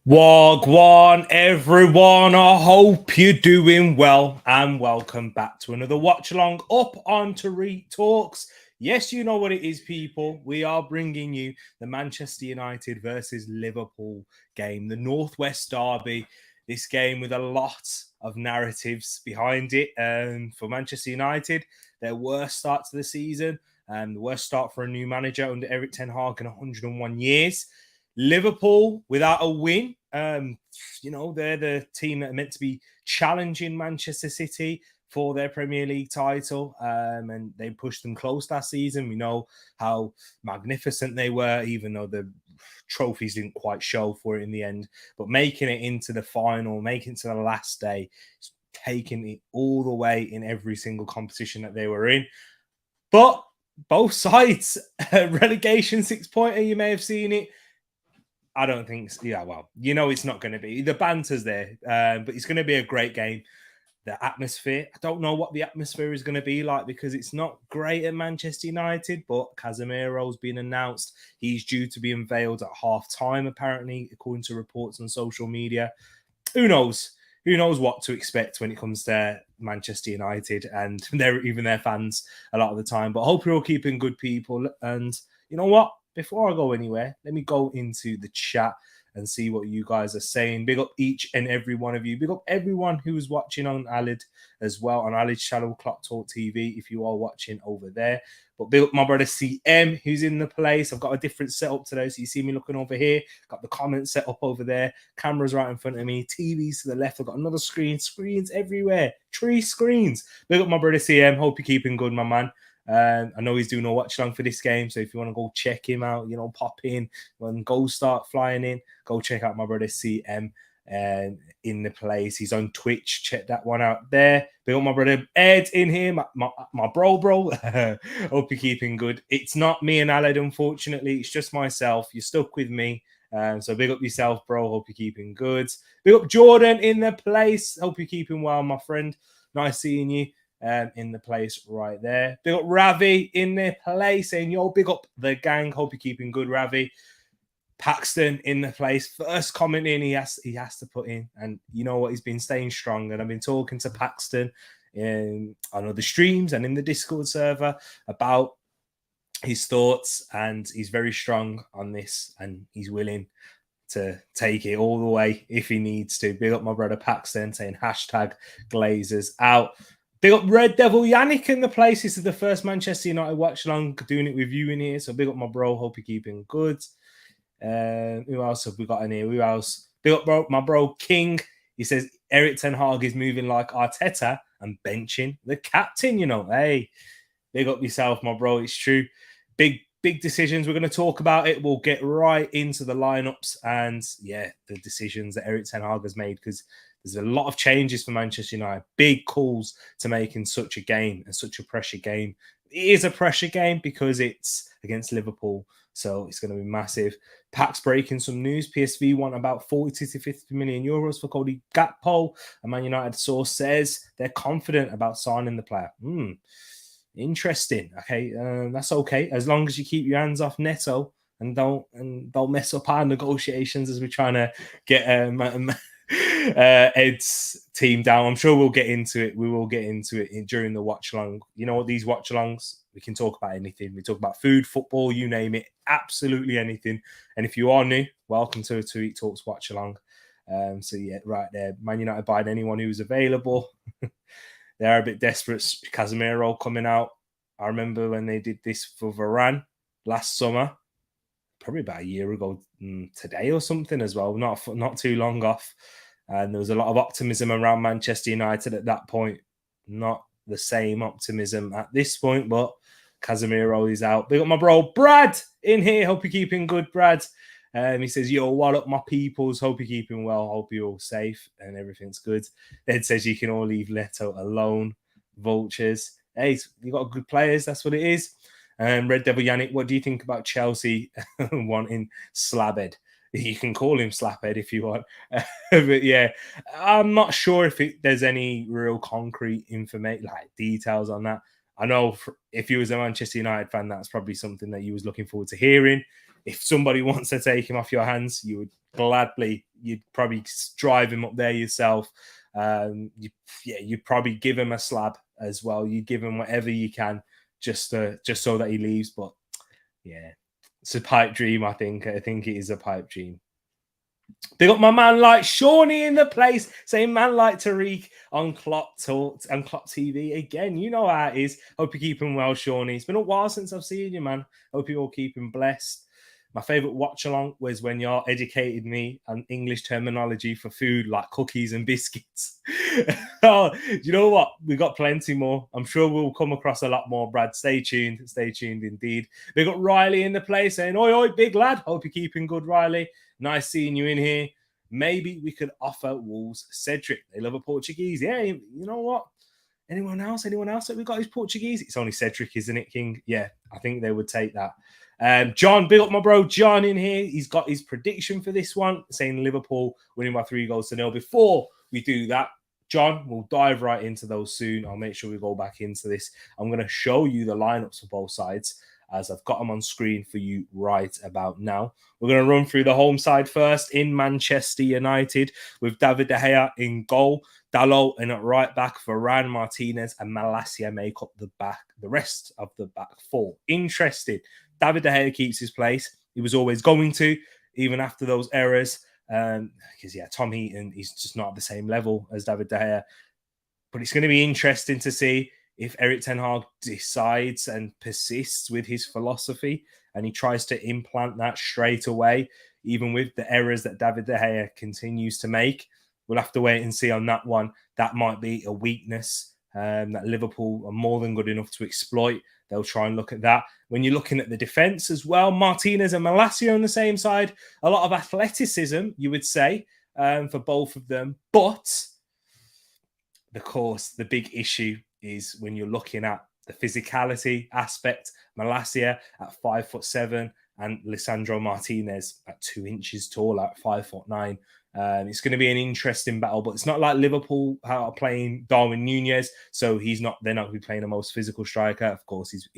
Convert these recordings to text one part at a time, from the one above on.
Wagwan, everyone. I hope you're doing well and welcome back to another watch along up on Tereak Talks. Yes, you know what it is, people. We are bringing you the Manchester United versus Liverpool game, the Northwest Derby. This game with a lot of narratives behind it. For Manchester United, their worst start to the season and the worst start for a new manager under Erik ten Hag in 101 years. Liverpool without a win. They're the team that are meant to be challenging Manchester City for their Premier League title, and they pushed them close last season. We know how magnificent they were, even though the trophies didn't quite show for it in the end. But making it into the final, making it to the last day, taking it all the way in every single competition that they were in. But both sides, relegation 6-pointer, you may have seen it. I don't think so. Yeah, well, it's not going to be. The banter's there, but it's going to be a great game. The atmosphere, I don't know what the atmosphere is going to be like because it's not great at Manchester United, but Casemiro's been announced. He's due to be unveiled at half-time, apparently, according to reports on social media. Who knows? Who knows what to expect when it comes to Manchester United and even their fans a lot of the time. But I hope you're all keeping good, people. And you know what? Before I go anywhere, let me go into the chat and see what you guys are saying. Big up each and every one of you. Big up everyone who's watching on Alid as well, on Alid's channel, Clock Talk TV, if you are watching over there. But big up my brother CM, who's in the place. I've got a different setup today, so you see me looking over here. Got the comments set up over there. Cameras right in front of me. TVs to the left. I've got another screen. Screens everywhere. 3 screens. Big up my brother CM. Hope you're keeping good, my man. I know he's doing a watch along for this game, so if you want to go check him out, pop in when goals start flying in, go check out my brother CM in the place. He's on Twitch. Check that one out there. Big up my brother Ed in here, my bro. Hope you're keeping good. It's not me and Aled, unfortunately. It's just myself. You're stuck with me. So big up yourself, bro. Hope you're keeping good. Big up Jordan in the place. Hope you're keeping well, my friend. Nice seeing you. In the place right there. Big up Ravi in the place saying, yo, big up the gang. Hope you're keeping good, Ravi. Paxton in the place. First comment in he has to put in. And you know what? He's been staying strong. And I've been talking to Paxton on other streams and in the Discord server about his thoughts. And he's very strong on this. And he's willing to take it all the way if he needs to. Big up my brother Paxton saying hashtag Glazers out. Big up Red Devil Yannick in the place. This is the first Manchester United watch along, doing it with you in here. So big up my bro. Hope you're keeping good. Who else have we got in here? Who else? Big up my bro King. He says Erik ten Hag is moving like Arteta and benching the captain. Hey, big up yourself, my bro. It's true. Big decisions. We're going to talk about it. We'll get right into the lineups and the decisions that Erik ten Hag has made, because there's a lot of changes for Manchester United. Big calls to make in such a game and such a pressure game. It is a pressure game because it's against Liverpool, so it's going to be massive. Pax breaking some news. PSV want about 40 to 50 million euros for Cody Gakpo. A Man United source says they're confident about signing the player. Interesting. Okay, that's okay as long as you keep your hands off Neto and don't mess up our negotiations as we're trying to get Ed's team down. I'm sure we'll get into it. We will get into it during the watch along. You know what? These watch alongs, we can talk about anything. We talk about food, football, you name it, absolutely anything. And if you are new, welcome to Tereak Talks watch along. Right there, Man United buying anyone who's available. They're a bit desperate. Casemiro coming out. I remember when they did this for Varane last summer, probably about a year ago today or something as well. Not too long off. And there was a lot of optimism around Manchester United at that point. Not the same optimism at this point, but Casemiro is out. Big up my bro Brad in here. Hope you're keeping good, Brad. He says, yo, what up, my peoples? Hope you're keeping well. Hope you're all safe and everything's good. Ed says you can all leave Leto alone. Vultures. Hey, you got good players. That's what it is. Red Devil Yannick, what do you think about Chelsea wanting Slabhead? You can call him Slaphead if you want. But yeah, I'm not sure if there's any real concrete information, like details on that. I know if you was a Manchester United fan, that's probably something that you was looking forward to hearing. If somebody wants to take him off your hands, you'd probably drive him up there yourself. You'd probably give him a slab as well. You'd give him whatever you can just so that he leaves. But yeah, it's a pipe dream. I think it is a pipe dream. They got my man like Shawnee in the place, saying man like Tereak on Klopp Talks and Klopp TV. Again, you know how it is. Hope you're keeping well, Shawnee. It's been a while since I've seen you, man. Hope you're all keeping blessed. My favorite watch along was when y'all educated me on English terminology for food like cookies and biscuits. Oh, you know what? We got plenty more. I'm sure we'll come across a lot more, Brad. Stay tuned. Stay tuned indeed. We got Riley in the place saying, oi, oi, big lad. Hope you're keeping good, Riley. Nice seeing you in here. Maybe we could offer Wolves Cedric. They love a Portuguese. Yeah, you know what? Anyone else that we got is Portuguese? It's only Cedric, isn't it, King? Yeah, I think they would take that. John, big up my bro John in here. He's got his prediction for this one, saying Liverpool winning by 3-0. Before we do that, John, we'll dive right into those soon. I'll make sure we go back into this. I'm going to show you the lineups for both sides as I've got them on screen for you right about now. We're going to run through the home side first in Manchester United with David De Gea in goal, Dalot in at right back, Varane, Martinez and Malacia make up the rest of the back four. Interesting. David De Gea keeps his place. He was always going to, even after those errors. Because, Tom Heaton is just not at the same level as David De Gea. But it's going to be interesting to see if Erik ten Hag decides and persists with his philosophy and he tries to implant that straight away, even with the errors that David De Gea continues to make. We'll have to wait and see on that one. That might be a weakness that Liverpool are more than good enough to exploit. They'll try and look at that. When you're looking at the defence as well, Martinez and Malacia on the same side, a lot of athleticism, you would say, for both of them. But, of course, the big issue is when you're looking at the physicality aspect. Malacia at 5'7" and Lisandro Martinez at 2 inches tall at 5'9". It's going to be an interesting battle, but it's not like Liverpool are playing Darwin Nunez, so they're not going to be playing the most physical striker. Of course, he's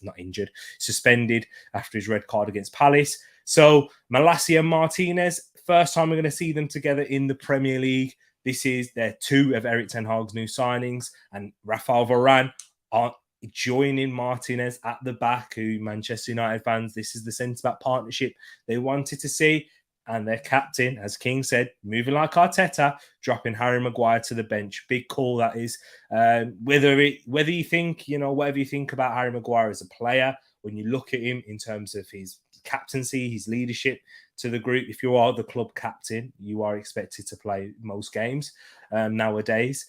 not injured, suspended after his red card against Palace. So Malacia and Martinez, first time we're going to see them together in the Premier League. They're two of Erik ten Hag's new signings, and Rafael Varane are joining Martinez at the back, who Manchester United fans, this is the centre-back partnership they wanted to see. And their captain, as King said, moving like Arteta, dropping Harry Maguire to the bench. Big call, that is. Whether you think, whatever you think about Harry Maguire as a player, when you look at him in terms of his captaincy, his leadership to the group, if you are the club captain, you are expected to play most games nowadays.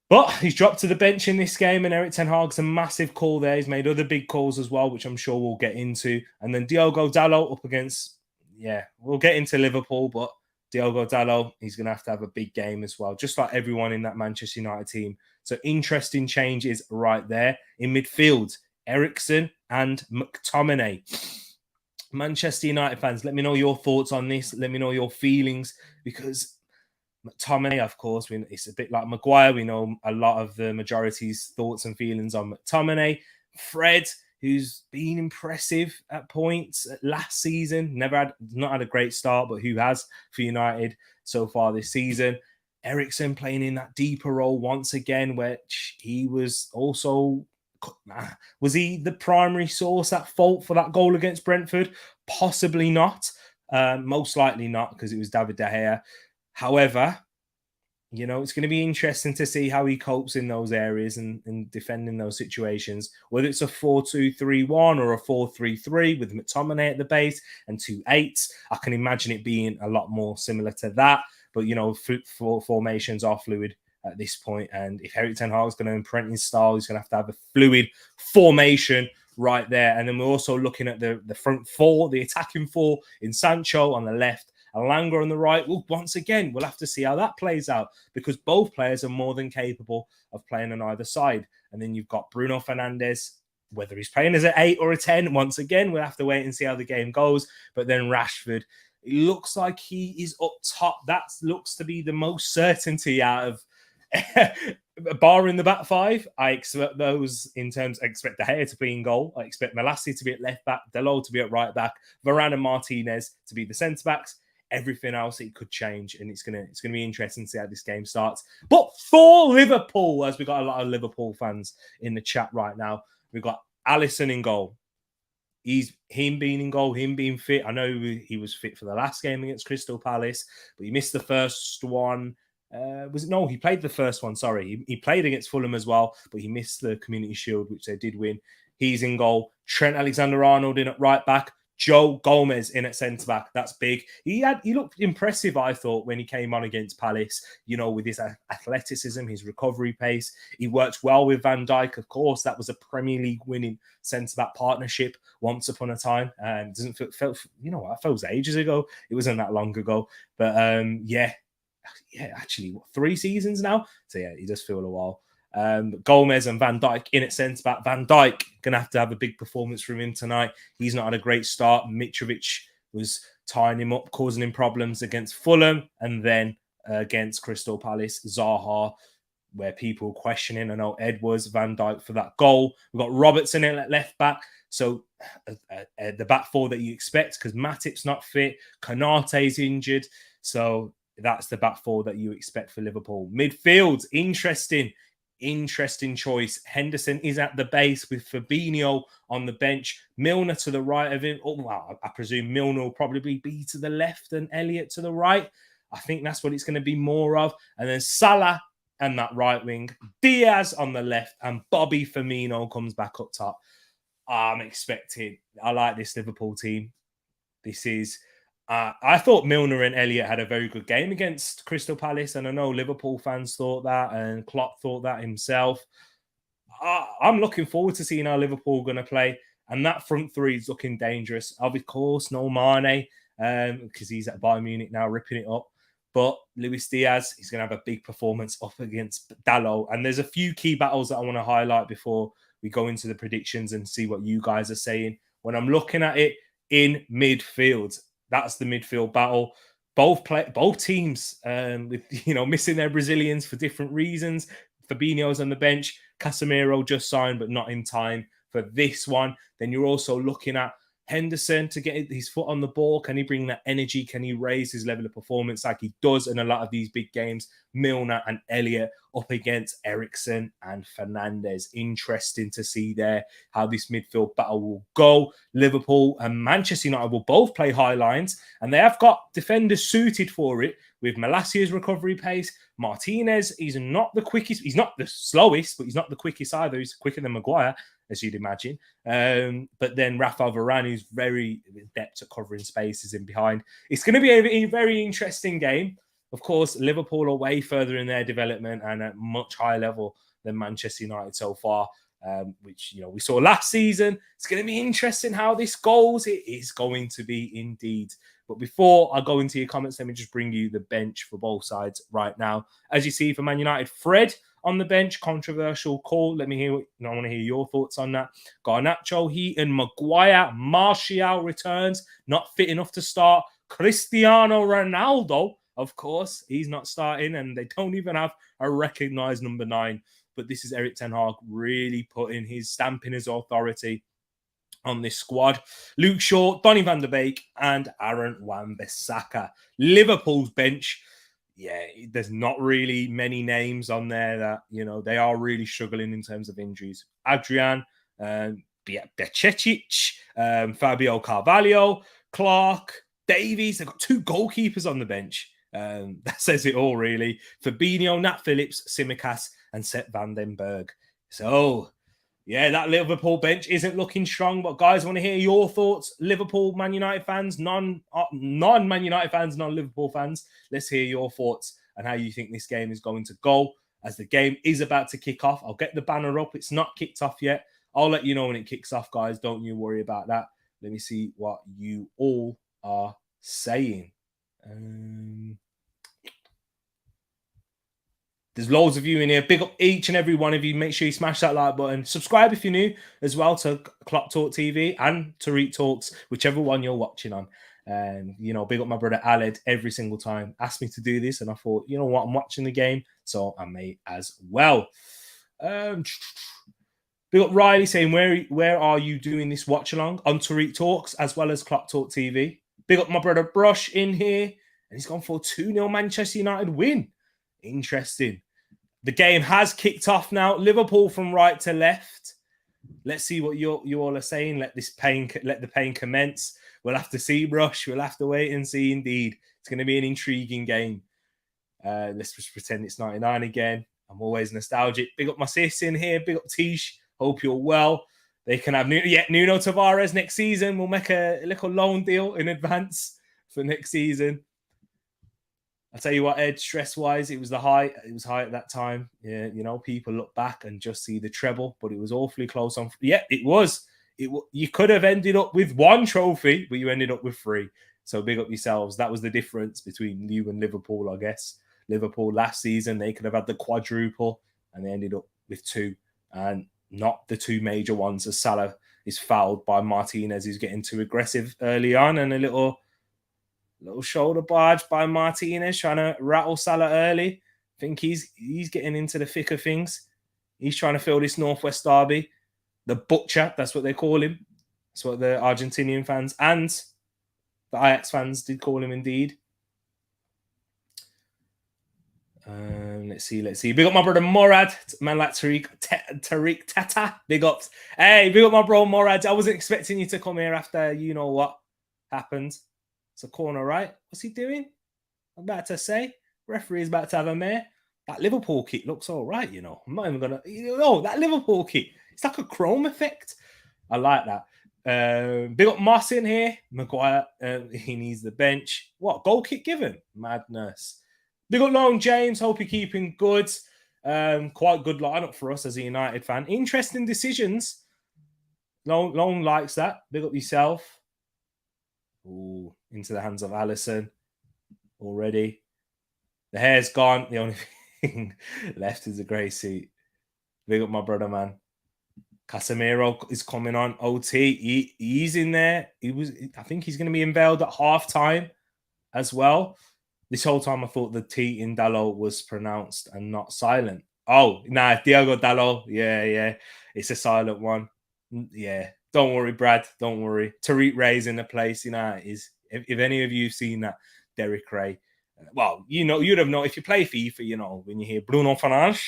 But he's dropped to the bench in this game, and Erik ten Hag's a massive call there. He's made other big calls as well, which I'm sure we'll get into. And then Diogo Dalot up against... we'll get into Liverpool, but Diogo Dalot, he's going to have a big game as well, just like everyone in that Manchester United team. So interesting changes right there. In midfield, Eriksen and McTominay. Manchester United fans, let me know your thoughts on this. Let me know your feelings, because McTominay, of course, it's a bit like Maguire. We know a lot of the majority's thoughts and feelings on McTominay. Fred, who's been impressive at points last season, not had a great start, but who has for United so far this season. Eriksen playing in that deeper role once again, which he was also... Was he the primary source at fault for that goal against Brentford? Possibly not. Most likely not, because it was David De Gea. However, it's going to be interesting to see how he copes in those areas and defending those situations, whether it's a 4-2-3-1 or a 4-3-3 with McTominay at the base and 2 8s. I can imagine it being a lot more similar to that. But, formations are fluid at this point. And if Erik ten Hag is going to imprint his style, he's going to have a fluid formation right there. And then we're also looking at the front four, the attacking four in Sancho on the left, Alanga on the right. Well, once again, we'll have to see how that plays out, because both players are more than capable of playing on either side. And then you've got Bruno Fernandes, whether he's playing as an 8 or a 10. Once again, we'll have to wait and see how the game goes. But then Rashford, it looks like he is up top. That looks to be the most certainty out of barring the back five, I expect those in terms. I expect De Gea to be in goal. I expect Malassi to be at left back, Delo to be at right back, Varane and Martinez to be the centre backs. Everything else it could change, and it's gonna be interesting to see how this game starts. But for Liverpool, as we got a lot of Liverpool fans in the chat right now, we've got Alisson in goal. Him being in goal, him being fit. I know he was fit for the last game against Crystal Palace, but he missed the first one. He played the first one. Sorry, he played against Fulham as well, but he missed the Community Shield, which they did win. He's in goal. Trent Alexander-Arnold in at right back. Joe Gomez in at centre back. That's big. He looked impressive, I thought, when he came on against Palace. With his athleticism, his recovery pace. He worked well with Van Dijk. Of course, that was a Premier League winning centre back partnership once upon a time. Doesn't feel that feels ages ago. It wasn't that long ago, but actually, 3 seasons now. So yeah, he does feel a while. Gomez and Van Dijk in at centre back. Van Dijk gonna have to have a big performance from him tonight. He's not had a great start. Mitrovic was tying him up, causing him problems against Fulham, and then against Crystal Palace, Zaha, where people questioning. I know Edwards, Van Dijk for that goal. We've got Robertson in at left back. So the back four that you expect, because Matip's not fit, Konate's injured. So that's the back four that you expect for Liverpool. Midfield, interesting choice. Henderson is at the base with Fabinho on the bench. Milner to the right of him. I presume Milner will probably be to the left and Elliott to the right. I think that's what it's going to be more of. And then Salah and that right wing. Diaz on the left, and Bobby Firmino comes back up top. I'm expecting. I like this Liverpool team. This is. I thought Milner and Elliott had a very good game against Crystal Palace, and I know Liverpool fans thought that, and Klopp thought that himself. I'm looking forward to seeing how Liverpool are going to play, and that front three is looking dangerous. Of course, no Mane, because he's at Bayern Munich now, ripping it up. But Luis Diaz, he's going to have a big performance up against Dalot. And there's a few key battles that I want to highlight before we go into the predictions and see what you guys are saying. When I'm looking at it in midfield, that's the midfield battle. Both teams with missing their Brazilians for different reasons. Fabinho's on the bench. Casemiro just signed, but not in time for this one. Then you're also looking at Henderson to get his foot on the ball. Can he bring that energy? Can he raise his level of performance like he does in a lot of these big games? Milner and Elliott up against Eriksen and Fernandes. Interesting to see there how this midfield battle will go. Liverpool and Manchester United will both play high lines, and they have got defenders suited for it with Malacia's recovery pace. Martinez, he's not the quickest. He's not the slowest, but he's not the quickest either. He's quicker than Maguire, as you'd imagine. But then Rafael Varane, who's very adept at covering spaces in behind. It's going to be a very interesting game. Of course, Liverpool are way further in their development and at much higher level than Manchester United so far, which we saw last season. It's going to be interesting how this goes. It is going to be indeed. But before I go into your comments, let me just bring you the bench for both sides right now. As you see for Man United, Fred on the bench, controversial call. Let me hear. I want to hear your thoughts on that. Garnacho, Heaton, Maguire, Martial returns, not fit enough to start. Cristiano Ronaldo, of course, he's not starting, and they don't even have a recognised number 9. But this is Erik ten Hag really putting his stamp in his authority on this squad. Luke Shaw, Donny van der Beek, and Aaron Wan-Bissaka. Liverpool's bench, there's not really many names on there that, they are really struggling in terms of injuries. Adrian, Becetic, Fabio Carvalho, Clark, Davies. They've got 2 goalkeepers on the bench. That says it all, really. Fabinho, Nat Phillips, Tsimikas, and Sepp van den Berg. So, that Liverpool bench isn't looking strong. But, guys, I want to hear your thoughts. Liverpool, Man United fans, non-Man United fans, non-Liverpool fans. Let's hear your thoughts and how you think this game is going to go as the game is about to kick off. I'll get the banner up. It's not kicked off yet. I'll let you know when it kicks off, guys. Don't you worry about that. Let me see what you all are saying. There's loads of you in here. Big up each and every one of you. Make sure you smash that like button. Subscribe if you're new as well to Klopp Talk TV and Tereak Talks, whichever one you're watching on. And, big up my brother Aled every single time. Asked me to do this. And I thought, you know what? I'm watching the game. So I may as well. Big up Riley saying, where are you doing this watch along? On Tereak Talks as well as Clock Talk TV. Big up my brother Brush in here. And he's gone for a 2-0 Manchester United win. Interesting. The game has kicked off now. Liverpool from right to left. Let's see what you all are saying. Let the pain commence. We'll have to see, Brush. We'll have to wait and see. Indeed, it's going to be an intriguing game. Let's just pretend it's 99 again. I'm always nostalgic. Big up my sis in here. Big up Tish. Hope you're well. They can have Nuno Tavares next season. We'll make a little loan deal in advance for next season. I'll tell you what, Ed, stress-wise, it was high. It was high at that time. Yeah, people look back and just see the treble, but it was awfully close on. Yeah, it was. You could have ended up with 1 trophy, but you ended up with 3. So big up yourselves. That was the difference between you and Liverpool, I guess. Liverpool last season, they could have had the quadruple, and they ended up with 2, and not the 2 major ones, as Salah is fouled by Martinez, who's getting too aggressive early on, and a little shoulder barge by Martinez trying to rattle Salah early. I think he's getting into the thick of things. He's trying to fill this Northwest derby. The butcher, that's what they call him. That's what the Argentinian fans and the Ajax fans did call him indeed. Let's see. Big up my brother Morad. Man like Tereak Tata. Big ups. Hey, big up my bro Morad. I wasn't expecting you to come here after you know what happened. It's a corner, right? What's he doing? I'm about to say. Referee's about to have a mare. That Liverpool kick looks all right, I'm not even going to... that Liverpool kick. It's like a chrome effect. I like that. Big up Moss in here. Maguire, he needs the bench. What? Goal kick given? Madness. Big up Long James. Hope you're keeping good. Quite good lineup for us as a United fan. Interesting decisions. Long likes that. Big up yourself. Ooh, into the hands of Alisson already. The hair's gone. The only thing left is a grey seat. Big up my brother, man. Casemiro is coming on OT. He's in there. I think he's going to be unveiled at half time as well. This whole time I thought the T in Dalot was pronounced and not silent. Oh, nah, Diogo Dalot. Yeah. It's a silent one. Yeah. Don't worry, Brad. Don't worry. Tariq Ray's in the place. If any of you have seen that, Derek Ray. Well, you'd have known if you play FIFA, when you hear Bruno Fernandes,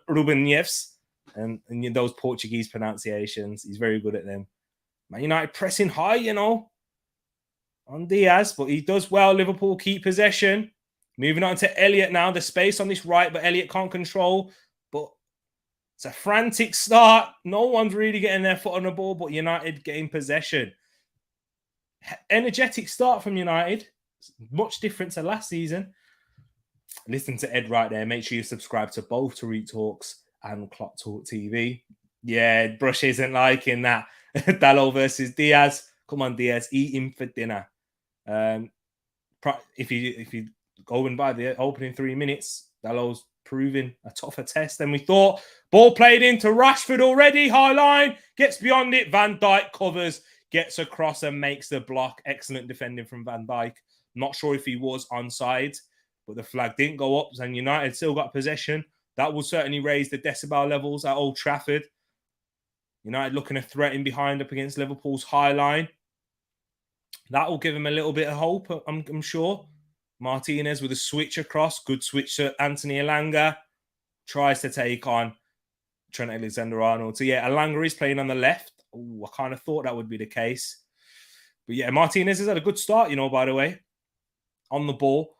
Ruben Neves, and those Portuguese pronunciations, he's very good at them. Man United pressing high, on Diaz, but he does well. Liverpool keep possession. Moving on to Elliott now. The space on this right, but Elliott can't control. But it's a frantic start. No one's really getting their foot on the ball, but United getting possession. Energetic start from United. Much different to last season. Listen to Ed right there. Make sure you subscribe to both Tereak Talks and Clock Talk TV. Yeah, Brush isn't liking that. Dalot versus Diaz. Come on, Diaz. Eat him for dinner. If you go in by the opening 3 minutes, Dalot's proving a tougher test than we thought. Ball played into Rashford already. High line. Gets beyond it. Van Dijk covers. Gets across and makes the block. Excellent defending from Van Dijk. Not sure if he was onside, but the flag didn't go up, and United still got possession. That will certainly raise the decibel levels at Old Trafford. United looking to threaten behind up against Liverpool's high line. That will give him a little bit of hope, I'm sure. Martinez with a switch across. Good switch to Anthony Elanga. Tries to take on Trent Alexander-Arnold. So, yeah, Elanga is playing on the left. Ooh, I kind of thought that would be the case. But, yeah, Martinez has had a good start, by the way, on the ball.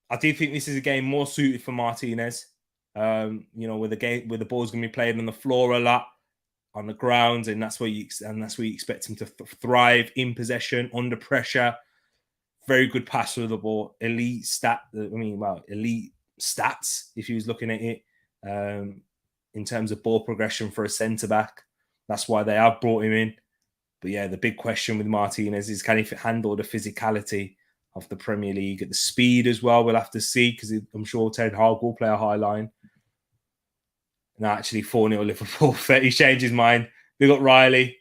I do think this is a game more suited for Martinez. Where the ball's going to be played on the floor a lot, on the ground, and that's where you expect him to thrive in possession, under pressure. Very good passer of the ball. Elite stats, if you was looking at it, in terms of ball progression for a centre-back. That's why they have brought him in. But yeah, the big question with Martinez is, can he handle the physicality of the Premier League at the speed as well? We'll have to see, because I'm sure Ten Hag will play a high line. No, actually 4-0 Liverpool. He changed his mind. They got Riley.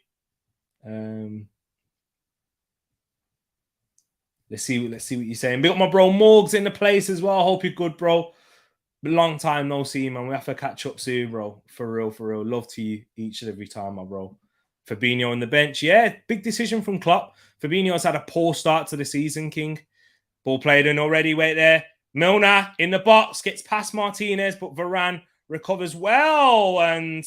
Let's see what you're saying. Big up my bro Morgs in the place as well. Hope you're good, bro. Long time no see, man. We have to catch up soon, bro. For real, for real. Love to you each and every time, my bro. Fabinho on the bench. Yeah, big decision from Klopp. Fabinho's had a poor start to the season, King. Ball played in already. Wait there. Milner in the box. Gets past Martinez, but Varane recovers well. And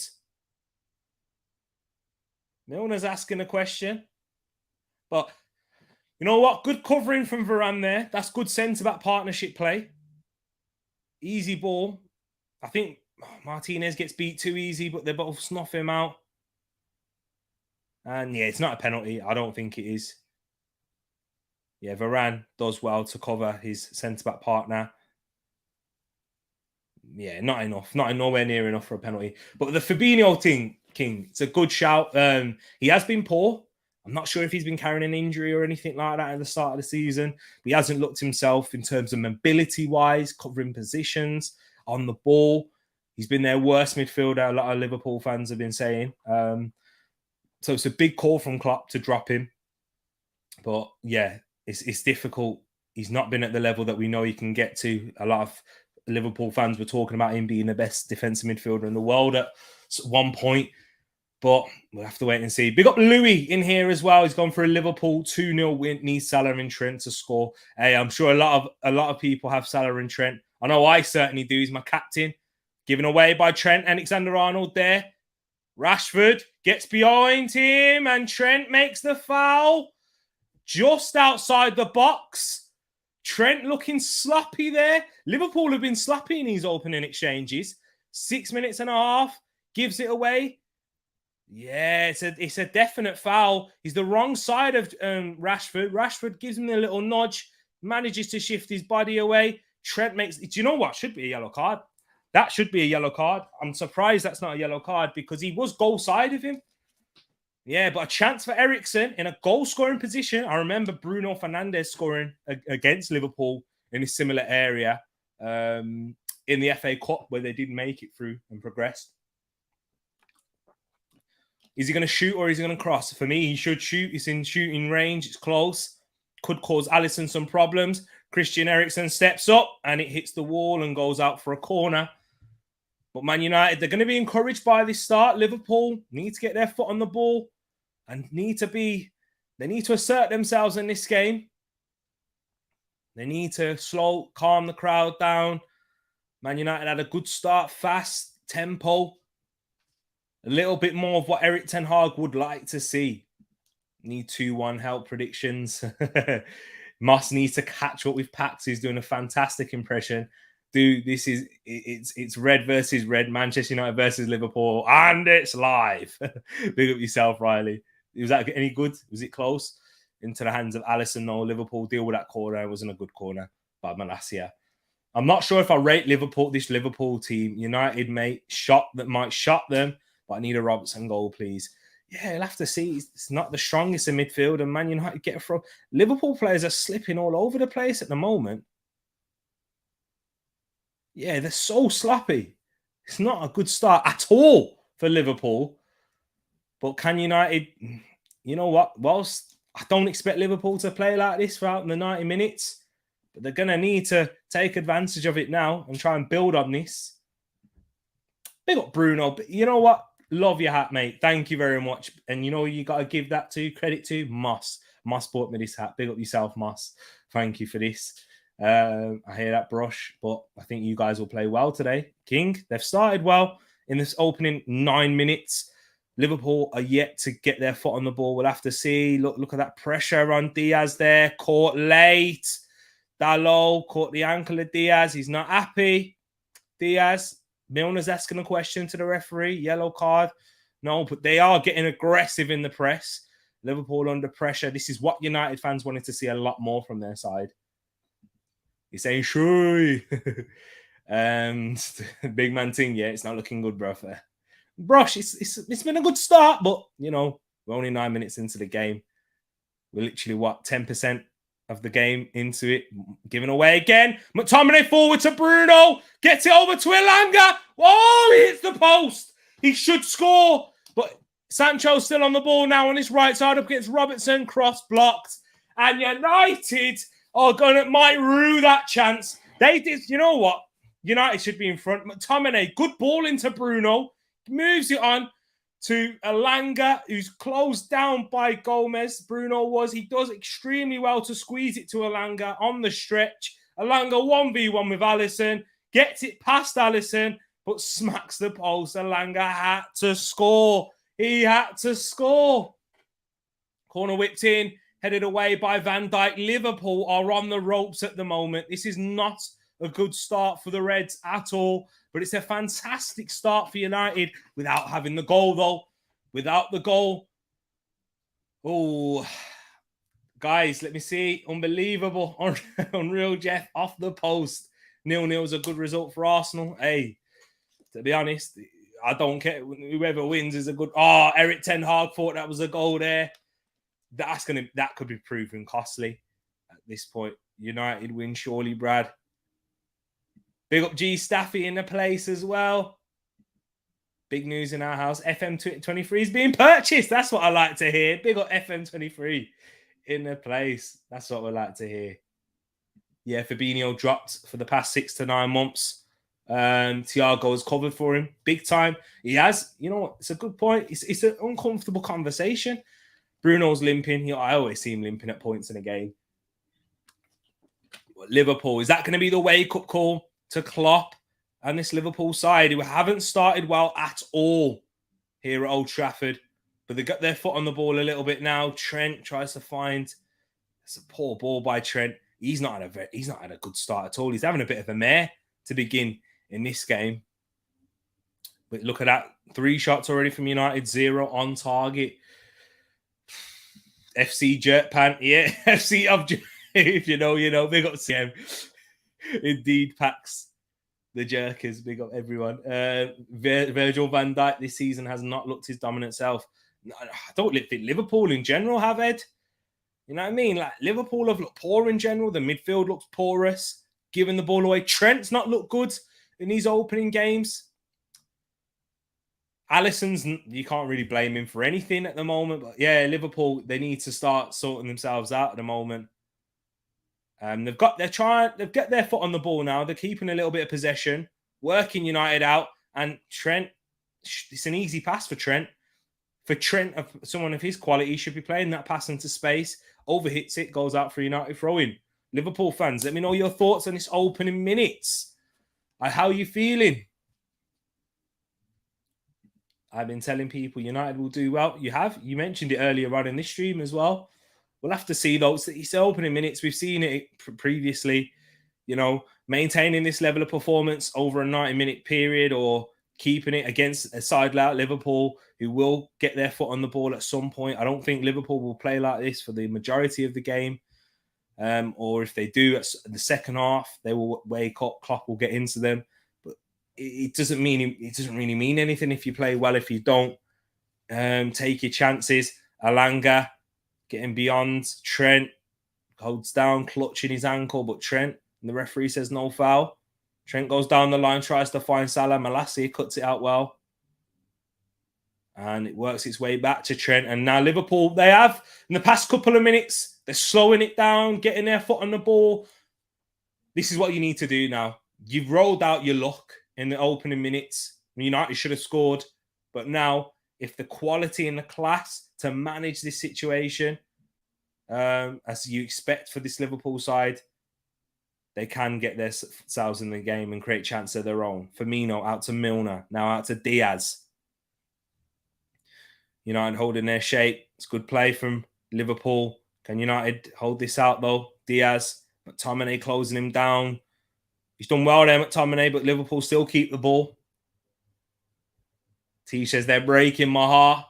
Milner's asking a question. But you know what? Good covering from Varane there. That's good centre-back partnership play. Easy ball. I think Martinez gets beat too easy, but they both snuff him out. And yeah, it's not a penalty. I don't think it is. Yeah, Varane does well to cover his centre-back partner. Yeah, not enough. Nowhere near enough for a penalty. But the Fabinho thing, King, it's a good shout. He has been poor. I'm not sure if he's been carrying an injury or anything like that at the start of the season. But he hasn't looked himself in terms of mobility-wise, covering positions, on the ball. He's been their worst midfielder, a lot of Liverpool fans have been saying. So it's a big call from Klopp to drop him. But yeah, it's difficult. He's not been at the level that we know he can get to. A lot of Liverpool fans were talking about him being the best defensive midfielder in the world at one point. But we'll have to wait and see. Big up Louis in here as well. He's gone for a Liverpool 2-0 win. Needs Salah and Trent to score. Hey, I'm sure a lot of people have Salah and Trent. I know I certainly do. He's my captain. Given away by Trent Alexander-Arnold there. Rashford gets behind him and Trent makes the foul. Just outside the box. Trent looking sloppy there. Liverpool have been sloppy in these opening exchanges. 6 minutes and a half. Gives it away. Yeah, it's a definite foul. He's the wrong side of Rashford. Rashford gives him a little nudge. Manages to shift his body away. Trent makes... Do you know what? Should be a yellow card. That should be a yellow card. I'm surprised that's not a yellow card because he was goal side of him. Yeah, but a chance for Eriksen in a goal-scoring position. I remember Bruno Fernandes scoring against Liverpool in a similar area in the FA Cup where they didn't make it through and progressed. Is he going to shoot or is he going to cross? For me, he should shoot. It's in shooting range. It's close. Could cause Alisson some problems. Christian Eriksen steps up and it hits the wall and goes out for a corner. But Man United, they're going to be encouraged by this start. Liverpool need to get their foot on the ball and they need to assert themselves in this game. They need to calm the crowd down. Man United had a good start, fast, tempo. A little bit more of what Erik ten Hag would like to see. Need 2-1 help predictions. Moss needs to catch up with Pax, who's doing a fantastic impression. Dude, it's red versus red, Manchester United versus Liverpool, and it's live. Big up yourself, Riley. Was that any good? Was it close? Into the hands of Alisson, no. Liverpool deal with that corner. It wasn't a good corner by Malacia. I'm not sure if I rate this Liverpool team. United might shot them, but I need a Robertson goal, please. Yeah, you'll have to see. It's not the strongest in midfield, and Man United get from Liverpool players are slipping all over the place at the moment. Yeah, they're so sloppy. It's not a good start at all for Liverpool. But can United, you know what? Whilst I don't expect Liverpool to play like this throughout the 90 minutes, but they're going to need to take advantage of it now and try and build on this. Big up Bruno. But you know what? Love your hat, mate. Thank you very much. And you know you got to give that credit to Moss. Moss bought me this hat. Big up yourself, Moss. Thank you for this. I hear that brush, but I think you guys will play well today. King, they've started well in this opening 9 minutes. Liverpool are yet to get their foot on the ball. We'll have to see. Look at that pressure on Diaz there. Caught late. Dalot caught the ankle of Diaz. He's not happy. Diaz. Milner's asking a question to the referee. Yellow card. No, but they are getting aggressive in the press. Liverpool under pressure. This is what United fans wanted to see a lot more from their side. He's saying, "Shui." Big man thing, yeah, it's not looking good, bro. Brush, it's been a good start, but, you know, we're only 9 minutes into the game. We're literally, 10% of the game into it. Giving away again. McTominay forward to Bruno. Gets it over to Elanga. Oh, he hits the post. He should score. But Sancho's still on the ball now on his right side up against Robertson. Cross blocked. And United Oh, God, might rue that chance. They did. You know what? United should be in front. McTominay, good ball into Bruno. Moves it on to Elanga, who's closed down by Gomez. Bruno was. He does extremely well to squeeze it to Elanga on the stretch. Elanga 1v1 with Alisson. Gets it past Alisson, but smacks the post. Elanga had to score. He had to score. Corner whipped in, headed away by Van Dijk. Liverpool are on the ropes at the moment. This is not a good start for the Reds at all, but it's a fantastic start for United without having the goal, though. Without the goal. Oh, guys, let me see. Unbelievable. Unreal, Jeff, off the post. 0-0 is a good result for Arsenal. Hey, to be honest, I don't care. Whoever wins is a good... Oh, Eric Ten Hag thought that was a goal there. That could be proven costly at this point. United win, surely, Brad. Big up G Staffy in the place as well. Big news in our house. FM23 is being purchased. That's what I like to hear. Big up FM23 in the place. That's what we like to hear. Yeah, Fabinho dropped for the past 6 to 9 months. Thiago has covered for him big time. He has. You know what? It's a good point. It's an uncomfortable conversation. Bruno's limping. I always see him limping at points in a game. Liverpool, is that going to be the wake-up call to Klopp and this Liverpool side who haven't started well at all here at Old Trafford? But they got their foot on the ball a little bit now. Trent tries to find... It's a poor ball by Trent. He's not had a good start at all. He's having a bit of a mare to begin in this game. But look at that. 3 shots already from United, 0 on target. FC Jerk Pant, yeah. FC of if you know, big up CM. Indeed, packs the jerkers, big up everyone. Virgil van Dijk this season has not looked his dominant self. I don't think Liverpool in general have, Ed. You know what I mean? Like, Liverpool have looked poor in general. The midfield looks porous, giving the ball away. Trent's not looked good in these opening games. Alisson's, you can't really blame him for anything at the moment. But yeah, Liverpool, they need to start sorting themselves out at the moment. They've got their foot on the ball now. They're keeping a little bit of possession, working United out. And Trent, it's an easy pass for Trent. For Trent, someone of his quality, should be playing that pass into space. Overhits it, goes out for United throw-in. Liverpool fans, let me know your thoughts on this opening minutes. How are you feeling? I've been telling people United will do well. You mentioned it earlier on in this stream as well. We'll have to see those. It's opening minutes. We've seen it previously, maintaining this level of performance over a 90-minute period or keeping it against a side like Liverpool who will get their foot on the ball at some point. I don't think Liverpool will play like this for the majority of the game. Or if they do at the second half, they will wake up. Klopp will get into them. It doesn't really mean anything if you play well. If you don't, take your chances. Elanga getting beyond Trent, holds down, clutching his ankle, but Trent, and the referee says no foul. Trent goes down the line, tries to find Salah. Malacia cuts it out well, and it works its way back to Trent. And now Liverpool, they have in the past couple of minutes, they're slowing it down, getting their foot on the ball. This is what you need to do now. You've rolled out your luck in the opening minutes. United should have scored. But now, if the quality and the class to manage this situation, as you expect for this Liverpool side, they can get themselves in the game and create chance of their own. Firmino out to Milner, now out to Diaz. United holding their shape. It's good play from Liverpool. Can United hold this out, though? Diaz, McTominay closing him down. He's done well there, McTominay, but Liverpool still keep the ball. T says they're breaking my heart.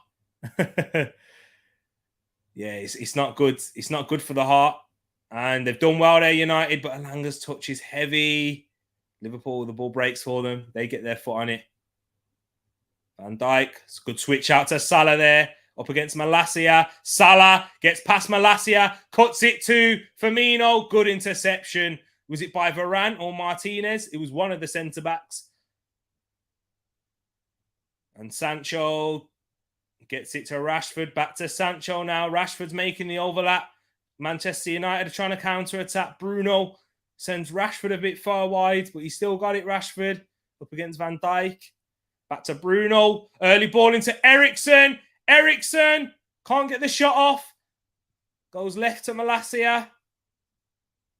Yeah, it's not good. It's not good for the heart. And they've done well there, United, but Elanga's touch is heavy. Liverpool, the ball breaks for them. They get their foot on it. Van Dijk, it's a good switch out to Salah there. Up against Malacia. Salah gets past Malacia. Cuts it to Firmino. Good interception. Was it by Varane or Martinez? It was one of the centre-backs. And Sancho gets it to Rashford. Back to Sancho now. Rashford's making the overlap. Manchester United are trying to counter-attack. Bruno sends Rashford a bit far wide, but he still got it, Rashford, up against Van Dijk. Back to Bruno. Early ball into Eriksen. Eriksen can't get the shot off. Goes left to Malacia.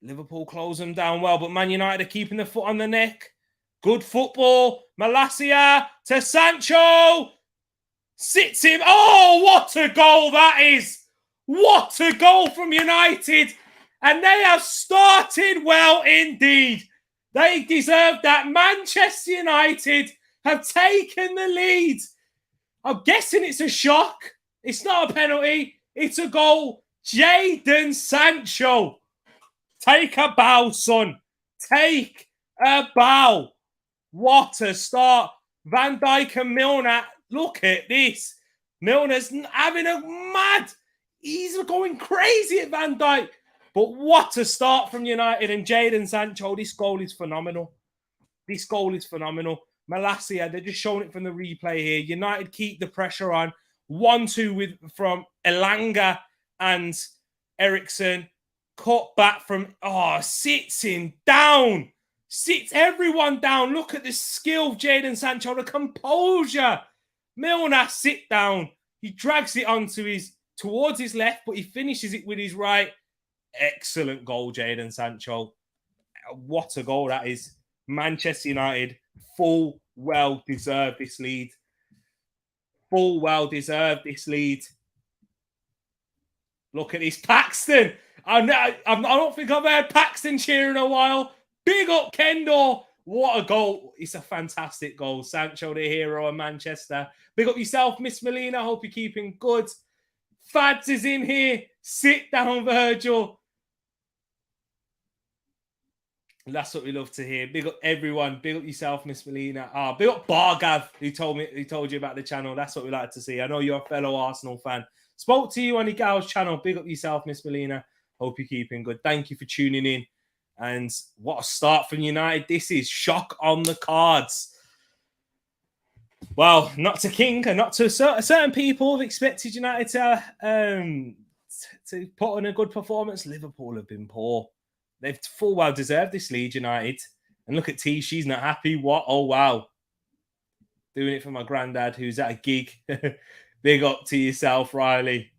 Liverpool close them down well, but Man United are keeping the foot on the neck. Good football. Malacia to Sancho. Sits him. Oh, what a goal that is. What a goal from United. And they have started well indeed. They deserve that. Manchester United have taken the lead. I'm guessing it's a shock. It's not a penalty. It's a goal. Jadon Sancho. Take a bow, son. Take a bow. What a start. Van Dijk and Milner. Look at this. Milner's having a mad. He's going crazy at Van Dijk. But what a start from United and Jadon Sancho. This goal is phenomenal. This goal is phenomenal. Malacia, they're just showing it from the replay here. United keep the pressure on. 1-2 from Elanga and Eriksen. Cut back from, sits him down. Sits everyone down. Look at the skill of Jadon Sancho, the composure. Milner, sit down. He drags it towards his left, but he finishes it with his right. Excellent goal, Jadon Sancho. What a goal that is. Manchester United, full well deserved this lead. Full well deserved this lead. Look at this. Paxton. I don't think I've heard Paxton cheer in a while. Big up, Kendall. What a goal. It's a fantastic goal. Sancho, the hero of Manchester. Big up yourself, Miss Melina. Hope you're keeping good. Fads is in here. Sit down, Virgil. That's what we love to hear. Big up everyone. Big up yourself, Miss Melina. Big up Bargav, who told you about the channel. That's what we like to see. I know you're a fellow Arsenal fan. Spoke to you on the Gal's channel. Big up yourself, Miss Melina. Hope you're keeping good. Thank you for tuning in. And what a start from United. This is shock on the cards. Well, not to King and not to certain people have expected United to put on a good performance. Liverpool have been poor. They've full well deserved this lead, United. And look at T, she's not happy. What? Oh, wow. Doing it for my granddad who's at a gig. Big up to yourself, Riley.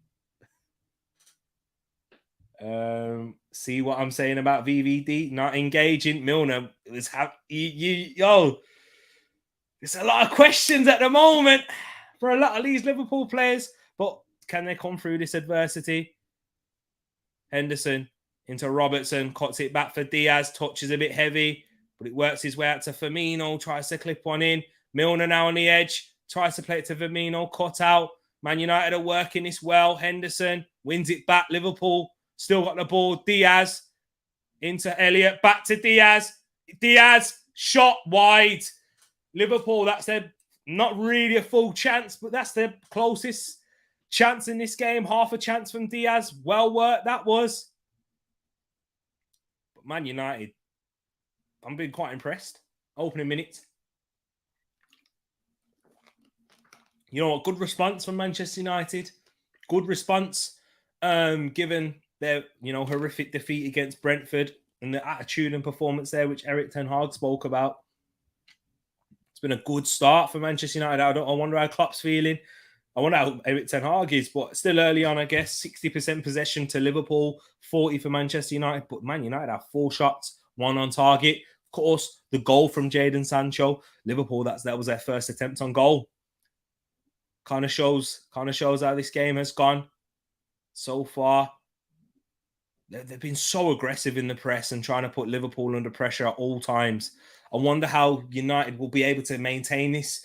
See what I'm saying about VVD? Not engaging. Milner was yo. There's a lot of questions at the moment for a lot of these Liverpool players, but can they come through this adversity? Henderson into Robertson, cuts it back for Diaz, touches a bit heavy, but it works his way out to Firmino, tries to clip one in. Milner now on the edge, tries to play it to Firmino, cut out. Man United are working this well. Henderson wins it back. Liverpool still got the ball. Diaz into Elliott, back to Diaz. Diaz shot wide. Liverpool, that's their not really a full chance, but that's their closest chance in this game. Half a chance from Diaz. Well worked that was. But Man United, I'm being quite impressed. Opening minutes. You know what? Good response from Manchester United. Good response, given their horrific defeat against Brentford and the attitude and performance there, which Erik ten Hag spoke about. It's been a good start for Manchester United. I wonder how Klopp's feeling. I wonder how Erik ten Hag is, but still early on, I guess. 60% possession to Liverpool, 40 for Manchester United. But Man United have 4 shots, 1 on target. Of course, the goal from Jadon Sancho. Liverpool, that was their first attempt on goal. Kind of shows how this game has gone so far. They've been so aggressive in the press and trying to put Liverpool under pressure at all times. I wonder how United will be able to maintain this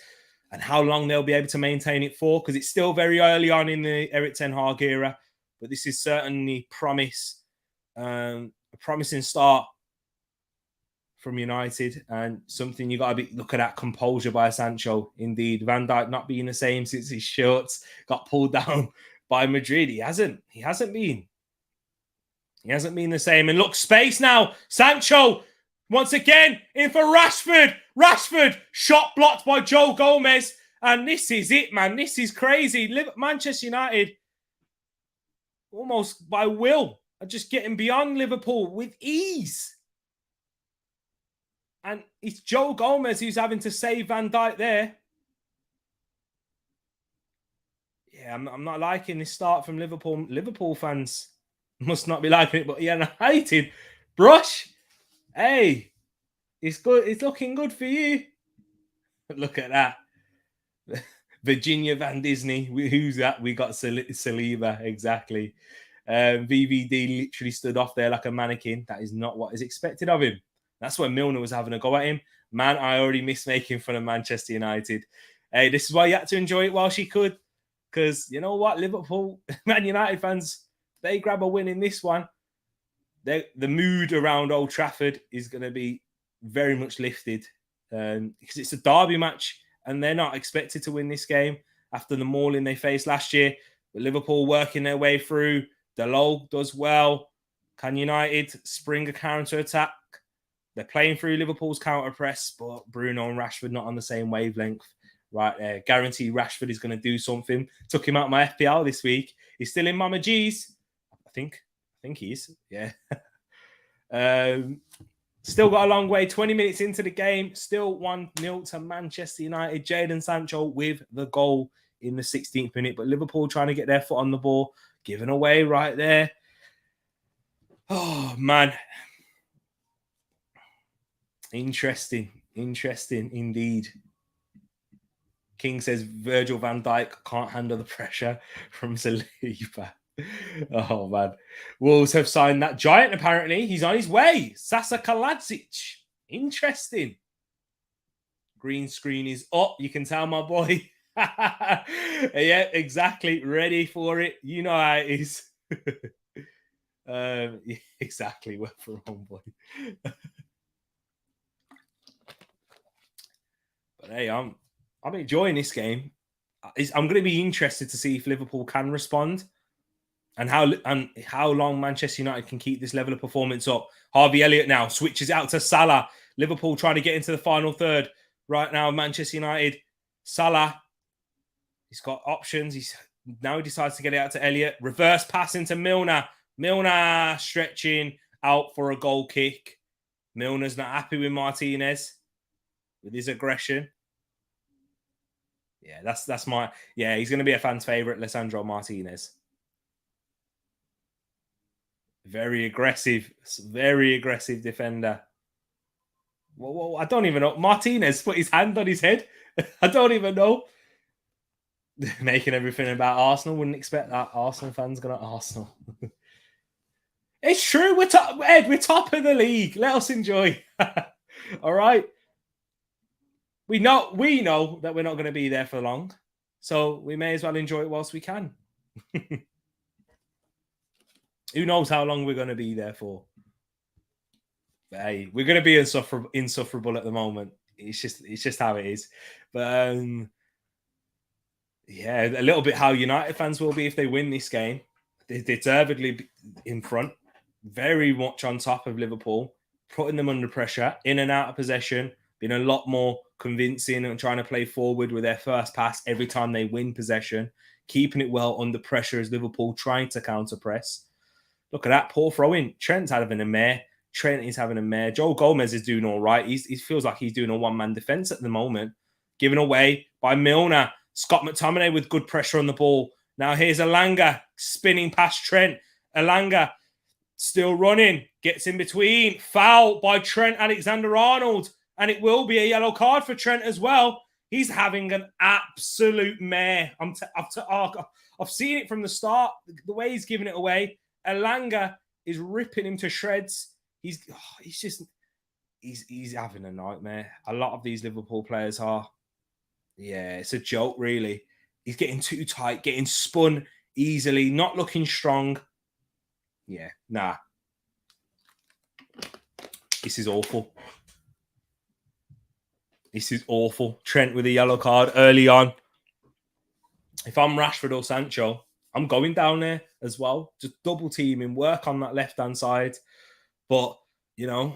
and how long they'll be able to maintain it for, because it's still very early on in the Erik ten Hag era. But this is certainly a promising start from United, and something you got to look at that composure by Sancho. Indeed, Van Dijk not being the same since his shorts got pulled down by Madrid. He hasn't been the same. And look, space now. Sancho once again in for Rashford. Rashford shot blocked by Joe Gomez, and this is it, man. This is crazy. Manchester United almost by will are just getting beyond Liverpool with ease. And it's Joe Gomez who's having to save Van Dijk there. Yeah, I'm not liking this start from Liverpool. Liverpool fans must not be liking it, but United, brush. Hey, it's good. It's looking good for you. Look at that. Virginia Van Disney. Who's that? We got Saliba, exactly. VVD literally stood off there like a mannequin. That is not what is expected of him. That's when Milner was having a go at him. Man, I already miss making fun of Manchester United. Hey, this is why you had to enjoy it while she could. Because you know what? Liverpool, Man United fans, they grab a win in this one. The mood around Old Trafford is going to be very much lifted because it's a derby match and they're not expected to win this game after the mauling they faced last year. But Liverpool working their way through. Delol does well. Can United spring a counter-attack? They're playing through Liverpool's counter-press, but Bruno and Rashford not on the same wavelength right there. Guarantee Rashford is going to do something. Took him out my FPL this week. He's still in Mama G's. I think he is. Yeah. Still got a long way. 20 minutes into the game. Still 1-0 to Manchester United. Jadon Sancho with the goal in the 16th minute. But Liverpool trying to get their foot on the ball. Given away right there. Oh, man. Interesting indeed. King says Virgil van Dijk can't handle the pressure from Saliba. Oh, man. Wolves have signed that giant, apparently. He's on his way. Sasa Kaladzic. Interesting. Green screen is up. You can tell my boy. Yeah, exactly. Ready for it. You know how it is. Exactly. Work for home, boy. But hey, I'm enjoying this game. I'm going to be interested to see if Liverpool can respond and how long Manchester United can keep this level of performance up. Harvey Elliott now switches out to Salah. Liverpool trying to get into the final third right now. Manchester United, Salah, he's got options. He decides to get it out to Elliott. Reverse pass into Milner. Milner stretching out for a goal kick. Milner's not happy with Martinez with his aggression. Yeah, that's my... Yeah, he's going to be a fan's favourite, Lisandro Martinez. Very aggressive defender. Well, I don't even know. Martinez put his hand on his head. I don't even know. Making everything about Arsenal. Wouldn't expect that. Arsenal fans going to Arsenal. It's true. We're top of the league. Let us enjoy. All right. We know that we're not going to be there for long. So we may as well enjoy it whilst we can. Who knows how long we're going to be there for? But hey, we're going to be insufferable at the moment. It's just how it is. But yeah, a little bit how United fans will be if they win this game. They're deservedly in front, very much on top of Liverpool, putting them under pressure, in and out of possession, being a lot more convincing and trying to play forward with their first pass every time they win possession, keeping it well under pressure as Liverpool trying to counter press. Look at that, poor throw-in. Trent's having a mare. Trent is having a mare. Joe Gomez is doing all right. He feels like he's doing a one-man defence at the moment. Given away by Milner. Scott McTominay with good pressure on the ball. Now here's Elanga spinning past Trent. Elanga still running. Gets in between. Foul by Trent Alexander-Arnold. And it will be a yellow card for Trent as well. He's having an absolute mare. I've seen it from the start. The way he's giving it away. Elanga is ripping him to shreds. He's having a nightmare. A lot of these Liverpool players are. Yeah, it's a joke, really. He's getting too tight, getting spun easily, not looking strong. Yeah, nah. This is awful. This is awful. Trent with a yellow card early on. If I'm Rashford or Sancho, I'm going down there as well. Just double teaming, work on that left-hand side. But, you know,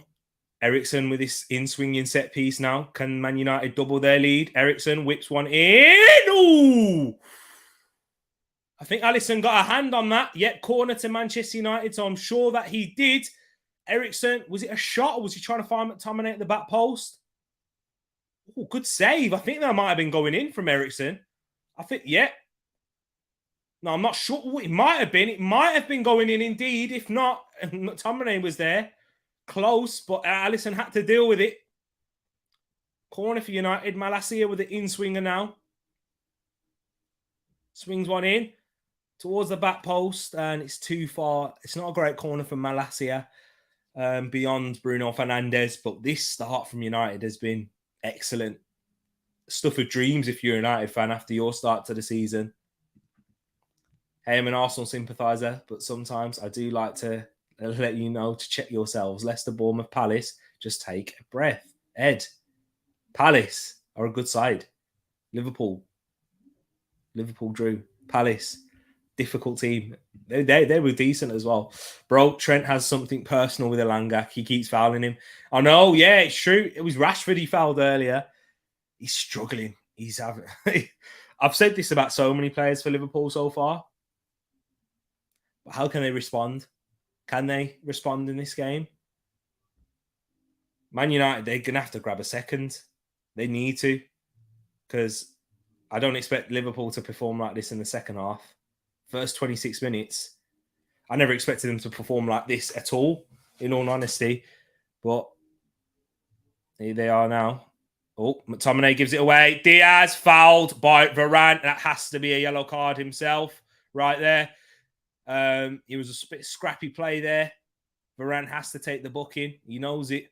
Eriksen with his in-swinging set piece now. Can Man United double their lead? Eriksen whips one in. Ooh! I think Alisson got a hand on that. Yet corner to Manchester United, so I'm sure that he did. Eriksen, was it a shot or was he trying to find McTominay at the back post? Oh, good save. I think that might have been going in from Eriksen. I think, yeah. No, I'm not sure. It might have been. It might have been going in indeed. If not, McTominay was there. Close, but Alisson had to deal with it. Corner for United. Malacia with the in-swinger now. Swings one in towards the back post, and it's too far. It's not a great corner for Malacia beyond Bruno Fernandes, but this start from United has been excellent. Stuff of dreams if you're a United fan after your start to the season. Hey, I'm an Arsenal sympathiser, but sometimes I do like to let you know to check yourselves. Leicester, Bournemouth, Palace, just take a breath. Ed, Palace are a good side. Liverpool drew. Palace, difficult team. They were decent as well. Bro, Trent has something personal with Elanga. He keeps fouling him. I know, yeah, it's true. It was Rashford he fouled earlier. He's struggling. He's having... I've said this about so many players for Liverpool so far. But how can they respond? Can they respond in this game? Man United, they're going to have to grab a second. They need to. Because I don't expect Liverpool to perform like this in the second half. First 26 minutes. I never expected them to perform like this at all, in all honesty. But here they are now. Oh, McTominay gives it away. Diaz fouled by Varane. That has to be a yellow card himself right there. It was a bit scrappy play there. Varane has to take the booking. He knows it.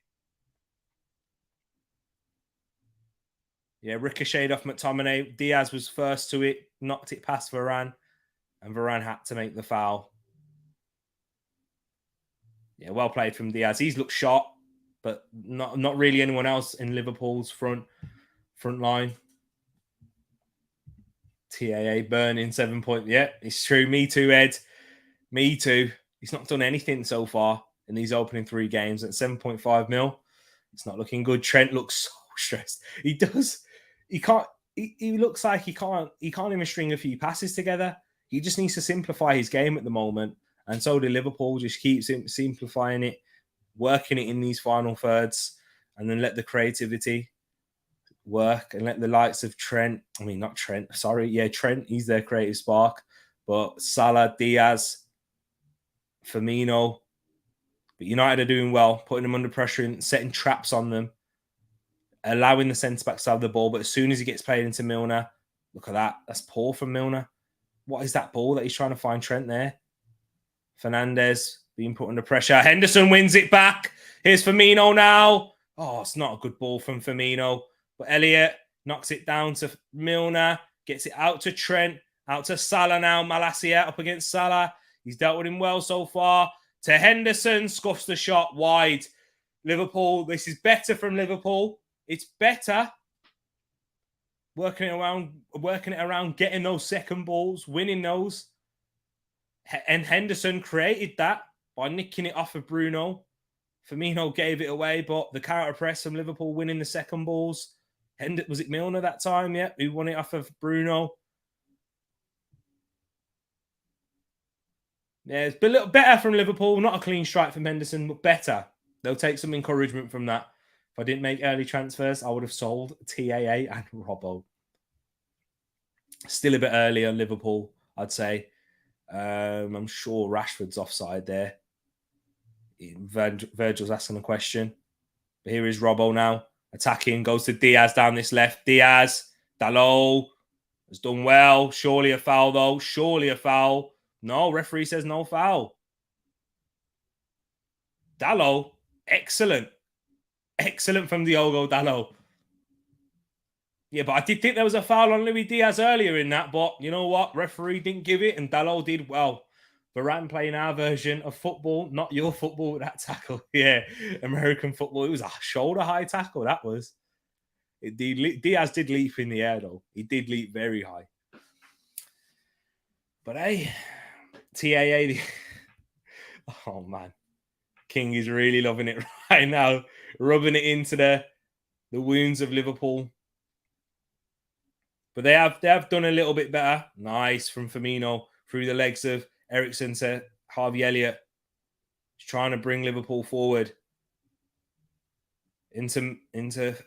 Yeah, ricocheted off McTominay. Diaz was first to it, knocked it past Varane, and Varane had to make the foul. Yeah, well played from Diaz. He's looked sharp, but not really anyone else in Liverpool's front line. TAA burning 7 point. Yeah, it's true. Me too, Ed. Me too. He's not done anything so far in these opening 3 games at 7.5 mil. It's not looking good. Trent looks so stressed. He does. He can't. He looks like he can't even string a few passes together. He just needs to simplify his game at the moment. And so the Liverpool just keeps simplifying it, working it in these final thirds, and then let the creativity work and let the likes of Trent. I mean, not Trent. Sorry. Yeah, Trent. He's their creative spark. But Salah, Diaz, Firmino. But United are doing well, putting them under pressure and setting traps on them, allowing the centre-backs to have the ball. But as soon as he gets played into Milner, look at that. That's poor from Milner. What is that ball that he's trying to find Trent there? Fernandes being put under pressure. Henderson wins it back. Here's Firmino now. Oh, it's not a good ball from Firmino. But Elliott knocks it down to Milner, gets it out to Trent, out to Salah now. Malacia up against Salah. He's dealt with him well so far. To Henderson, scuffs the shot wide. Liverpool, this is better from Liverpool. It's better. Working it around, getting those second balls, winning those. And Henderson created that by nicking it off of Bruno. Firmino gave it away, but the counter press from Liverpool winning the second balls. Was it Milner that time? Yeah, who won it off of Bruno. Yeah, it's a little better from Liverpool. Not a clean strike from Henderson, but better. They'll take some encouragement from that. If I didn't make early transfers, I would have sold TAA and Robbo. Still a bit early on Liverpool, I'd say. I'm sure Rashford's offside there. Virgil's asking a question. But here is Robbo now. Attacking, goes to Diaz down this left. Diaz, Dalot has done well. Surely a foul, though. Surely a foul. No, referee says no foul. Dalot, excellent. Excellent from Diogo Dalot. Yeah, but I did think there was a foul on Luis Diaz earlier in that. But you know what? Referee didn't give it, and Dalot did well. Varane playing our version of football, not your football with that tackle. Yeah, American football. It was a shoulder-high tackle, that was. Diaz did leap in the air, though. He did leap very high. But hey, TAA... Oh, man. King is really loving it right now. Rubbing it into the wounds of Liverpool. But they have done a little bit better. Nice from Firmino. through the legs of Eriksen to Harvey Elliott. He's trying to bring Liverpool forward into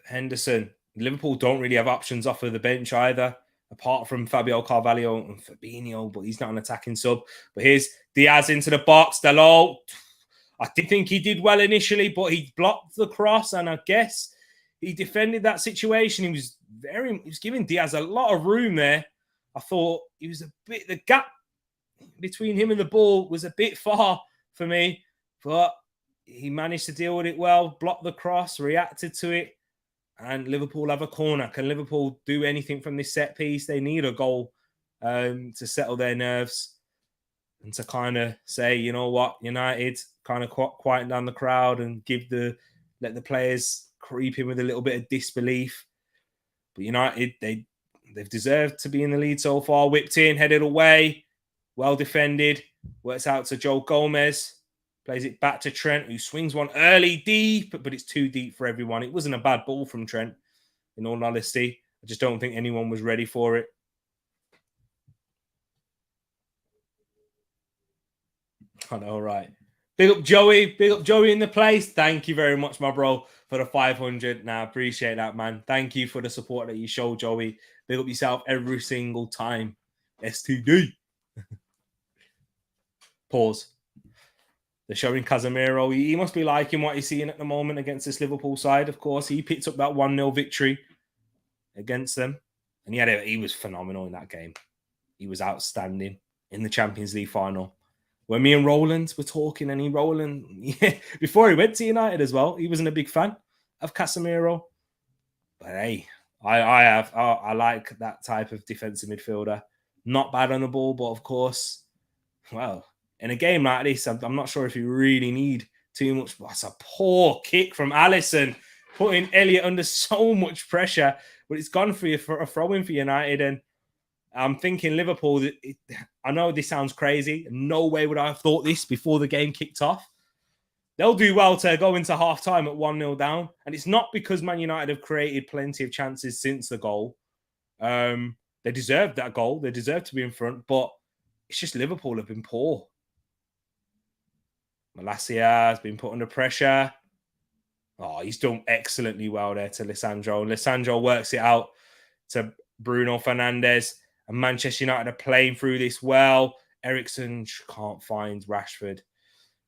Henderson. Liverpool don't really have options off of the bench either, apart from Fabio Carvalho and Fabinho, but he's not an attacking sub. But here's Diaz into the box. Dalot, I did think he did well initially, but he blocked the cross, and I guess he defended that situation. He was giving Diaz a lot of room there. I thought the gap between him and the ball was a bit far for me, but he managed to deal with it well, blocked the cross, reacted to it, and Liverpool have a corner. Can Liverpool do anything from this set piece? They need a goal to settle their nerves and to kind of say, you know what, United, kind of quieten down the crowd and let the players creep in with a little bit of disbelief. But United, they've deserved to be in the lead so far. Whipped in, headed away, well defended, works out to Joe Gomez, plays it back to Trent, who swings one early deep, but it's too deep for everyone. It wasn't a bad ball from Trent, in all honesty. I just don't think anyone was ready for it. I know, right? Big up Joey in the place. Thank you very much, my bro, for the 500. Now, appreciate that, man. Thank you for the support that you show, Joey. Big up yourself every single time. STD. Pause. They're showing Casemiro. He must be liking what he's seeing at the moment against this Liverpool side, of course. He picked up that 1-0 victory against them. And he was phenomenal in that game. He was outstanding in the Champions League final. When me and Roland were talking, and Roland, before he went to United as well, he wasn't a big fan of Casemiro. But hey, I like that type of defensive midfielder. Not bad on the ball, but of course, well, in a game like this, I'm not sure if you really need too much. That's a poor kick from Alisson, putting Elliott under so much pressure. But it's gone for a throw-in for United. And I'm thinking Liverpool, I know this sounds crazy. No way would I have thought this before the game kicked off. They'll do well to go into half-time at 1-0 down. And it's not because Man United have created plenty of chances since the goal. They deserved that goal. They deserve to be in front. But it's just Liverpool have been poor. Malacia has been put under pressure. Oh, he's done excellently well there to Lisandro. Lisandro works it out to Bruno Fernandes. And Manchester United are playing through this well. Eriksen can't find Rashford.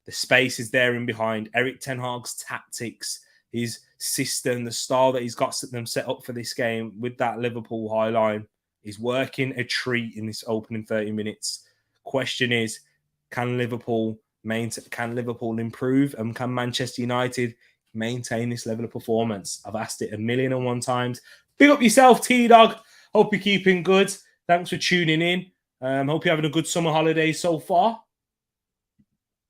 The space is there in behind. Erik ten Hag's tactics, his system, the style that he's got them set up for this game with that Liverpool high line is working a treat in this opening 30 minutes. Question is, can Liverpool improve, and can Manchester United maintain this level of performance? I've asked it 1,000,001 times. Big up yourself, T-Dog. Hope you're keeping good. Thanks for tuning in. Hope you're having a good summer holiday so far.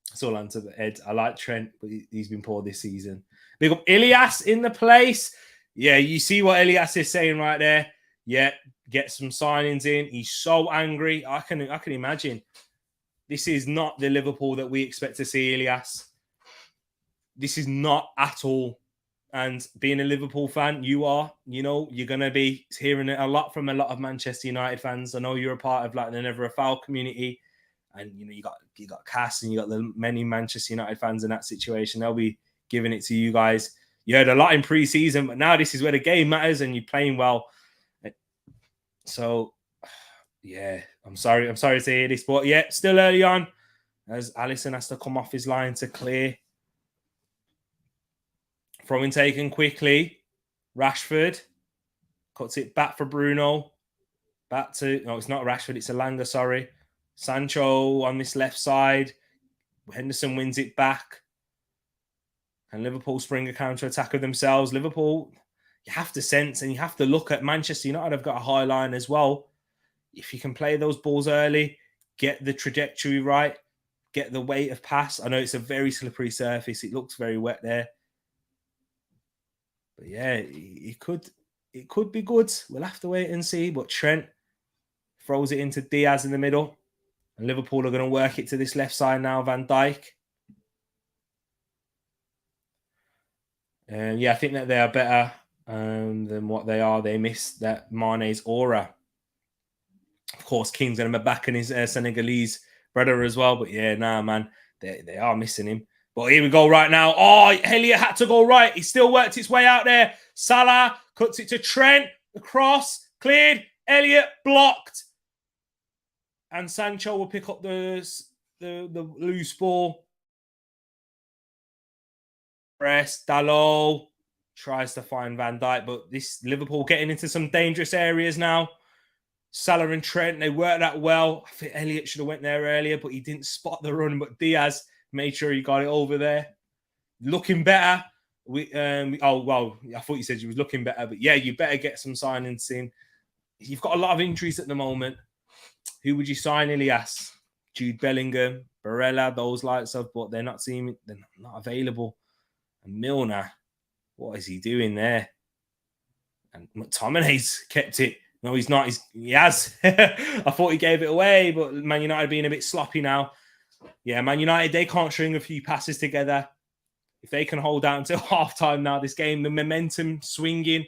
That's all answer the Ed. I like Trent, but he's been poor this season. Big up Ilias in the place. Yeah, you see what Ilias is saying right there. Yeah, get some signings in. He's so angry. I can imagine. This is not the Liverpool that we expect to see, Ilias. This is not at all. And being a Liverpool fan, you're going to be hearing it a lot from a lot of Manchester United fans. I know you're a part of like the Never a Foul community, and you got Cass and you got the many Manchester United fans in that situation. They'll be giving it to you guys. You heard a lot in pre-season, but now this is where the game matters, and you're playing well. So, yeah, I'm sorry to hear this, but yeah, still early on, as Alisson has to come off his line to clear. Throwing taken quickly. Rashford cuts it back for Bruno. It's not Rashford, it's Elanga, sorry. Sancho on this left side. Henderson wins it back. And Liverpool spring a counter-attack of themselves. Liverpool, you have to sense and you have to look at Manchester United have got a high line as well. If you can play those balls early, get the trajectory right, get the weight of pass. I know it's a very slippery surface. It looks very wet there. But yeah, it could be good. We'll have to wait and see. But Trent throws it into Diaz in the middle. And Liverpool are going to work it to this left side now, Van Dijk. I think that they are better than what they are. They miss that Mane's aura. Of course, King's going to be backing his Senegalese brother as well. But yeah, nah, man, they are missing him. But here we go right now. Oh, Elliott had to go right. He still worked his way out there. Salah cuts it to Trent. The cross cleared. Elliott blocked. And Sancho will pick up the loose ball. Press. Dalot tries to find Van Dijk, but this Liverpool getting into some dangerous areas now. Salah and Trent, they worked that well. I think Elliott should have went there earlier, but he didn't spot the run. But Diaz made sure he got it over there. Looking better. Oh, well, I thought you said you was looking better. But yeah, you better get some signings in. You've got a lot of injuries at the moment. Who would you sign, Ilias? Jude Bellingham, Barella, those likes of, but they're not available. And Milner, what is he doing there? And McTominay's kept it. No, he's not. He has. I thought he gave it away, but Man United being a bit sloppy now. Yeah, Man United, they can't string a few passes together. If they can hold out until halftime now, this game, the momentum swinging.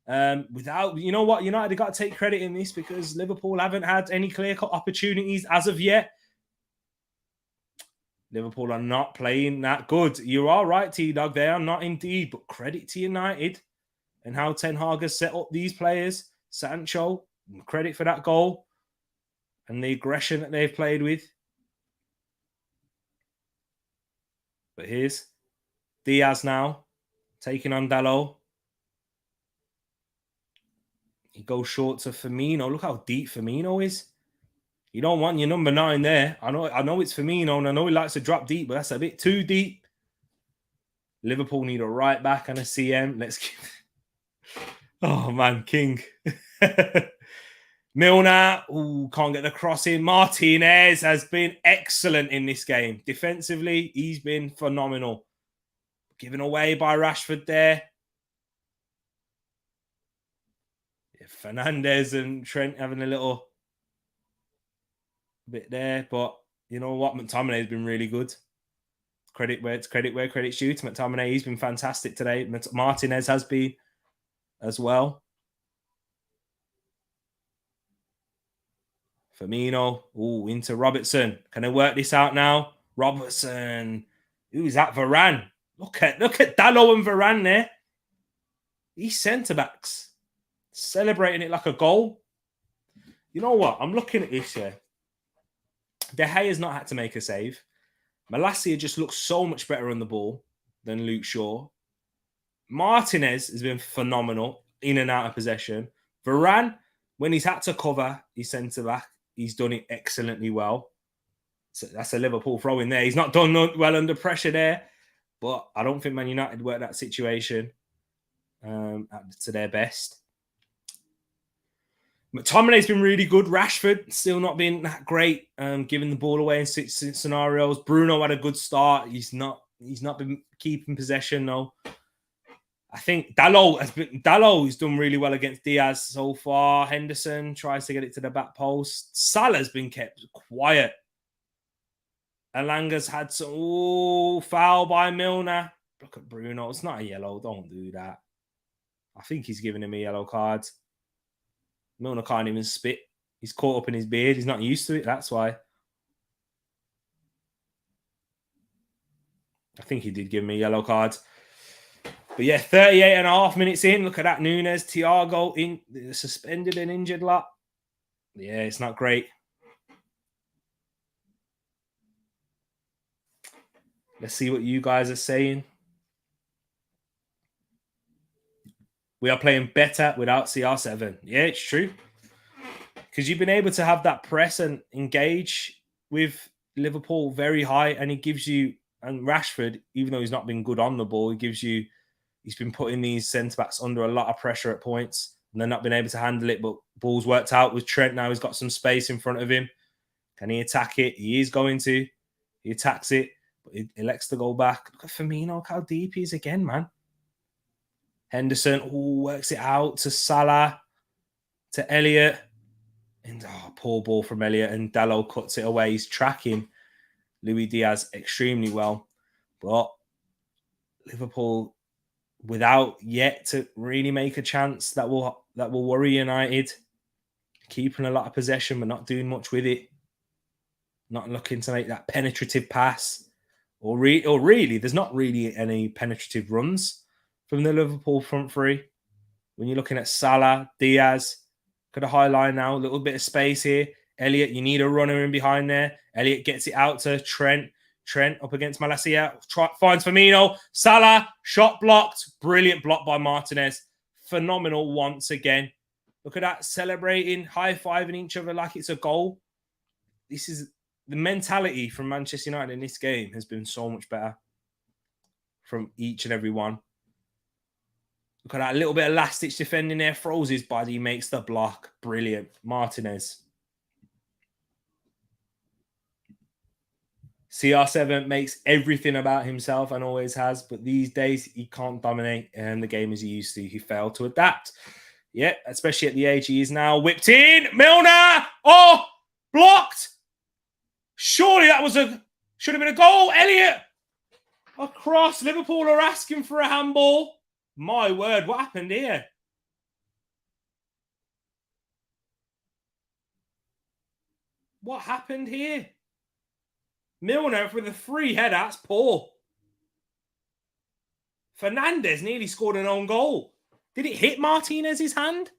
Without, you know what, United have got to take credit in this because Liverpool haven't had any clear-cut opportunities as of yet. Liverpool are not playing that good. You are right, T-Dog. They are not indeed, but credit to United and how Ten Hag has set up these players. Sancho, credit for that goal and the aggression that they've played with. But here's Diaz now taking on Dalot. He goes short to Firmino. Look how deep Firmino is. You don't want your number 9 there. I know it's Firmino, and I know he likes to drop deep, but that's a bit too deep. Liverpool need a right back and a CM. Let's give. Oh man, King. Milner, can't get the cross in. Martinez has been excellent in this game. Defensively, he's been phenomenal. Given away by Rashford there. Yeah, Fernandez and Trent having a little bit there, but you know what? McTominay has been really good. Credit where credit's due to McTominay. He's been fantastic today. Martinez has been as well. Firmino, into Robertson. Can I work this out now? Robertson. Who's that? Varane. Look at Dalot and Varane there. These centre-backs celebrating it like a goal. You know what? I'm looking at this here. De Gea's not had to make a save. Malacia just looks so much better on the ball than Luke Shaw. Martinez has been phenomenal in and out of possession. Varane, when he's had to cover his centre-back, he's done it excellently well. So that's a Liverpool throw in there. He's not done well under pressure there, but I don't think Man United worked that situation to their best. McTominay's been really good. Rashford still not been that great, giving the ball away in scenarios. Bruno had a good start. He's not been keeping possession though. I think Dalot's done really well against Diaz so far. Henderson tries to get it to the back post. Salah's been kept quiet. Alanga's had some foul by Milner. Look at Bruno. It's not a yellow. Don't do that. I think he's giving him a yellow card. Milner can't even spit. He's caught up in his beard. He's not used to it. That's why. I think he did give me a yellow card. But yeah, 38 and a half minutes in. Look at that. Nunes, Thiago, suspended and injured lot. Yeah, it's not great. Let's see what you guys are saying. We are playing better without CR7. Yeah, it's true. Because you've been able to have that press and engage with Liverpool very high. And he gives you, and Rashford, even though he's not been good on the ball, he's been putting these centre-backs under a lot of pressure at points. And they're not been able to handle it. But ball's worked out with Trent now. He's got some space in front of him. Can he attack it? He is going to. He attacks it. But he elects to go back. Look at Firmino. Look how deep he is again, man. Henderson works it out to Salah, to Elliott. And poor ball from Elliott. And Dalot cuts it away. He's tracking Luis Diaz extremely well. But Liverpool, without yet to really make a chance that will worry United. keeping a lot of possession, but not doing much with it. Not looking to make that penetrative pass. Or really, there's not really any penetrative runs from the Liverpool front three. When you're looking at Salah, Diaz, got a high line now, a little bit of space here. Elliott, you need a runner in behind there. Elliott gets it out to Trent. Trent up against Malacia. Finds Firmino. Salah, shot blocked. Brilliant block by Martinez. Phenomenal once again. Look at that, celebrating, high-fiving each other like it's a goal. This is the mentality from Manchester United in this game has been so much better from each and every one. Look at that little bit of last-ditch defending there. Throws his body, makes the block. Brilliant. Martinez. CR7 makes everything about himself and always has, but these days he can't dominate the game as he used to. He failed to adapt. Yeah, especially at the age he is now. Whipped in. Milner. Oh, blocked. Surely that should have been a goal. Elliott. Across. Liverpool are asking for a handball. My word, what happened here? What happened here? Milner with a free header. That's poor. Fernandes nearly scored an own goal. Did it hit Martinez's hand?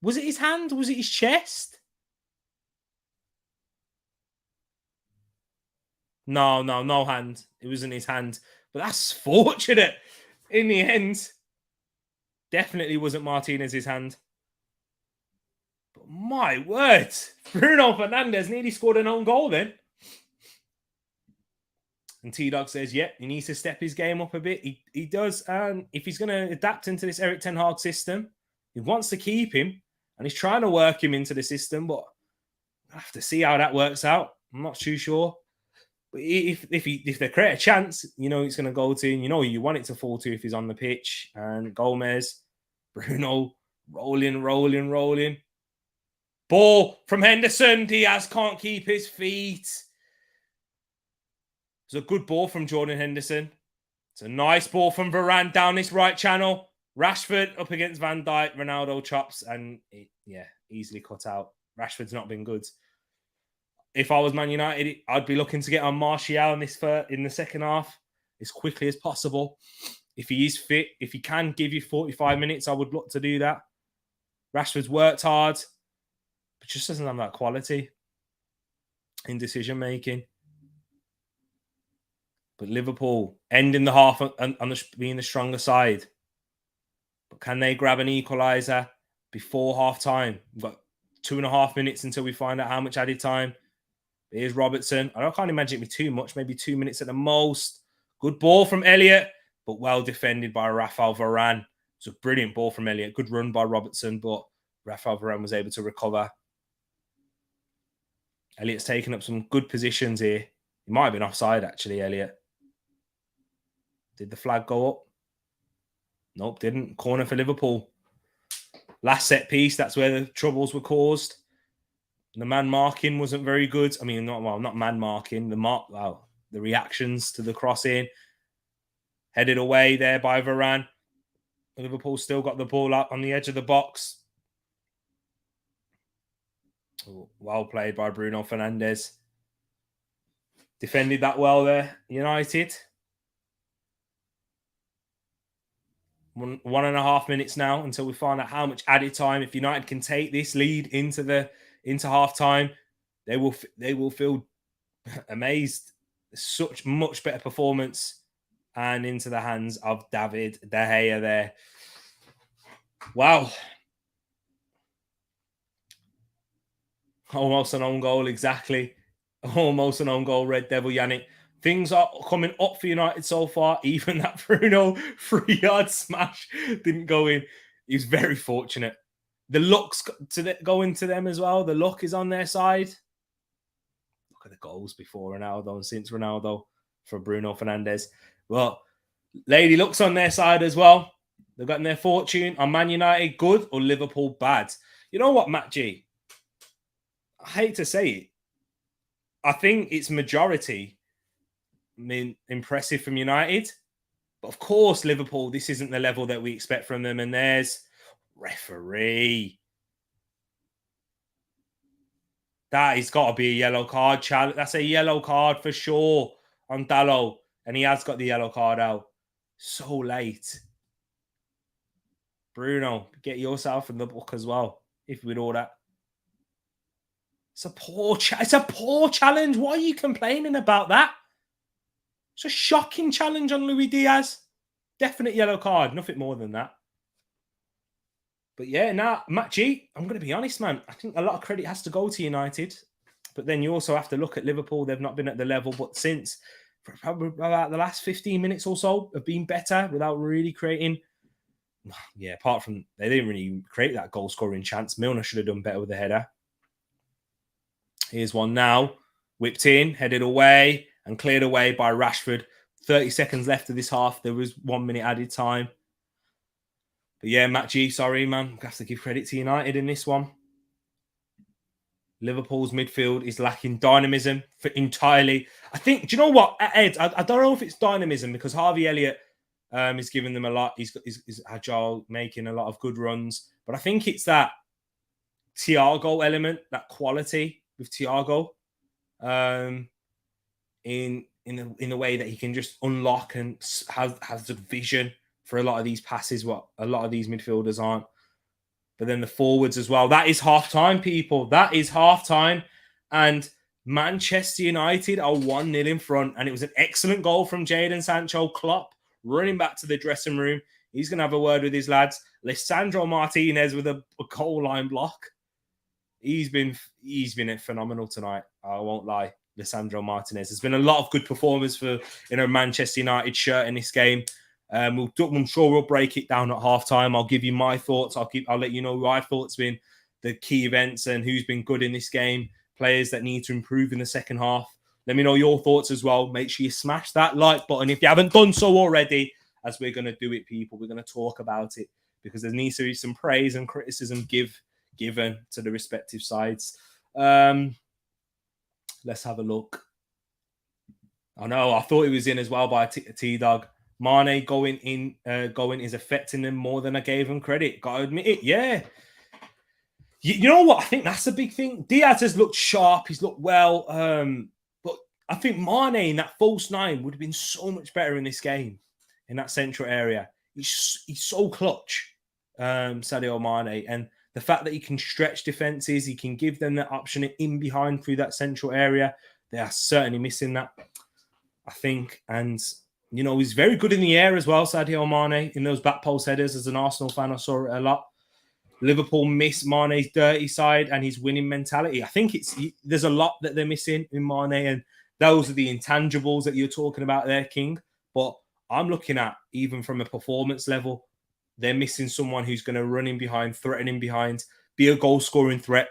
Was it his hand? Was it his chest? No hand. It wasn't his hand. But that's fortunate in the end. Definitely wasn't Martinez's hand. But my word. Bruno Fernandes nearly scored an own goal then. And T-Dog says, yeah, he needs to step his game up a bit. He does. And if he's going to adapt into this Erik Ten Hag system, he wants to keep him. And he's trying to work him into the system. But we'll have to see how that works out. I'm not too sure. But if they create a chance, you know it's going to go to, you know you want it to fall to if he's on the pitch. And Gomez, Bruno, rolling. Ball from Henderson. Diaz can't keep his feet. It's a good ball from Jordan Henderson. It's a nice ball from Varane down this right channel. Rashford up against Van Dijk. Ronaldo chops and easily cut out. Rashford's not been good. If I was Man United, I'd be looking to get on Martial in the second half as quickly as possible. If he is fit, if he can give you 45 minutes, I would look to do that. Rashford's worked hard, but just doesn't have that quality in decision making. But Liverpool ending the half on being the stronger side. But can they grab an equaliser before half time? We've got 2.5 minutes until we find out how much added time. Here's Robertson. I can't imagine it'd be too much, maybe 2 minutes at the most. Good ball from Elliott, but well defended by Rafael Varane. It's a brilliant ball from Elliott. Good run by Robertson, but Rafael Varane was able to recover. Elliott's taken up some good positions here. He might have been offside, actually, Elliott. Did the flag go up? Nope, didn't. Corner for Liverpool. Last set piece, that's where the troubles were caused. The man marking wasn't very good. I mean, not man marking. The reactions to the crossing. Headed away there by Varane. Liverpool still got the ball up on the edge of the box. Well played by Bruno Fernandes. Defended that well there, United. 1.5 minutes now until we find out how much added time. If United can take this lead into half time, they will feel amazed. Such much better performance and into the hands of David De Gea there. Wow. Almost an own goal, exactly. Almost an own goal, Red Devil Yannick. Things are coming up for United so far. Even that Bruno 3-yard smash didn't go in. He's very fortunate. The luck's going to them as well. The luck is on their side. Look at the goals before Ronaldo and since Ronaldo for Bruno Fernandes. Well, Lady Luck's on their side as well. They've gotten their fortune. Are Man United good or Liverpool bad? You know what, Matt G? I hate to say it. I think it's majority impressive from United. But of course, Liverpool, this isn't the level that we expect from them. And there's referee. That has got to be a yellow card, Charlie. That's a yellow card for sure on Dalot. And he has got the yellow card out. So late. Bruno, get yourself in the book as well, if with all that. It's a poor challenge. Why are you complaining about that? It's a shocking challenge on Luis Diaz. Definite yellow card. Nothing more than that. But yeah, now, Matt G, I'm going to be honest, man. I think a lot of credit has to go to United. But then you also have to look at Liverpool. They've not been at the level, but since probably about the last 15 minutes or so have been better without really creating. Yeah, apart from they didn't really create that goal scoring chance. Milner should have done better with the header. Here's one now. Whipped in, headed away, and cleared away by Rashford. 30 seconds left of this half. There was 1 minute added time. But yeah, Matt G, sorry, man. I have to give credit to United in this one. Liverpool's midfield is lacking dynamism entirely. I think, do you know what, Ed? I don't know if it's dynamism because Harvey Elliott is giving them a lot. He's agile, making a lot of good runs. But I think it's that Thiago element, that quality with Thiago in the way that he can just unlock and has the vision for a lot of these passes, what a lot of these midfielders aren't. But then the forwards as well. That is half-time, people. That is half-time. And Manchester United are 1-0 in front. And it was an excellent goal from Jadon Sancho. Klopp running back to the dressing room. He's going to have a word with his lads. Lisandro Martinez with a goal line block. He's been phenomenal tonight. I won't lie. Lisandro Martinez. There's been a lot of good performers for Manchester United shirt in this game. I'm sure we'll break it down at halftime. I'll give you my thoughts. I'll let you know who I thought's been the key events and who's been good in this game. Players that need to improve in the second half. Let me know your thoughts as well. Make sure you smash that like button if you haven't done so already. As we're going to do it, people, we're going to talk about it because there needs to be some praise and criticism given to the respective sides. Let's have a look. I know. I thought it was in as well by T-Dog. Mane going is affecting them more than I gave him credit. Got to admit it. Yeah. You know what? I think that's a big thing. Diaz has looked sharp. He's looked well. But I think Mane in that false nine would have been so much better in this game, in that central area. He's so clutch, Sadio Mane. And the fact that he can stretch defenses, he can give them that option in behind through that central area. They are certainly missing that, I think. And he's very good in the air as well, Sadio Mane, in those back post headers. As an Arsenal fan, I saw it a lot. Liverpool miss Mane's dirty side and his winning mentality. I think there's a lot that they're missing in Mane, and those are the intangibles that you're talking about there, King. But I'm looking at, even from a performance level, they're missing someone who's going to run in behind, threatening behind, be a goal-scoring threat.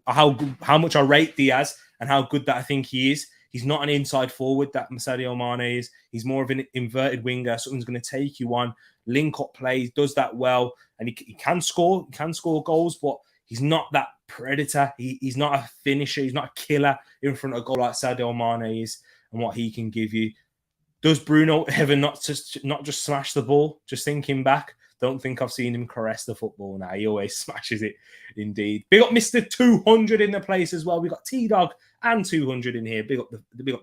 How much I rate Diaz and how good that I think he is. He's not an inside forward that Sadio Mane is. He's more of an inverted winger. Someone's going to take you on, link up plays, does that well, and he can score. He can score goals, but he's not that predator. He's not a finisher. He's not a killer in front of a goal like Sadio Mane is, and what he can give you. Does Bruno ever not just smash the ball? Just thinking back, don't think I've seen him caress the football now. He always smashes it, indeed. Big up Mr. 200 in the place as well. We got T-Dog and 200 in here. Big up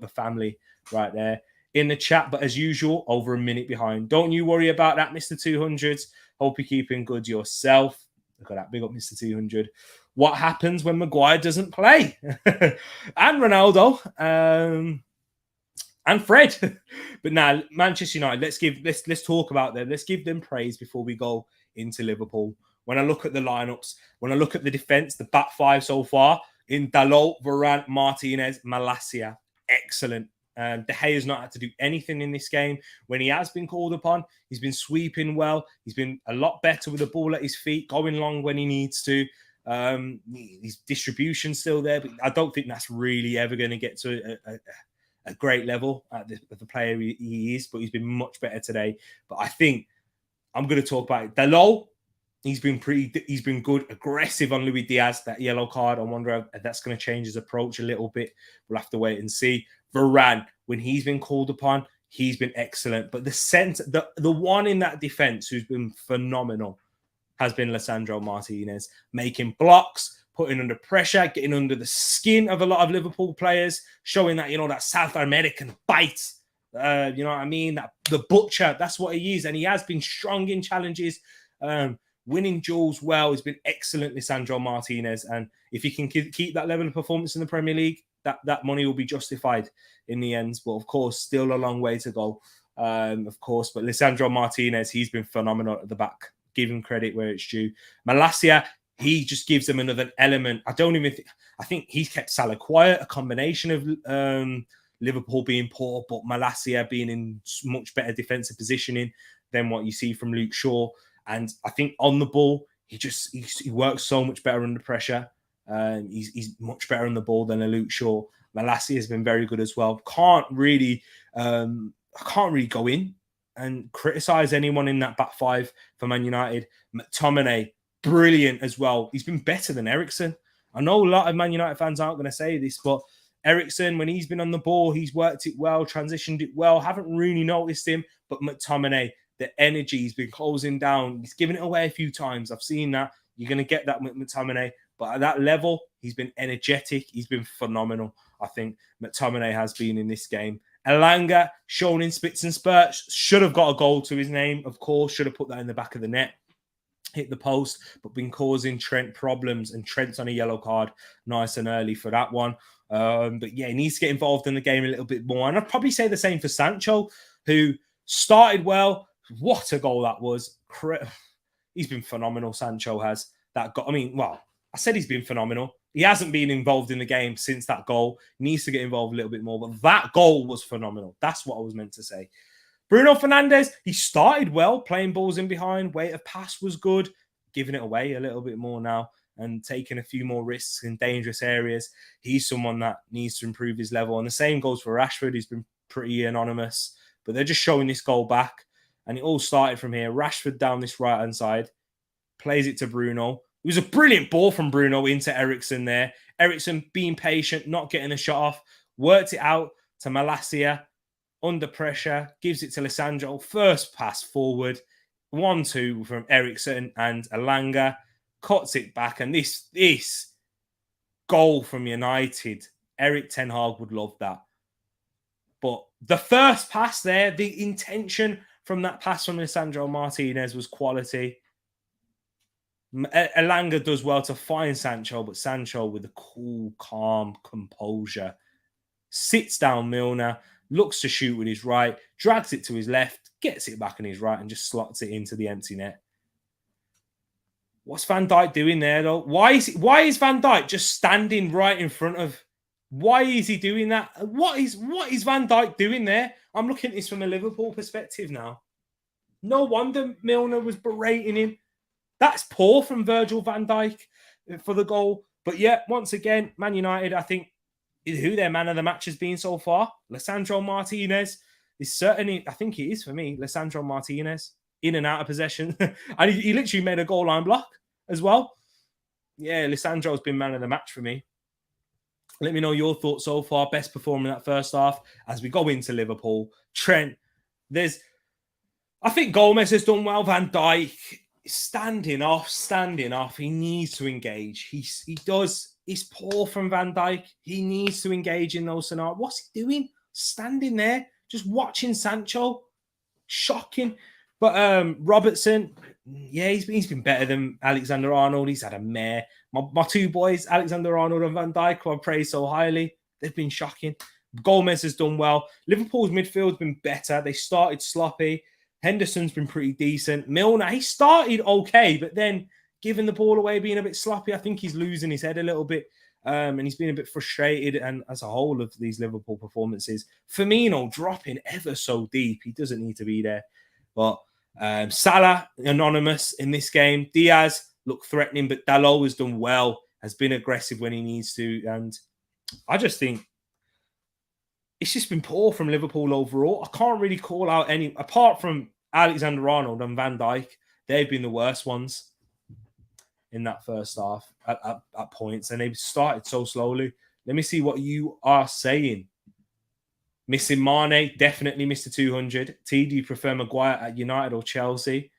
the family right there in the chat. But as usual, over a minute behind. Don't you worry about that, Mr. 200s. Hope you're keeping good yourself. Look at that. Big up Mr. 200. What happens when Maguire doesn't play? And Ronaldo. And Fred. But now, Manchester United, let's talk about them. Let's give them praise before we go into Liverpool. When I look at the lineups, when I look at the defense, the back five so far, in Dalot, Varane, Martinez, Malacia, excellent. De Gea's not had to do anything in this game. When he has been called upon, he's been sweeping well. He's been a lot better with the ball at his feet, going long when he needs to. His distribution's still there, but I don't think that's really ever going to get to a great level at the player he is, but he's been much better today. But I think I'm going to talk about it. Dalot, he's been good, aggressive on Luis Diaz, that yellow card. I wonder if that's going to change his approach a little bit. We'll have to wait and see. Varane, when he's been called upon, he's been excellent. But the one in that defense who's been phenomenal has been Lisandro Martinez, making blocks, putting under pressure, getting under the skin of a lot of Liverpool players, showing that, that South American bite. You know what I mean? That the butcher, that's what he is. And he has been strong in challenges, winning duels well. He's been excellent, Lisandro Martinez. And if he can keep that level of performance in the Premier League, that money will be justified in the end. But of course, still a long way to go. Of course, but Lisandro Martinez, he's been phenomenal at the back. Give him credit where it's due. Malacia, he just gives them another element. I think he's kept Salah quiet, a combination of Liverpool being poor, but Malacia being in much better defensive positioning than what you see from Luke Shaw. And I think on the ball, he works so much better under pressure. He's much better on the ball than a Luke Shaw. Malacia has been very good as well. I can't really go in and criticize anyone in that back five for Man United. McTominay, brilliant as well. He's been better than Eriksen. I know a lot of Man United fans aren't going to say this, but Eriksen, when he's been on the ball, he's worked it well, transitioned it well. Haven't really noticed him, but McTominay, the energy, he's been closing down. He's given it away a few times. I've seen that. You're going to get that with McTominay. But at that level, he's been energetic. He's been phenomenal. I think McTominay has been in this game. Elanga, shown in spits and spurts, should have got a goal to his name, of course, should have put that in the back of the net, hit the post, but been causing Trent problems, and Trent's on a yellow card nice and early for that one. But yeah, he needs to get involved in the game a little bit more. And I'd probably say the same for Sancho, who started well. What a goal that was. He's been phenomenal, Sancho has. I said he's been phenomenal. He hasn't been involved in the game since that goal. He needs to get involved a little bit more. But that goal was phenomenal. That's what I was meant to say. Bruno Fernandes, he started well, playing balls in behind. Weight of pass was good. Giving it away a little bit more now and taking a few more risks in dangerous areas. He's someone that needs to improve his level. And the same goes for Rashford. He's been pretty anonymous. But they're just showing this goal back. And it all started from here. Rashford down this right-hand side. Plays it to Bruno. It was a brilliant ball from Bruno into Eriksen there. Eriksen being patient, not getting a shot off. Worked it out to Malacia. Under pressure. Gives it to Lisandro. First pass forward. 1-2 from Eriksen and Elanga. Cuts it back. And this goal from United, Erik ten Hag would love that. But the first pass there, the intention from that pass from Lisandro Martinez was quality. Elanga does well to find Sancho, but Sancho with a cool, calm composure sits down Milner, looks to shoot with his right, drags it to his left, gets it back on his right and just slots it into the empty net. What's Van Dijk doing there, though? Why is Van Dijk just standing right in front of... Why is he doing that? What is Van Dijk doing there? I'm looking at this from a Liverpool perspective now. No wonder Milner was berating him. That's poor from Virgil van Dijk for the goal. But yeah, once again, Man United, I think, who their man of the match has been so far, Lisandro Martinez, is certainly, I think it is for me, Lisandro Martinez, in and out of possession. And he literally made a goal line block as well. Yeah, Lisandro's been man of the match for me. Let me know your thoughts so far. Best performer in that first half as we go into Liverpool. Trent, I think Gomez has done well. Van Dijk, standing off. He needs to engage. He does. It's poor from Van Dijk. He needs to engage in those scenarios. What's he doing? Standing there, just watching Sancho. Shocking. But Robertson, yeah, he's been better than Alexander-Arnold. He's had a mare. My two boys, Alexander-Arnold and Van Dijk, who I praise so highly, they've been shocking. Gomez has done well. Liverpool's midfield's been better. They started sloppy. Henderson's been pretty decent. Milner, he started okay, but then giving the ball away, being a bit sloppy, I think he's losing his head a little bit. And he's been a bit frustrated. And as a whole of these Liverpool performances, Firmino dropping ever so deep. He doesn't need to be there. But Salah, anonymous in this game. Diaz looked threatening, but Dalot has done well, has been aggressive when he needs to. And I just think it's just been poor from Liverpool overall. I can't really call out any, apart from Alexander-Arnold and Van Dijk, they've been the worst ones in that first half at points. And they've started so slowly. Let me see what you are saying. Missing Mane, definitely Mr. 200. T, do you prefer Maguire at United or Chelsea?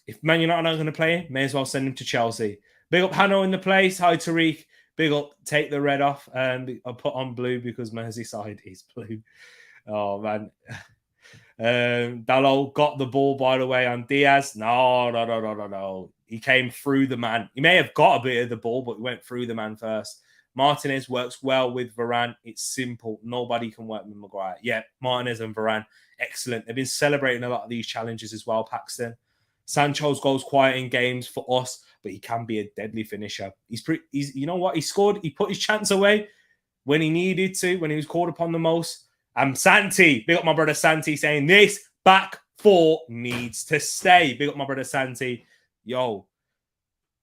If Man United aren't going to play him, may as well send him to Chelsea. Big up Hano in the place. Hi, Tereak. Big up. Take the red off. And I'll put on blue because Merseyside is blue. Oh, man. Dalot got the ball, by the way, on Diaz. No. He came through the man. He may have got a bit of the ball, but he went through the man first. Martinez works well with Varane. It's simple. Nobody can work with Maguire. Yeah, Martinez and Varane, excellent. They've been celebrating a lot of these challenges as well, Paxton. Sancho's goes quiet in games for us, but he can be a deadly finisher. He's you know what? He scored. He put his chance away when he needed to, when he was called upon the most. Santi, big up my brother Santi, saying this back four needs to stay. Big up my brother Santi. Yo,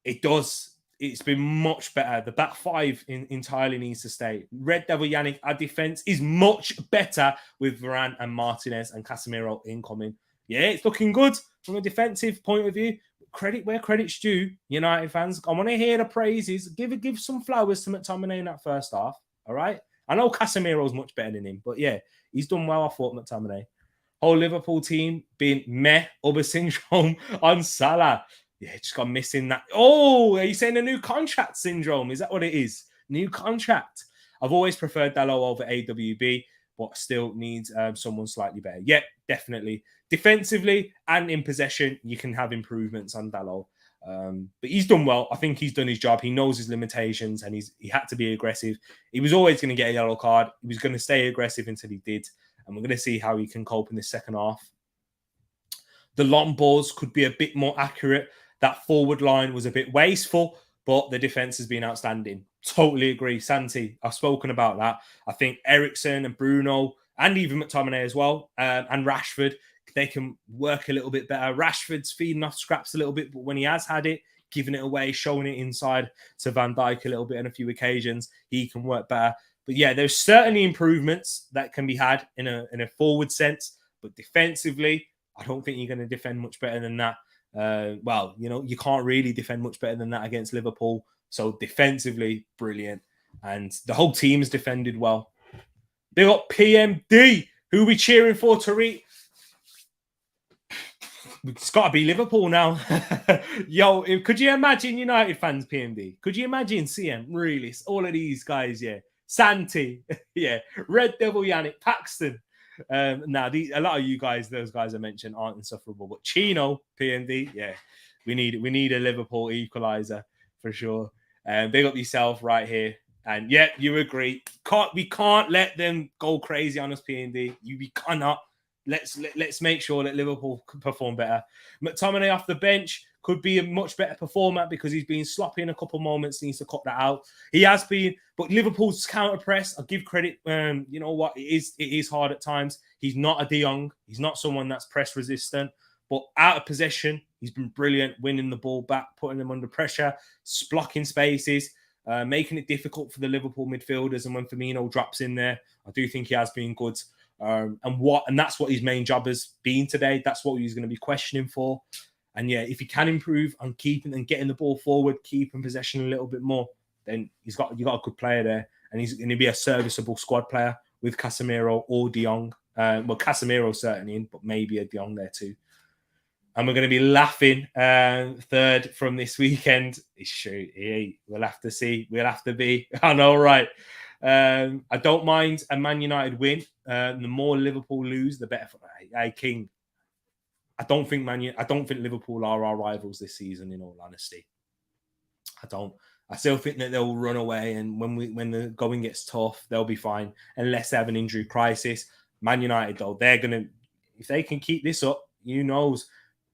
it does. It's been much better. The back five entirely needs to stay. Red Devil Yannick, our defense is much better with Varane and Martinez and Casemiro incoming. Yeah, it's looking good from a defensive point of view. Credit where credit's due, United fans. I want to hear the praises. Give some flowers to McTominay in that first half. All right. I know Casemiro's much better than him, but yeah, he's done well, I thought, McTominay. Whole Liverpool team being meh, Uber syndrome on Salah. Yeah, just got missing that. Oh, are you saying a new contract syndrome? Is that what it is? New contract. I've always preferred Dalot over AWB, but still needs someone slightly better. Yeah, definitely. Defensively and in possession, you can have improvements on Dalot. But he's done well. I think he's done his job. He knows his limitations and he had to be aggressive. He was always going to get a yellow card. He was going to stay aggressive until he did. And we're going to see how he can cope in the second half. The long balls could be a bit more accurate. That forward line was a bit wasteful, but the defense has been outstanding. Totally agree. Santi, I've spoken about that. I think Eriksen and Bruno and even McTominay as well and Rashford, they can work a little bit better. Rashford's feeding off scraps a little bit, but when he has had it, giving it away, showing it inside to Van Dijk a little bit on a few occasions, he can work better. But yeah, there's certainly improvements that can be had in a forward sense, but defensively, I don't think you're going to defend much better than that. Well, you can't really defend much better than that against Liverpool. So defensively, brilliant. And the whole team has defended well. They got PMD. Who are we cheering for, Tereak? It's got to be Liverpool now. Yo, could you imagine United fans, PMD? Could you imagine CM, really? All of these guys, yeah. Santi, yeah. Red Devil Yannick, Paxton. Now, a lot of you guys, those guys I mentioned, aren't insufferable. But Chino, PMD, yeah. We need a Liverpool equaliser for sure. Big up yourself right here. And yeah, you agree. We can't let them go crazy on us, PMD. We cannot. Let's make sure that Liverpool can perform better. McTominay off the bench could be a much better performer because he's been sloppy in a couple moments. Needs to cut that out. He has been, but Liverpool's counter press, I'll give credit. You know what? It is hard at times. He's not a De Jong. He's not someone that's press resistant. But out of possession, he's been brilliant, winning the ball back, putting them under pressure, blocking spaces, making it difficult for the Liverpool midfielders. And when Firmino drops in there, I do think he has been good. And that's what his main job has been today. That's what he's going to be questioning for. And yeah, if he can improve on keeping and getting the ball forward, keeping possession a little bit more, then you got a good player there, and he's going to be a serviceable squad player with Casemiro or De Jong. Well, Casemiro certainly, but maybe a De Jong there too. And we're going to be laughing third from this weekend. It's true. We'll have to see. We'll have to be. I know, right? I don't mind a Man United win. The more Liverpool lose, the better for King. I don't think Liverpool are our rivals this season, in all honesty. I don't. I still think that they'll run away, and when the going gets tough, they'll be fine unless they have an injury crisis. Man United, though, they're gonna, if they can keep this up, who knows?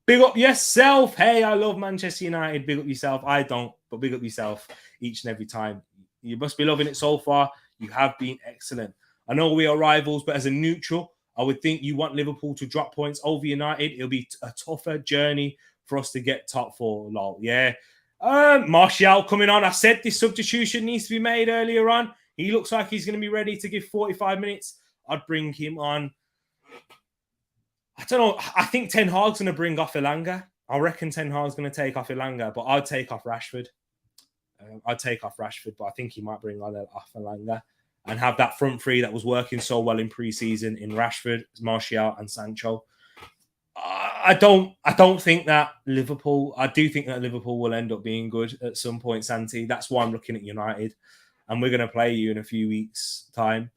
Big up yourself. Hey, I love Manchester United. Big up yourself. I don't, but big up yourself each and every time. You must be loving it so far. You have been excellent. I know we are rivals, but as a neutral, I would think you want Liverpool to drop points over United. It'll be a tougher journey for us to get top four. Lol. Yeah. Martial coming on. I said this substitution needs to be made earlier on. He looks like he's going to be ready to give 45 minutes. I'd bring him on. I don't know. I think Ten Hag's going to bring off Elanga. I reckon Ten Hag's going to take off Elanga, but I'd take off Rashford. But I think he might bring on off Elanga and have that front three that was working so well in pre-season in Rashford, Martial and Sancho. don't think that Liverpool. I do think that Liverpool will end up being good at some point, Santi. That's why I'm looking at United, and we're going to play you in a few weeks' time.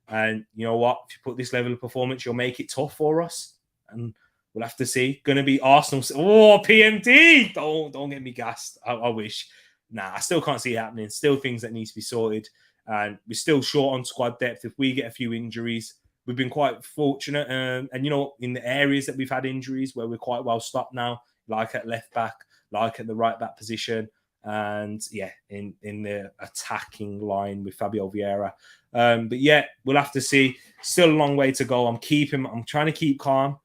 And you know what? If you put this level of performance, you'll make it tough for us, and we'll have to see. Going to be Arsenal. Oh, PMD! Don't get me gassed. I wish. Nah, I still can't see it happening. Still things that need to be sorted, and we're still short on squad depth. If we get a few injuries. We've been quite fortunate, and you know, in the areas that we've had injuries where we're quite well stopped now, like at left back, like at the right back position, and yeah, in the attacking line with Fabio Vieira. But yeah, we'll have to see. Still a long way to go. I'm trying to keep calm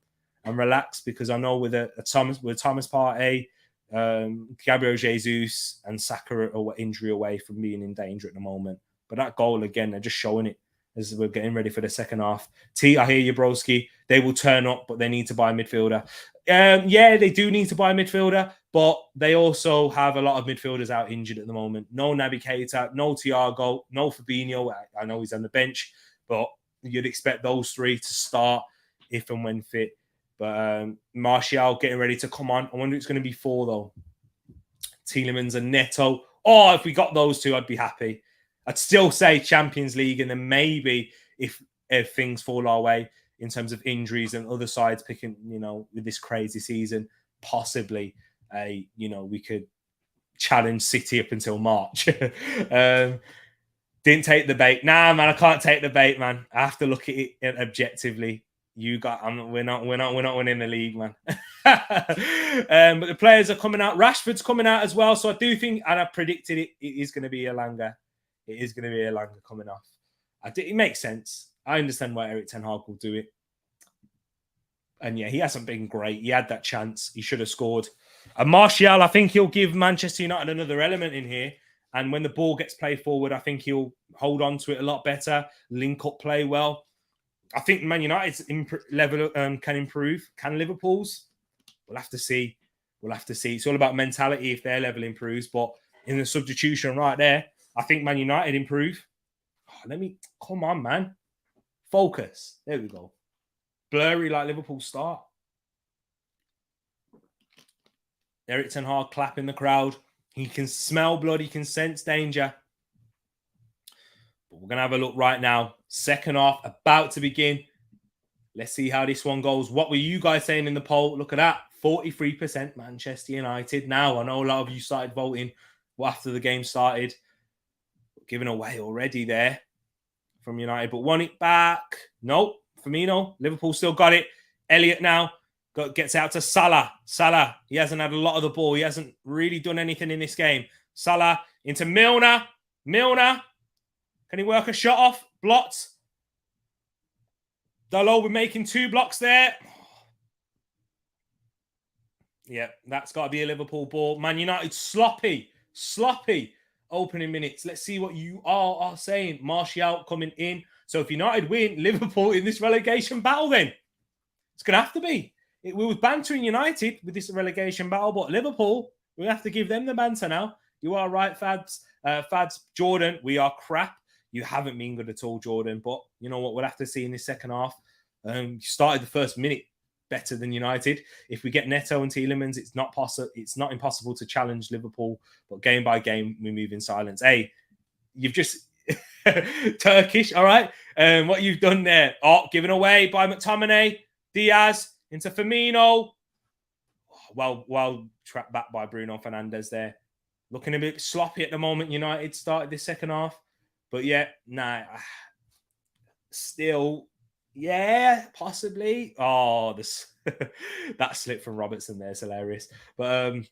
and relaxed because I know with Thomas Partey, Gabriel Jesus, and Saka are injury away from being in danger at the moment. But that goal again, they're just showing it. As we're getting ready for the second half. I hear you, broski. They will turn up, but they need to buy a midfielder. Yeah, they do need to buy a midfielder, but they also have a lot of midfielders out injured at the moment. No Naby Keita, no Thiago, no Fabinho. I know he's on the bench, but you'd expect those three to start if and when fit. But Martial getting ready to come on. I wonder if it's going to be 4, though. Tielemans and Neto. Oh, if we got those two, I'd be happy. I'd still say Champions League, and then maybe if things fall our way in terms of injuries and other sides picking, you know, with this crazy season, possibly, we could challenge City up until March. Didn't take the bait. Nah, man, I can't take the bait, man. I have to look at it objectively. We're not winning the league, man. But the players are coming out. Rashford's coming out as well. So I do think, and I predicted it is going to be Elanga. It is going to be Elanga coming off. It makes sense. I understand why Erik ten Hag will do it. And yeah, he hasn't been great. He had that chance. He should have scored. And Martial, I think he'll give Manchester United another element in here. And when the ball gets played forward, I think he'll hold on to it a lot better, link up play well. I think Man United's level can improve. Can Liverpool's? We'll have to see. It's all about mentality if their level improves. But in the substitution right there, I think Man United improve. Come on, man. Focus. There we go. Blurry like Liverpool start. Erik ten Hag clapping the crowd. He can smell blood. He can sense danger. But we're going to have a look right now. Second half about to begin. Let's see how this one goes. What were you guys saying in the poll? Look at that. 43% Manchester United. Now, I know a lot of you started voting after the game started. Given away already there from United, but won it back. Nope. Firmino. Liverpool still got it. Elliott now gets out to Salah. Salah, he hasn't had a lot of the ball. He hasn't really done anything in this game. Salah into Milner. Milner. Can he work a shot off? Blocked. Dalot, we're making 2 blocks there. Yeah, that's got to be a Liverpool ball. Man United sloppy. Opening minutes. Let's see what you are saying. Martial coming in. So if United win, Liverpool in this relegation battle, then it's going to have to be. We were bantering United with this relegation battle, but Liverpool, we have to give them the banter now. You are right, Fads. Jordan, we are crap. You haven't been good at all, Jordan. But you know what? We'll have to see in this second half. You started the first minute better than United. If we get Neto and Tielemans, it's not possible. It's not impossible to challenge Liverpool. But game by game, we move in silence. Hey, you've just Turkish, all right? What you've done there? Oh, given away by McTominay, Diaz into Firmino. Well trapped back by Bruno Fernandes there. Looking a bit sloppy at the moment. United started this second half, but yeah, still. Yeah, possibly. Oh, this that slip from Robertson there is hilarious. But man,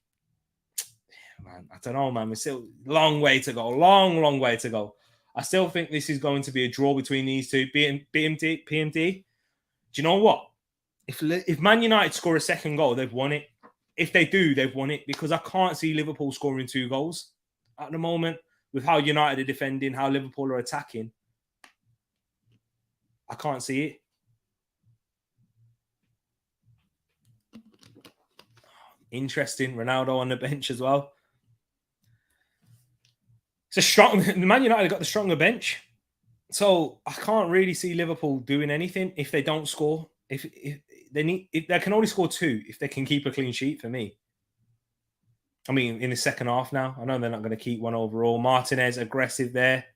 I don't know, man. We're still long way to go. Long way to go. I still think this is going to be a draw between these two. PMD. Do you know what? If Man United score a second goal, they've won it. If they do, they've won it because I can't see Liverpool scoring 2 goals at the moment with how United are defending, how Liverpool are attacking. I can't see it. Interesting. Ronaldo on the bench as well. It's a strong. Man United got the stronger bench. So I can't really see Liverpool doing anything if they don't score. If they can only score 2 if they can keep a clean sheet for me. I mean, in the second half now, I know they're not going to keep one overall. Martinez aggressive there.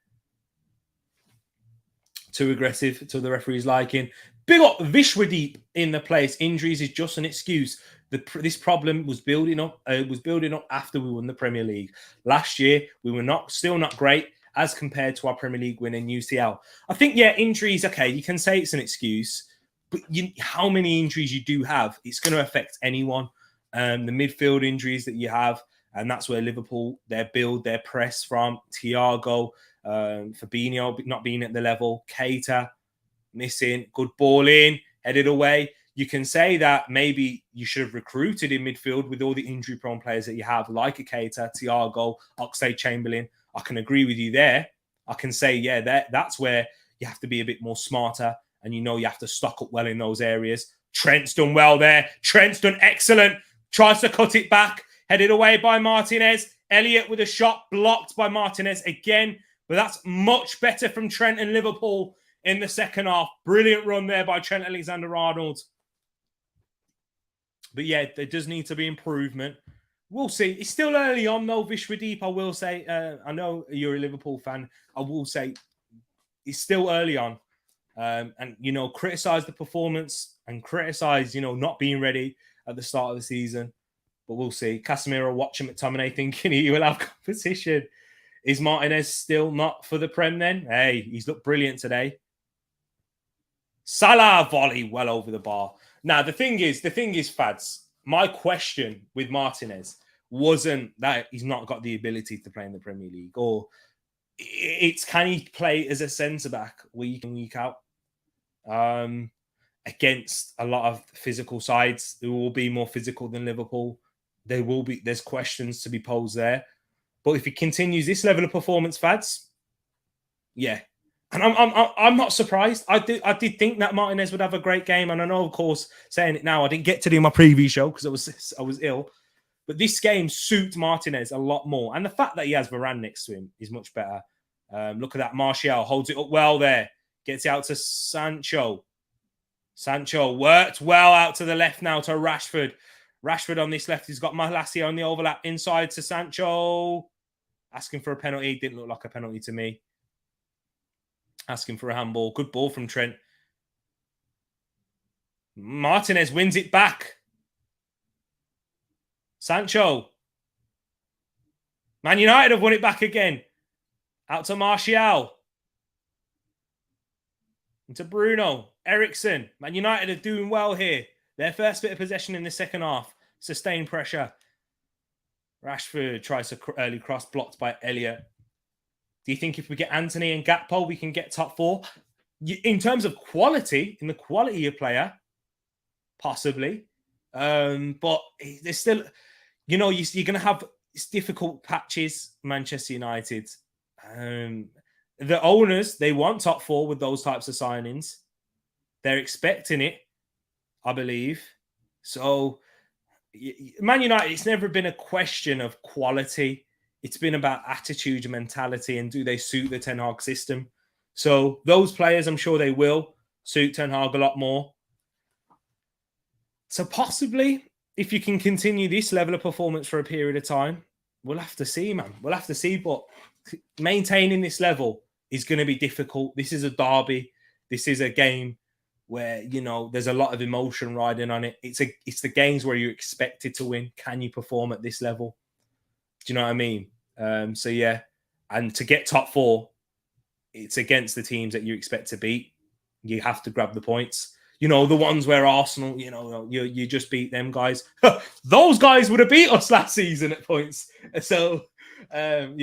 Too aggressive to the referee's liking. Big up Vishwadeep in the place. Injuries is just an excuse. This problem was building up. After we won the Premier League last year. We were still not great as compared to our Premier League win in UCL. I think injuries. Okay, you can say it's an excuse, but how many injuries you do have, it's going to affect anyone. The midfield injuries that you have, and that's where Liverpool their press from Thiago. Fabinho not being at the level, Keita missing, good ball in, headed away. You can say that maybe you should have recruited in midfield with all the injury-prone players that you have, like a Keita, Thiago, Oxlade-Chamberlain. I can agree with you there. I can say, that's where you have to be a bit more smarter, and you have to stock up well in those areas. Trent's done well there. Trent's done excellent. Tries to cut it back, headed away by Martinez. Elliott with a shot blocked by Martinez again. But that's much better from Trent and Liverpool in the second half. Brilliant run there by Trent Alexander-Arnold. But there does need to be improvement. We'll see. It's still early on, though, Vishwadeep, I will say. I know you're a Liverpool fan. I will say it's still early on. And, criticise the performance and criticise, not being ready at the start of the season. But we'll see. Casemiro watching McTominay thinking he will have competition. Is Martinez still not for the Prem then? Hey, he's looked brilliant today. Salah volley well over the bar. Now, the thing is, Fads, my question with Martinez wasn't that he's not got the ability to play in the Premier League, or it's can he play as a centre-back week in, week out against a lot of physical sides who will be more physical than Liverpool. There's questions to be posed there. But if he continues this level of performance, Fads, and I'm not surprised. I did think that Martinez would have a great game, and I know, of course, saying it now, I didn't get to do my preview show because I was ill. But this game suits Martinez a lot more, and the fact that he has Varane next to him is much better. Look at that, Martial holds it up well there, gets it out to Sancho. Sancho worked well out to the left now to Rashford. Rashford on this left, he's got Malacia on the overlap inside to Sancho. Asking for a penalty. Didn't look like a penalty to me. Asking for a handball. Good ball from Trent. Martinez wins it back. Sancho. Man United have won it back again. Out to Martial. Into Bruno. Eriksen. Man United are doing well here. Their first bit of possession in the second half. Sustained pressure. Rashford tries to early cross, blocked by Elliott. Do you think if we get Anthony and Gakpo, we can get top 4? In terms of quality, in the quality of player, possibly. But there's still, you're going to have difficult patches, Manchester United. The owners, they want top 4 with those types of signings. They're expecting it, I believe. So, Man United, it's never been a question of quality. It's been about attitude and mentality, and do they suit the Ten Hag system? So those players, I'm sure they will suit Ten Hag a lot more. So possibly, if you can continue this level of performance for a period of time, we'll have to see, man. We'll have to see, but maintaining this level is going to be difficult. This is a derby. This is a game where, there's a lot of emotion riding on it. It's the games where you're expected to win. Can you perform at this level? Do you know what I mean? And to get top 4, it's against the teams that you expect to beat. You have to grab the points. The ones where Arsenal, you just beat them guys. Those guys would have beat us last season at points. So, and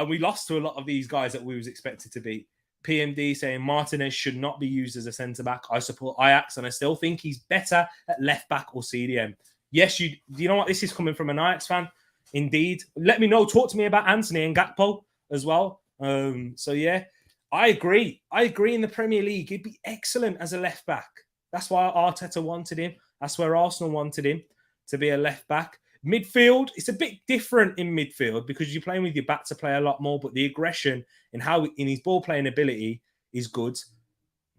we lost to a lot of these guys that we was expected to beat. PMD saying Martinez should not be used as a centre-back. I support Ajax, and I still think he's better at left-back or CDM. Yes, you know what? This is coming from an Ajax fan. Indeed. Let me know. Talk to me about Anthony and Gakpo as well. I agree. In the Premier League, he'd be excellent as a left-back. That's why Arteta wanted him. That's where Arsenal wanted him, to be a left-back. Midfield, it's a bit different in midfield because you're playing with your back to play a lot more, but the aggression in his ball playing ability is good.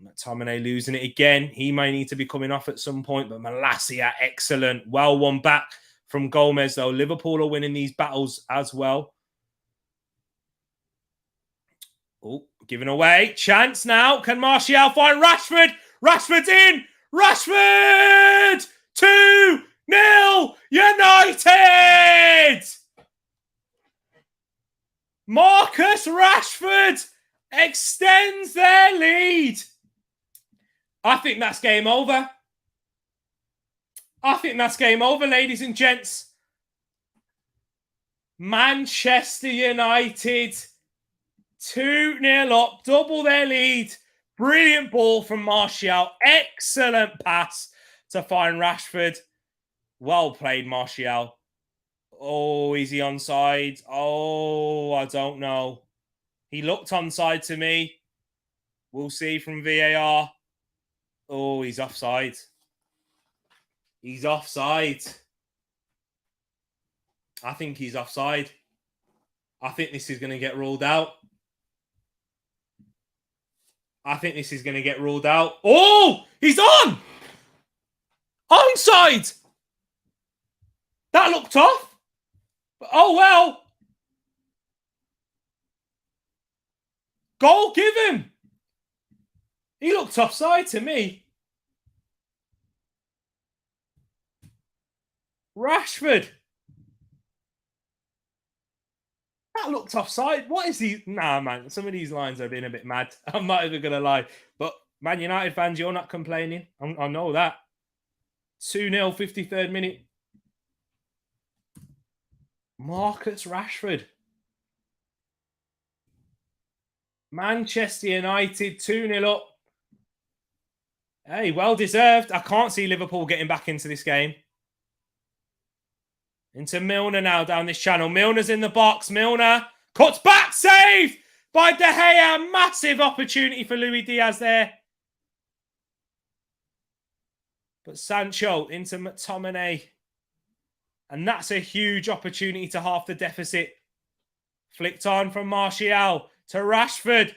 McTominay losing it again. He may need to be coming off at some point, but Malacia, excellent. Well won back from Gomez, though. Liverpool are winning these battles as well. Oh, giving away. Chance now. Can Martial find Rashford? Rashford's in. Rashford! 2-0 United! Marcus Rashford extends their lead. I think that's game over. I think that's game over, ladies and gents. Manchester United 2-0 up, double their lead. Brilliant ball from Martial. Excellent pass to find Rashford. Well played, Martial. Oh, is he onside? Oh, I don't know. He looked onside to me. We'll see from VAR. Oh, he's offside. He's offside. I think he's offside. I think this is going to get ruled out. I think this is going to get ruled out. Oh, he's on! Onside! That looked off. Oh, well. Goal given. He looked offside to me. Rashford. That looked offside. What is he? Nah, man. Some of these lines have been a bit mad. I'm not even going to lie. But Man United fans, you're not complaining. I know that. 2-0, 53rd minute. Marcus Rashford. Manchester United 2-0 up. Hey, well deserved. I can't see Liverpool getting back into this game. Into Milner now down this channel. Milner's in the box. Milner cuts back. Save by De Gea. Massive opportunity for Luis Diaz there. But Sancho into McTominay. And that's a huge opportunity to half the deficit. Flicked on from Martial to Rashford.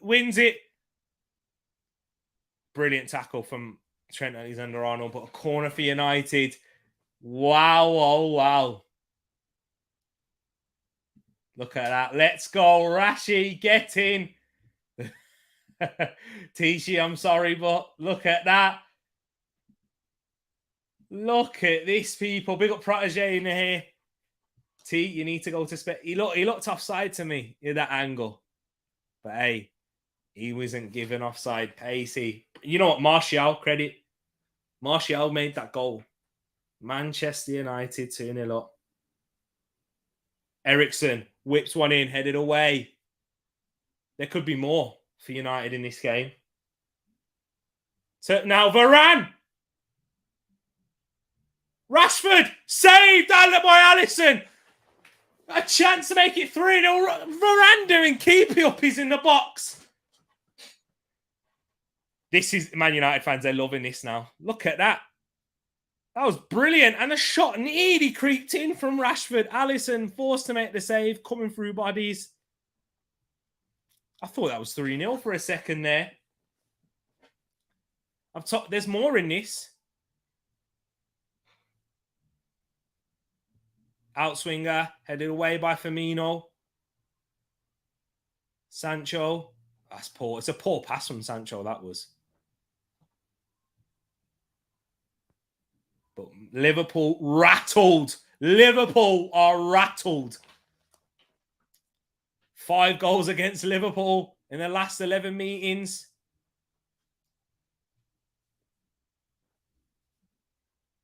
Wins it. Brilliant tackle from Trent Alexander-Arnold. But a corner for United. Wow, oh, wow. Look at that. Let's go, Rashi. Get in. Tishi, I'm sorry, but look at that. Look at this, people. Big up Protege in here. T, you need to go to spec. He looked offside to me in that angle. But hey, he wasn't given offside. Pacey. You know what? Martial, credit. Martial made that goal. Manchester United 2-0 up. Eriksen whips one in, headed away. There could be more for United in this game. So now Varane. Rashford saved by Alisson. A chance to make it 3-0. Varane doing keepy up. He's in the box. This is Man United fans. They're loving this now. Look at that. That was brilliant. And a shot nearly creeped in from Rashford. Alisson forced to make the save, coming through bodies. I thought that was 3-0 for a second there. There's more in this. Outswinger, headed away by Firmino. Sancho. That's poor. It's a poor pass from Sancho, that was. But Liverpool rattled. Liverpool are rattled. 5 goals against Liverpool in the last 11 meetings.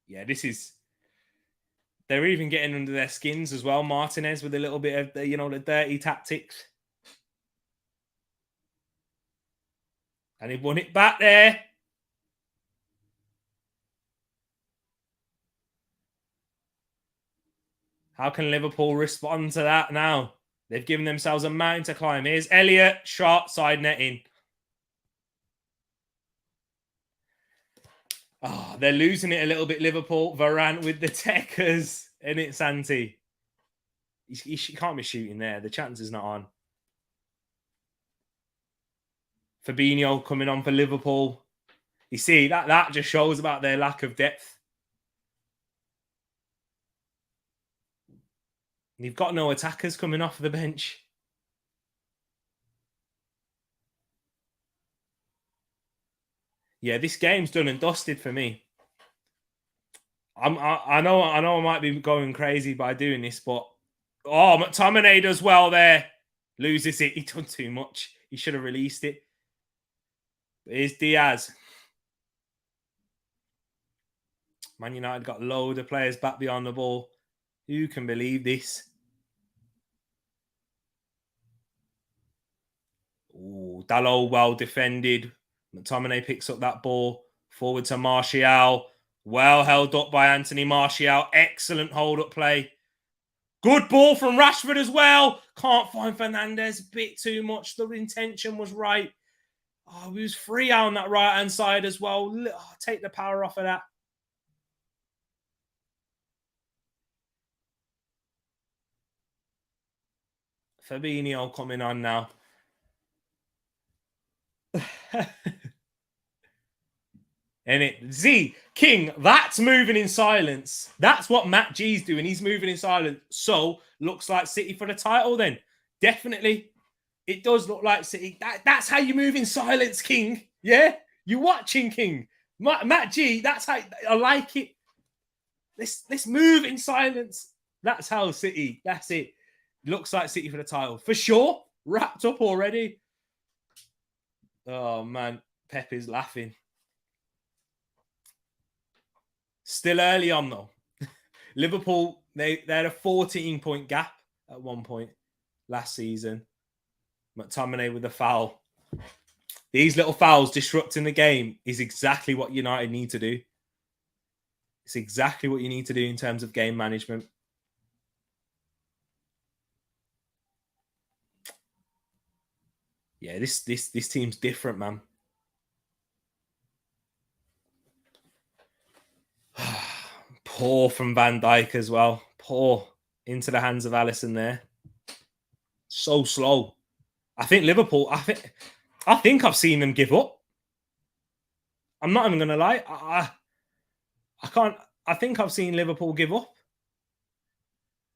Yeah, this is... They're even getting under their skins as well. Martinez with a little bit of, the dirty tactics. And he won it back there. How can Liverpool respond to that now? They've given themselves a mountain to climb. Here's Elliott, shot, side netting. Oh, they're losing it a little bit, Liverpool. Varane with the techers. And it's Santi. He can't be shooting there. The chance is not on. Fabinho coming on for Liverpool. You see, that just shows about their lack of depth. You've got no attackers coming off the bench. Yeah, this game's done and dusted for me. I know I might be going crazy by doing this, but McTominay does well there. Loses it. He done too much. He should have released it. Here's Diaz. Man United got a load of players back beyond the ball. Who can believe this? Ooh, Dalot well defended. McTominay picks up that ball. Forward to Martial. Well held up by Anthony Martial. Excellent hold-up play. Good ball from Rashford as well. Can't find Fernandes. A bit too much. The intention was right. Oh, he was free on that right-hand side as well. Oh, take the power off of that. Fabinho coming on now. And Z King, that's moving in silence. That's what Matt G's doing. He's moving in silence. So looks like City for the title then. Definitely. It does look like City. That's how you move in silence, King. Yeah? You're watching, King. Matt G, that's how I like it. Let's move in silence. That's how City. That's it. Looks like City for the title. For sure. Wrapped up already. Oh, man. Pep is laughing. Still early on, though. Liverpool, they had a 14-point gap at one point last season. McTominay with a foul. These little fouls disrupting the game is exactly what United need to do. It's exactly what you need to do in terms of game management. Yeah, this team's different, man. Poor from Van Dijk as well. Poor into the hands of Alisson there. So slow. I think Liverpool, I think I've seen them give up. I'm not even going to lie. I think I've seen Liverpool give up.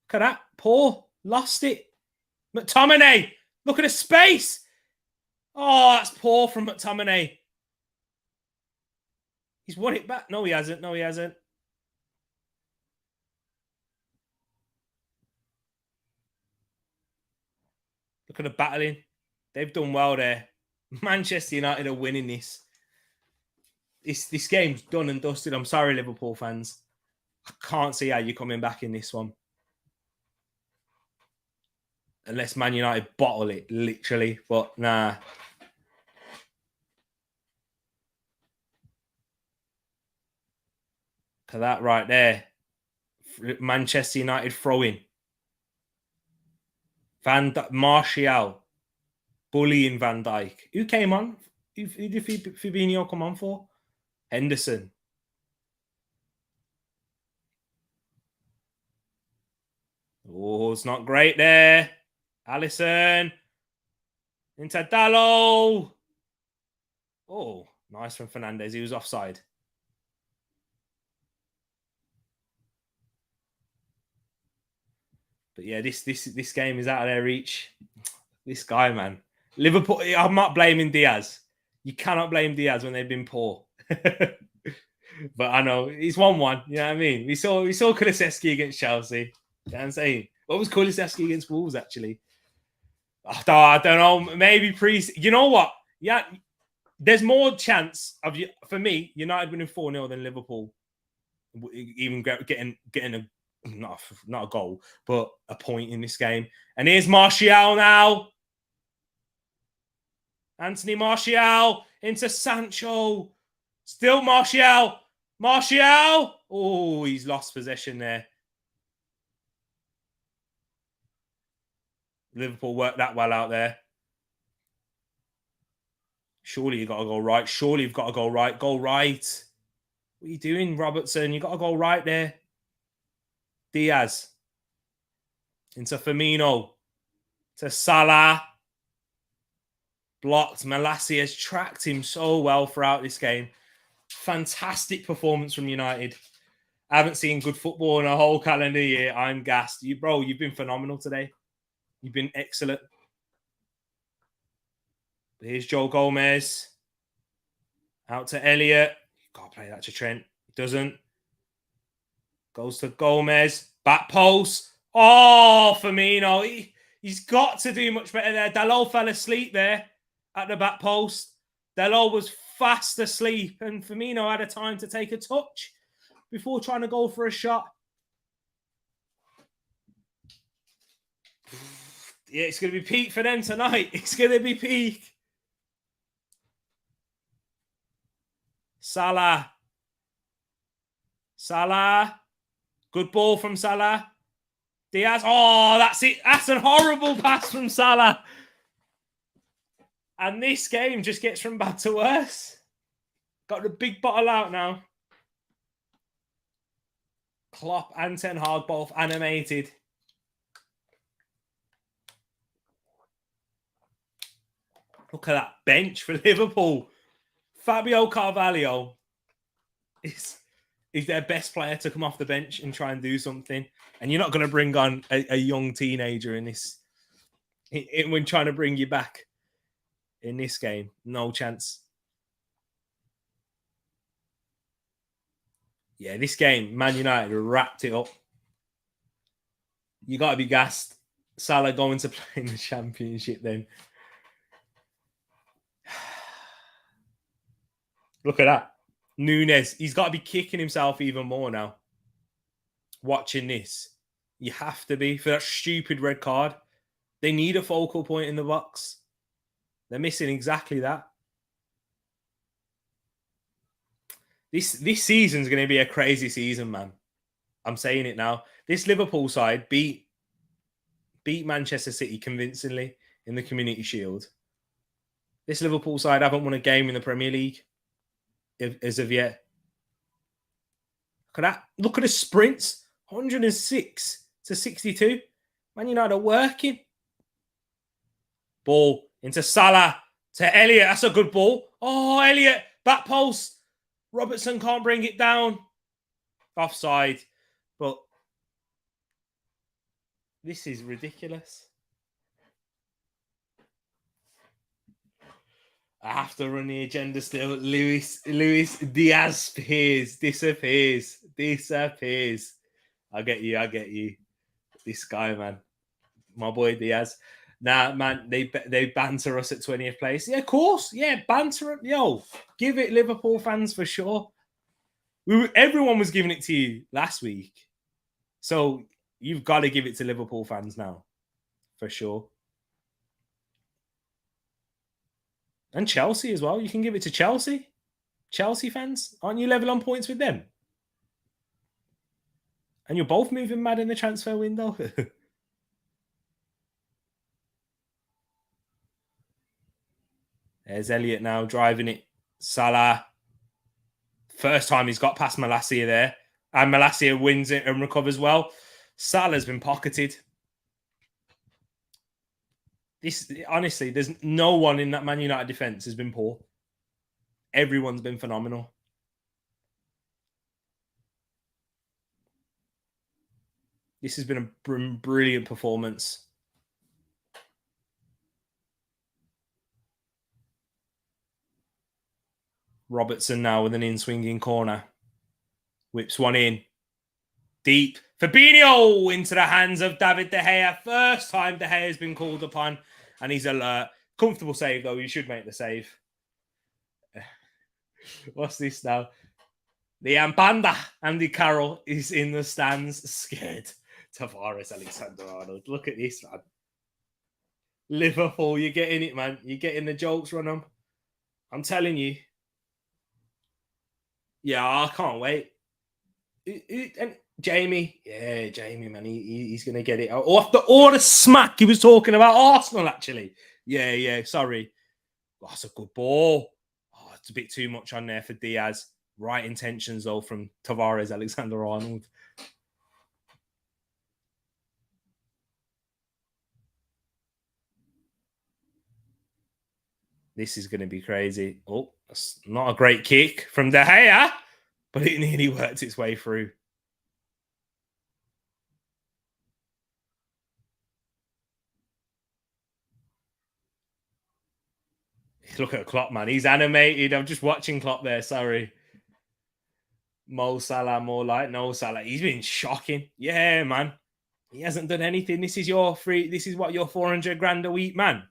Look at that. Poor. Lost it. McTominay. Look at the space. Oh, that's poor from McTominay. He's won it back. No, he hasn't. No, he hasn't. Look at the battling. They've done well there. Manchester United are winning this. This game's done and dusted. I'm sorry, Liverpool fans. I can't see how you're coming back in this one. Unless Man United bottle it, literally. But nah. Look at that right there. Manchester United throwing. Martial bullying Van Dijk. Who came on? Who did Fabinho come on for? Henderson. Oh, it's not great there. Alisson. Into Dalot. Oh, nice from Fernandes. He was offside. But yeah, this game is out of their reach. This guy, man. Liverpool, I'm not blaming Diaz. You cannot blame Diaz when they've been poor. But I know he's 1-1. You know what I mean? We saw Kulusevski against Chelsea. You know what I'm saying? What was Kulusevski against Wolves, actually? I don't know. Maybe you know what? Yeah, there's more chance of you for me, United winning 4-0 than Liverpool even getting a not a goal, but a point in this game. And here's Martial now. Anthony Martial into Sancho. Still Martial. Martial. Oh, he's lost possession there. Liverpool worked that well out there. Surely you got to go right. Surely you've got to go right. Go right. What are you doing, Robertson? You got to go right there. Diaz. Into Firmino. To Salah. blocked. Malacia has tracked him so well throughout this game. Fantastic performance from United. I haven't seen good football in a whole calendar year. I'm gassed. You've been phenomenal today. You've been excellent. Here's Joe Gomez. Out to Elliott. Can't play that to Trent. He doesn't. Goes to Gomez. Back post. Oh, Firmino. He's got to do much better there. Dalot fell asleep there at the back post. Dalot was fast asleep, and Firmino had a time to take a touch before trying to go for a shot. Yeah, it's going to be peak for them tonight. It's going to be peak. Salah. Good ball from Salah. Diaz. Oh, that's it. That's a horrible pass from Salah. And this game just gets from bad to worse. Got the big bottle out now. Klopp and Ten Hag both animated. Look at that bench for Liverpool. Fabio Carvalho is their best player to come off the bench and try and do something. And you're not going to bring on a young teenager in this when trying to bring you back in this game. No chance. Yeah, this game, Man United wrapped it up. You got to be gassed. Salah going to play in the Championship then. Look at that. Nunes, he's got to be kicking himself even more now. Watching this. You have to be for that stupid red card. They need a focal point in the box. They're missing exactly that. This season's going to be a crazy season, man. I'm saying it now. This Liverpool side beat Manchester City convincingly in the Community Shield. This Liverpool side haven't won a game in the Premier League as of yet. Look at that. Look at the sprints. 106 to 62. Man United are working. Ball into Salah to Elliott. That's a good ball. Oh, Elliott. Back post. Robertson can't bring it down. Offside. But this is ridiculous. I have to run the agenda still. Luis Diaz disappears. I get you. This guy, man. My boy Diaz. Nah, man, they banter us at 20th place. Yeah, of course. Yeah, banter. Yo, give it Liverpool fans for sure. Everyone was giving it to you last week. So you've got to give it to Liverpool fans now. For sure. And Chelsea as well. You can give it to Chelsea. Chelsea fans. Aren't you level on points with them? And you're both moving mad in the transfer window. There's Elliott now driving it. Salah. First time he's got past Malacia there. And Malacia wins it and recovers well. Salah's been pocketed. Honestly, there's no one in that Man United defence has been poor. Everyone's been phenomenal. This has been a brilliant performance. Robertson now with an in-swinging corner. Whips one in. Deep. Fabinho into the hands of David De Gea. First time De Gea has been called upon. And he's alert. Comfortable save, though. You should make the save. What's this now? The Ambanda. Andy Carroll is in the stands. Scared. Tavares, Alexander-Arnold. Look at this, man. Liverpool, you're getting it, man. You're getting the jokes run on. I'm telling you. Yeah, I can't wait. And Jamie, man, he's going to get it. Or the smack he was talking about Arsenal, actually. Yeah, sorry. Oh, that's a good ball. Oh, it's a bit too much on there for Diaz. Right intentions, though, from Tavares, Alexander-Arnold. This is going to be crazy. Oh, that's not a great kick from De Gea, but it nearly worked its way through. Look at Klopp, man. He's animated. I'm just watching Klopp there. Sorry. Mo Salah, more like no Salah. He's been shocking. Yeah, man. He hasn't done anything. This is your free. This is what your 400 grand a week, man.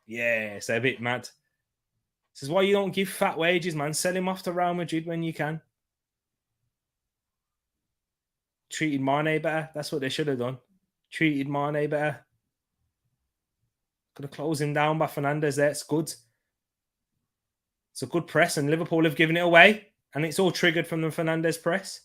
Yeah, it's a bit mad. This is why you don't give fat wages, man. Sell him off to Real Madrid when you can. Treated Mane better. That's what they should have done. Treated Mane better. Could have closed him down by Fernandes there. It's good. It's a good press, and Liverpool have given it away. And it's all triggered from the Fernandes press.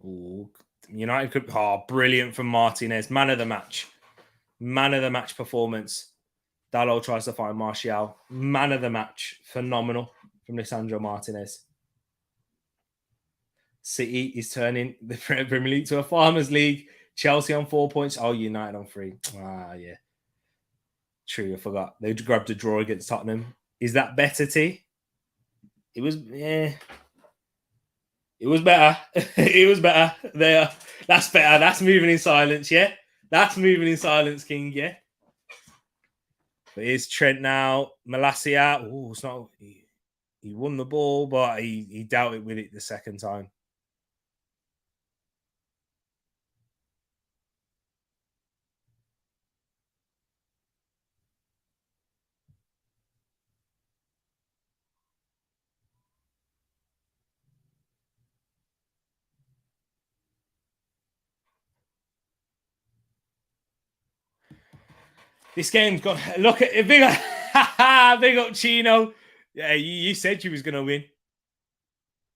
Ooh, United could. Oh, brilliant from Martinez. Man of the match. Man of the match performance. Dalot tries to find Martial. Man of the match. Phenomenal from Lisandro Martinez. City is turning the Premier League to a Farmers League. Chelsea on 4 points. Oh, United on 3. Ah, yeah. True, I forgot. They grabbed a draw against Tottenham. Is that better, T? It was, yeah. It was better. It was better. There. That's better. That's moving in silence, yeah? That's moving in silence, King, yeah? But here's Trent now. Malacia. Oh, it's not. He won the ball, but he dealt it with it the second time. This game's got. Look at it. Big up Chino. Yeah, you said you was going to win.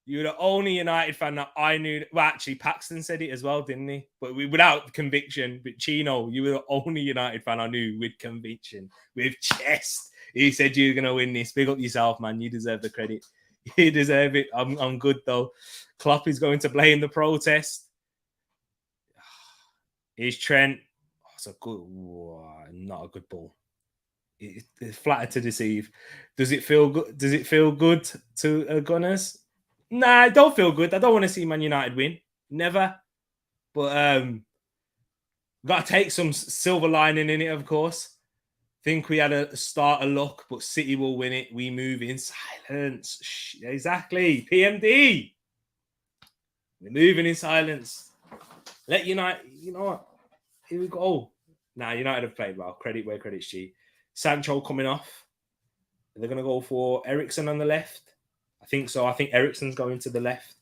You're the only United fan that I knew. Well, actually, Paxton said it as well, didn't he? But without conviction. But Chino, you were the only United fan I knew with conviction, with chest. He said you were going to win this. Big up yourself, man. You deserve the credit. You deserve it. I'm good, though. Klopp is going to blame the protest. Here's Trent. Oh, it's a good, not a good ball. It's flattered to deceive. Does it feel good? Does it feel good to Gunners? Nah, I don't feel good. I don't want to see Man United win. Never. But got to take some silver lining in it, of course. Think we had a start of luck, but City will win it. We move in silence. Exactly. PMD. We're moving in silence. Let United, you know what? Here we go. Nah, United have played well. Credit where credit's due. Sancho coming off. They're going to go for Eriksen on the left. I think so. I think Eriksen's going to the left.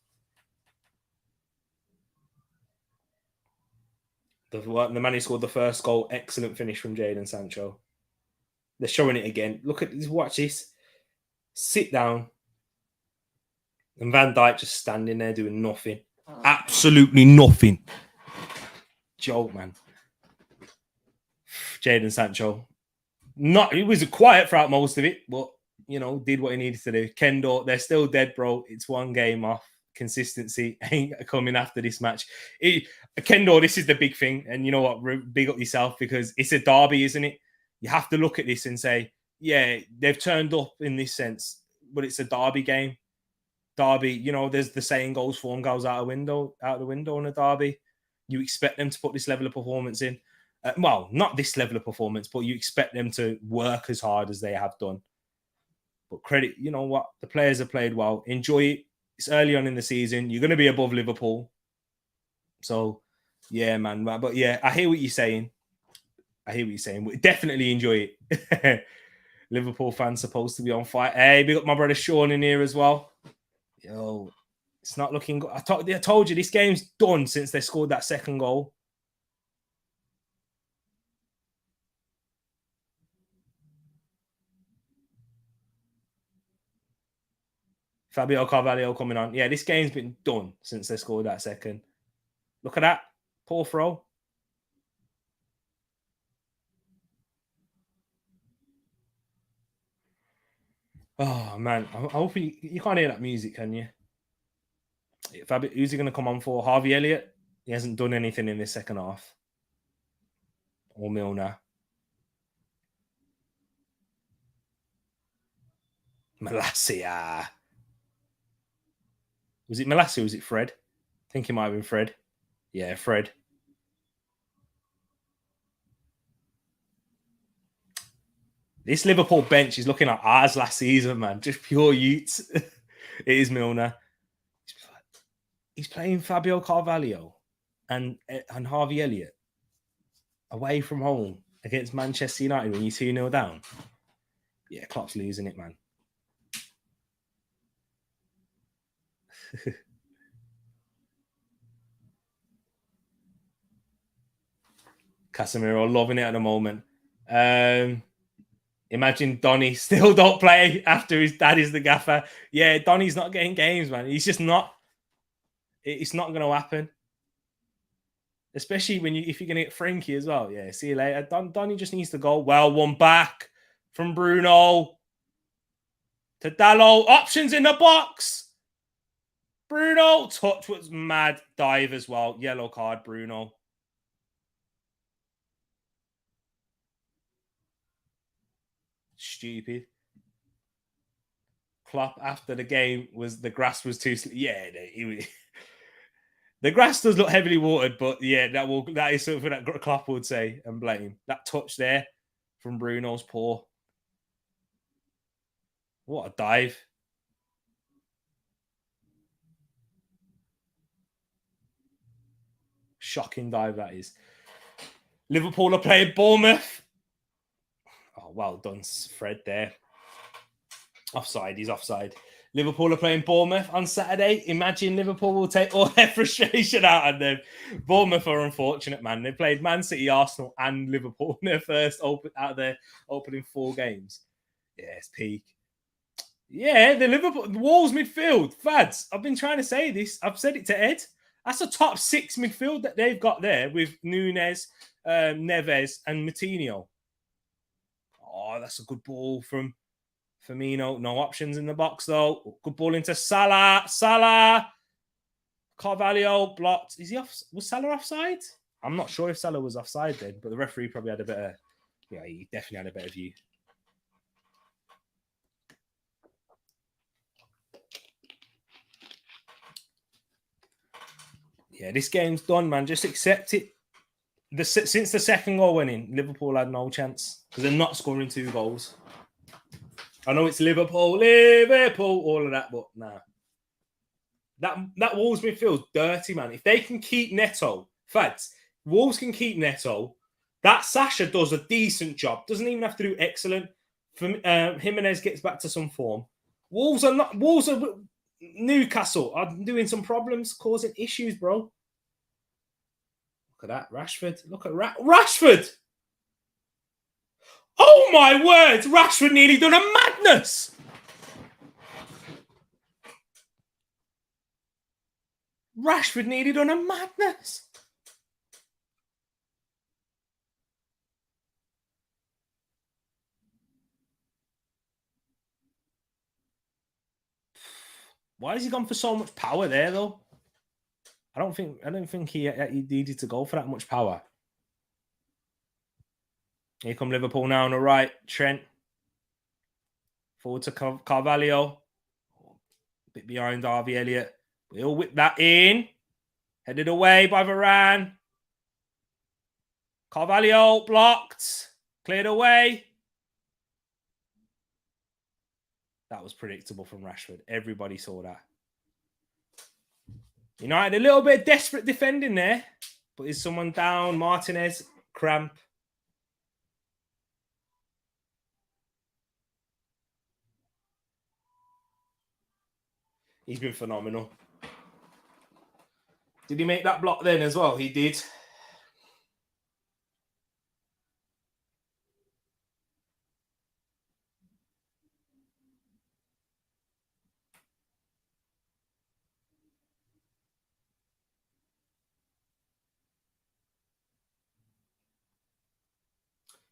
The man who scored the first goal. Excellent finish from Jadon Sancho. They're showing it again. Look at this. Watch this. Sit down. And Van Dijk just standing there doing nothing. Absolutely nothing. Joke, man. Jadon Sancho. He was quiet throughout most of it, but did what he needed to do. Kendo, they're still dead, bro. It's one game off. Consistency ain't coming after this match. Kendo, this is the big thing. And you know what? Big up yourself because it's a derby, isn't it? You have to look at this and say, yeah, they've turned up in this sense, but it's a derby game. Derby, there's the saying goes, form goes out the window in a derby. You expect them to put this level of performance in. Well, not this level of performance, but you expect them to work as hard as they have done. But credit, you know what? The players have played well. Enjoy it. It's early on in the season. You're going to be above Liverpool. So, yeah, man. But yeah, I hear what you're saying. We definitely enjoy it. Liverpool fans supposed to be on fire. Hey, we got my brother Sean in here as well. Yo, it's not looking good. I told you this game's done since they scored that second goal. Fabio Carvalho coming on. Yeah, this game's been done since they scored that second. Look at that. Poor throw. Oh, man. I hope you can't hear that music, can you? Who's he going to come on for? Harvey Elliott? He hasn't done anything in this second half. or Milner. Malacia. Was it Malacia or was it Fred? I think it might have been Fred. Yeah, Fred. This Liverpool bench is looking like ours last season, man. Just pure Utes. It is Milner. He's playing Fabio Carvalho and Harvey Elliott away from home against Manchester United when you're 2-0 down. Yeah, Klopp's losing it, man. Casemiro loving it at the moment. Imagine Donny still don't play after his dad is the gaffer. Yeah, Donny's not getting games, man. He's just not. It's not going to happen. Especially if you're going to get Frankie as well. Yeah, see you later. Donny just needs to go. Well, one back from Bruno to Dallo. Options in the box. Bruno. Touch was mad. Dive as well. Yellow card, Bruno. Stupid. Klopp after the game was the grass was too. Yeah, the grass does look heavily watered, but yeah, that is something that Klopp would say and blame. That touch there from Bruno's paw. What a dive. Shocking dive that is. Liverpool are playing Bournemouth. Oh, well done, Fred there. Offside, he's offside. Liverpool are playing Bournemouth on Saturday. Imagine Liverpool will take all their frustration out on them. Bournemouth are unfortunate, man. They played Man City, Arsenal, and Liverpool in their first out of their opening 4 games. Yeah, it's peak. Yeah, the Wolves midfield. Fads, I've been trying to say this. I've said it to Ed. That's a top 6 midfield that they've got there with Nunes, Neves, and Moutinho. Oh, that's a good ball from Firmino. No options in the box, though. Good ball into Salah. Carvalho blocked. Is he off? Was Salah offside? I'm not sure if Salah was offside then, but the referee probably had a better... Yeah, he definitely had a better view. Yeah, this game's done, man. Just accept it. Since the second goal went in, Liverpool had no chance because they're not scoring 2 goals. I know it's Liverpool, all of that, but nah. That Wolves midfield's dirty, man. If they can keep Neto, fact, Wolves can keep Neto. That Sasha does a decent job. Doesn't even have to do excellent. Jimenez gets back to some form. Wolves are Newcastle are doing some problems, causing issues, bro. Look at that, Rashford. Look at Rashford. Oh my words! Rashford nearly done a madness. Rashford nearly done a madness. Why has he gone for so much power there, though? I don't think he needed to go for that much power. Here come Liverpool now on the right. Trent. Forward to Carvalho. A bit behind Harvey Elliott. We'll whip that in. Headed away by Varane. Carvalho blocked. Cleared away. That was predictable from Rashford. Everybody saw that. United, a little bit desperate defending there. But is someone down? Martinez, cramp. He's been phenomenal. Did he make that block then as well? He did.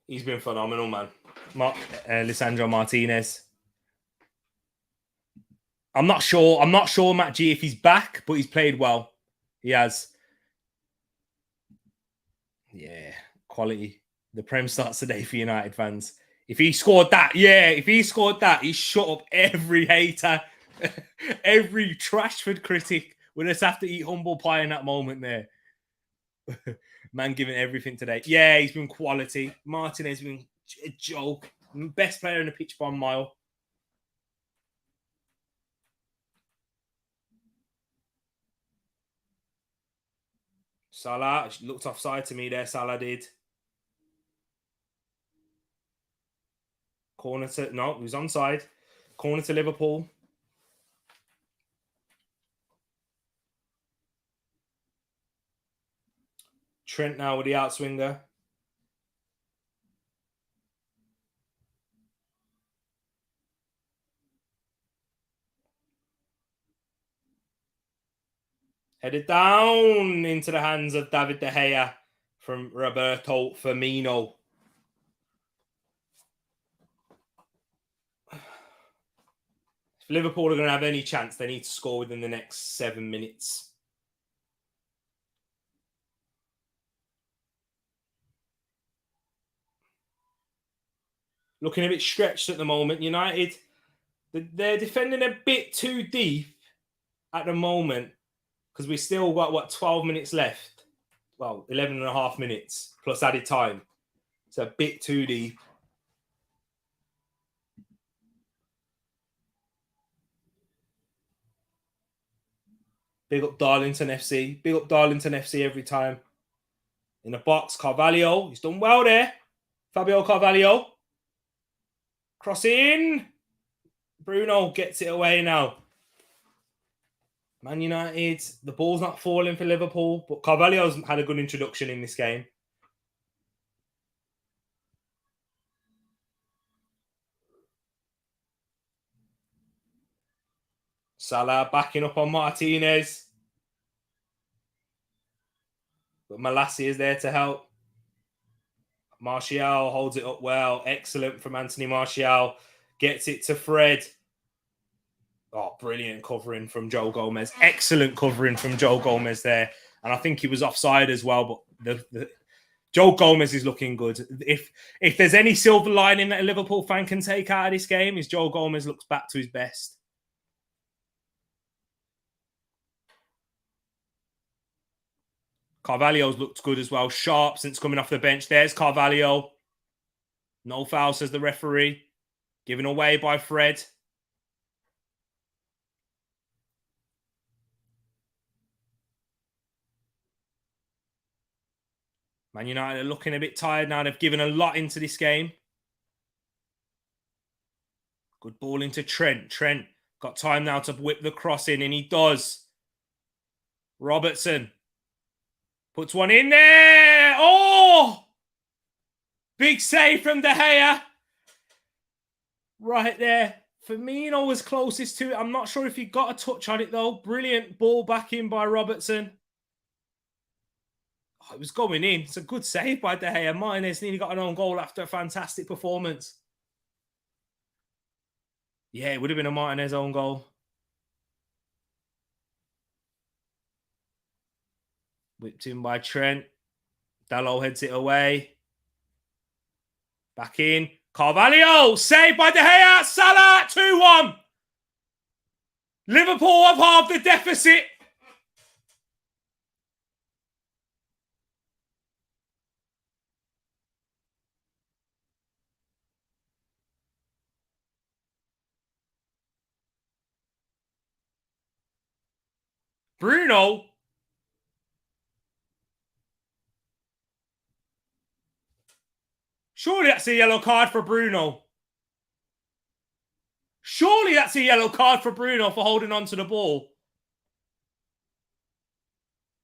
He's been phenomenal, man. Lisandro Martinez. I'm not sure, Matt G, if he's back, but he's played well. He has. Yeah, quality. The Prem starts today for United fans. If he scored that, he shut up every hater, every Trashford critic. We'll just have to eat humble pie in that moment there. Man giving everything today. Yeah, he's been quality. Martinez has been a joke. Best player in the pitch by a mile. Salah looked offside to me there. Salah did. Corner to... No, he was onside. Corner to Liverpool. Trent now with the outswinger. Headed down into the hands of David De Gea from Roberto Firmino. If Liverpool are going to have any chance, they need to score within the next 7 minutes. Looking a bit stretched at the moment. United, they're defending a bit too deep at the moment because we still got, 12 minutes left? Well, 11 and a half minutes plus added time. It's a bit too deep. Big up Darlington FC. Big up Darlington FC every time. In the box, Carvalho. He's done well there. Fabio Carvalho. Cross in. Bruno gets it away now. Man United, the ball's not falling for Liverpool, but Carvalho's had a good introduction in this game. Salah backing up on Martinez. But Malassi is there to help. Martial holds it up well. Excellent from Anthony Martial. Gets it to Fred. Oh, brilliant covering from Joe Gomez. Excellent covering from Joe Gomez there. And I think he was offside as well, but Joe Gomez is looking good. If there's any silver lining that a Liverpool fan can take out of this game, is Joe Gomez looks back to his best. Carvalho's looked good as well. Sharp since coming off the bench. There's Carvalho. No foul, says the referee. Given away by Fred. Man United are looking a bit tired now. They've given a lot into this game. Good ball into Trent. Trent got time now to whip the cross in, and he does. Robertson puts one in there. Oh! Big save from De Gea. Right there. Firmino was closest to it. I'm not sure if he got a touch on it, though. Brilliant ball back in by Robertson. Oh, it was going in. It's a good save by De Gea. Martinez nearly got an own goal after a fantastic performance. Yeah, it would have been a Martinez own goal. Whipped in by Trent. Dalot heads it away. Back in. Carvalho, saved by De Gea. Salah, 2-1. Liverpool have halved the deficit. Bruno. Surely that's a yellow card for Bruno. Surely that's a yellow card for Bruno for holding on to the ball.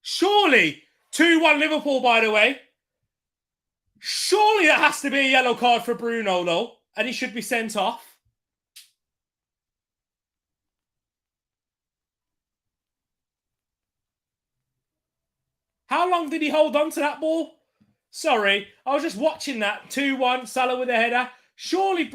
Surely. 2-1 Liverpool, by the way. Surely that has to be a yellow card for Bruno, though. And he should be sent off. How long did he hold on to that ball? Sorry, I was just watching that. 2-1, Salah with a header. Surely.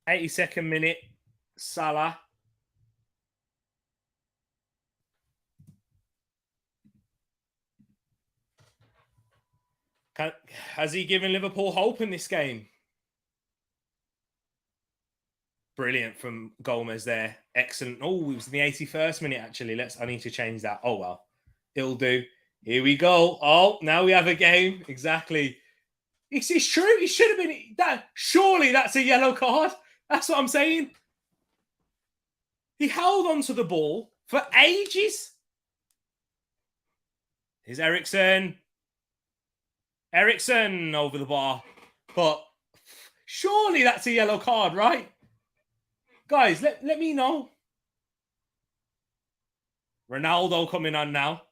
82nd minute. Salah. Has he given Liverpool hope in this game? Brilliant from Gomez there. Excellent. Oh, it was in the 81st minute, actually. I need to change that. Oh, well. It'll do. Here we go. Oh, now we have a game. Exactly. It's true. He should have been... Surely that's a yellow card. That's what I'm saying. He held onto the ball for ages. Here's Eriksen. Eriksen over the bar. But surely that's a yellow card, right? Guys, let me know. Ronaldo coming on now.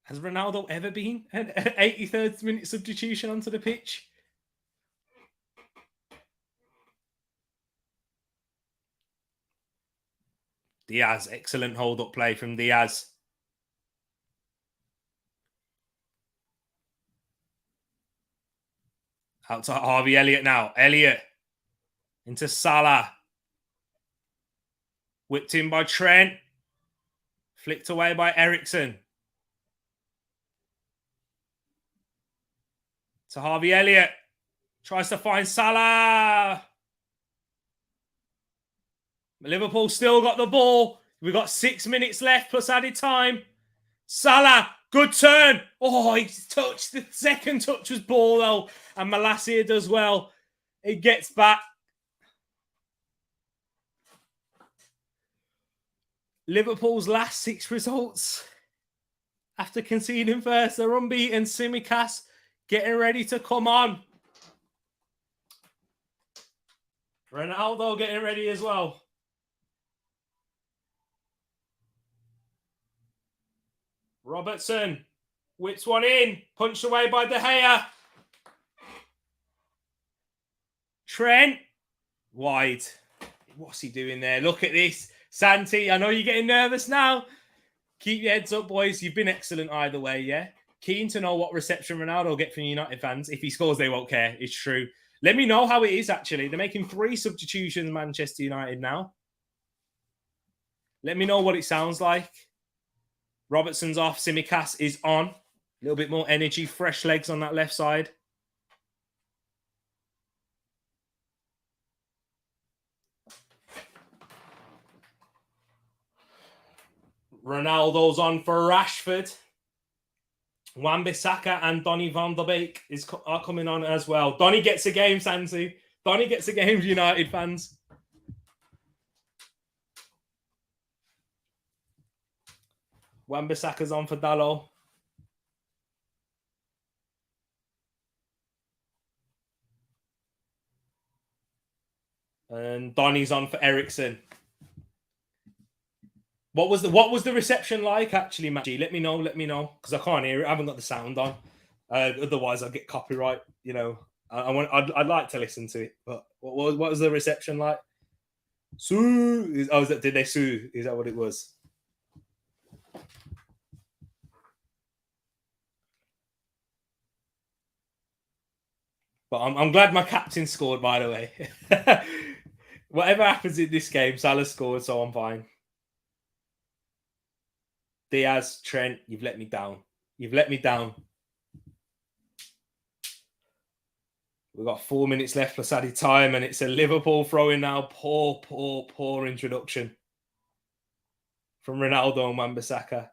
Has Ronaldo ever been an 83rd minute substitution onto the pitch? Diaz, excellent hold-up play from Diaz. Out to Harvey Elliott now. Elliott into Salah. Whipped in by Trent. Flicked away by Eriksen. To Harvey Elliott. Tries to find Salah. Liverpool still got the ball. We've got 6 minutes left plus added time. Salah, good turn. Oh, he's touched. The second touch was ball, though. And Malacia does well. It gets back. Liverpool's last 6 results. After conceding first, they're unbeaten. Tsimikas getting ready to come on. Ronaldo getting ready as well. Robertson whips one in. Punched away by De Gea. Trent. Wide. What's he doing there? Look at this. Santi, I know you're getting nervous now. Keep your heads up, boys. You've been excellent either way, yeah? Keen to know what reception Ronaldo will get from United fans. If he scores, they won't care. It's true. Let me know how it is, actually. They're making 3 substitutions, Manchester United now. Let me know what it sounds like. Robertson's off. Tsimikas is on. A little bit more energy. Fresh legs on that left side. Ronaldo's on for Rashford. Wan-Bissaka and Donny van der Beek are coming on as well. Donny gets a game, Sansi. Donny gets a game, United fans. Wan-Bissaka's on for Dalot. And Donny's on for Eriksen. What was the reception like, actually, Maggie? Let me know, because I can't hear it. I haven't got the sound on. Otherwise, I'll get copyright. You know, I'd like to listen to it. But what was the reception like? Sue. Did they sue? Is that what it was? But I'm glad my captain scored, by the way. Whatever happens in this game, Salah scored, so I'm fine. Diaz, Trent, you've let me down. You've let me down. We've got 4 minutes left plus added time, and it's a Liverpool throw-in now. Poor introduction from Ronaldo and Wan-Bissaka.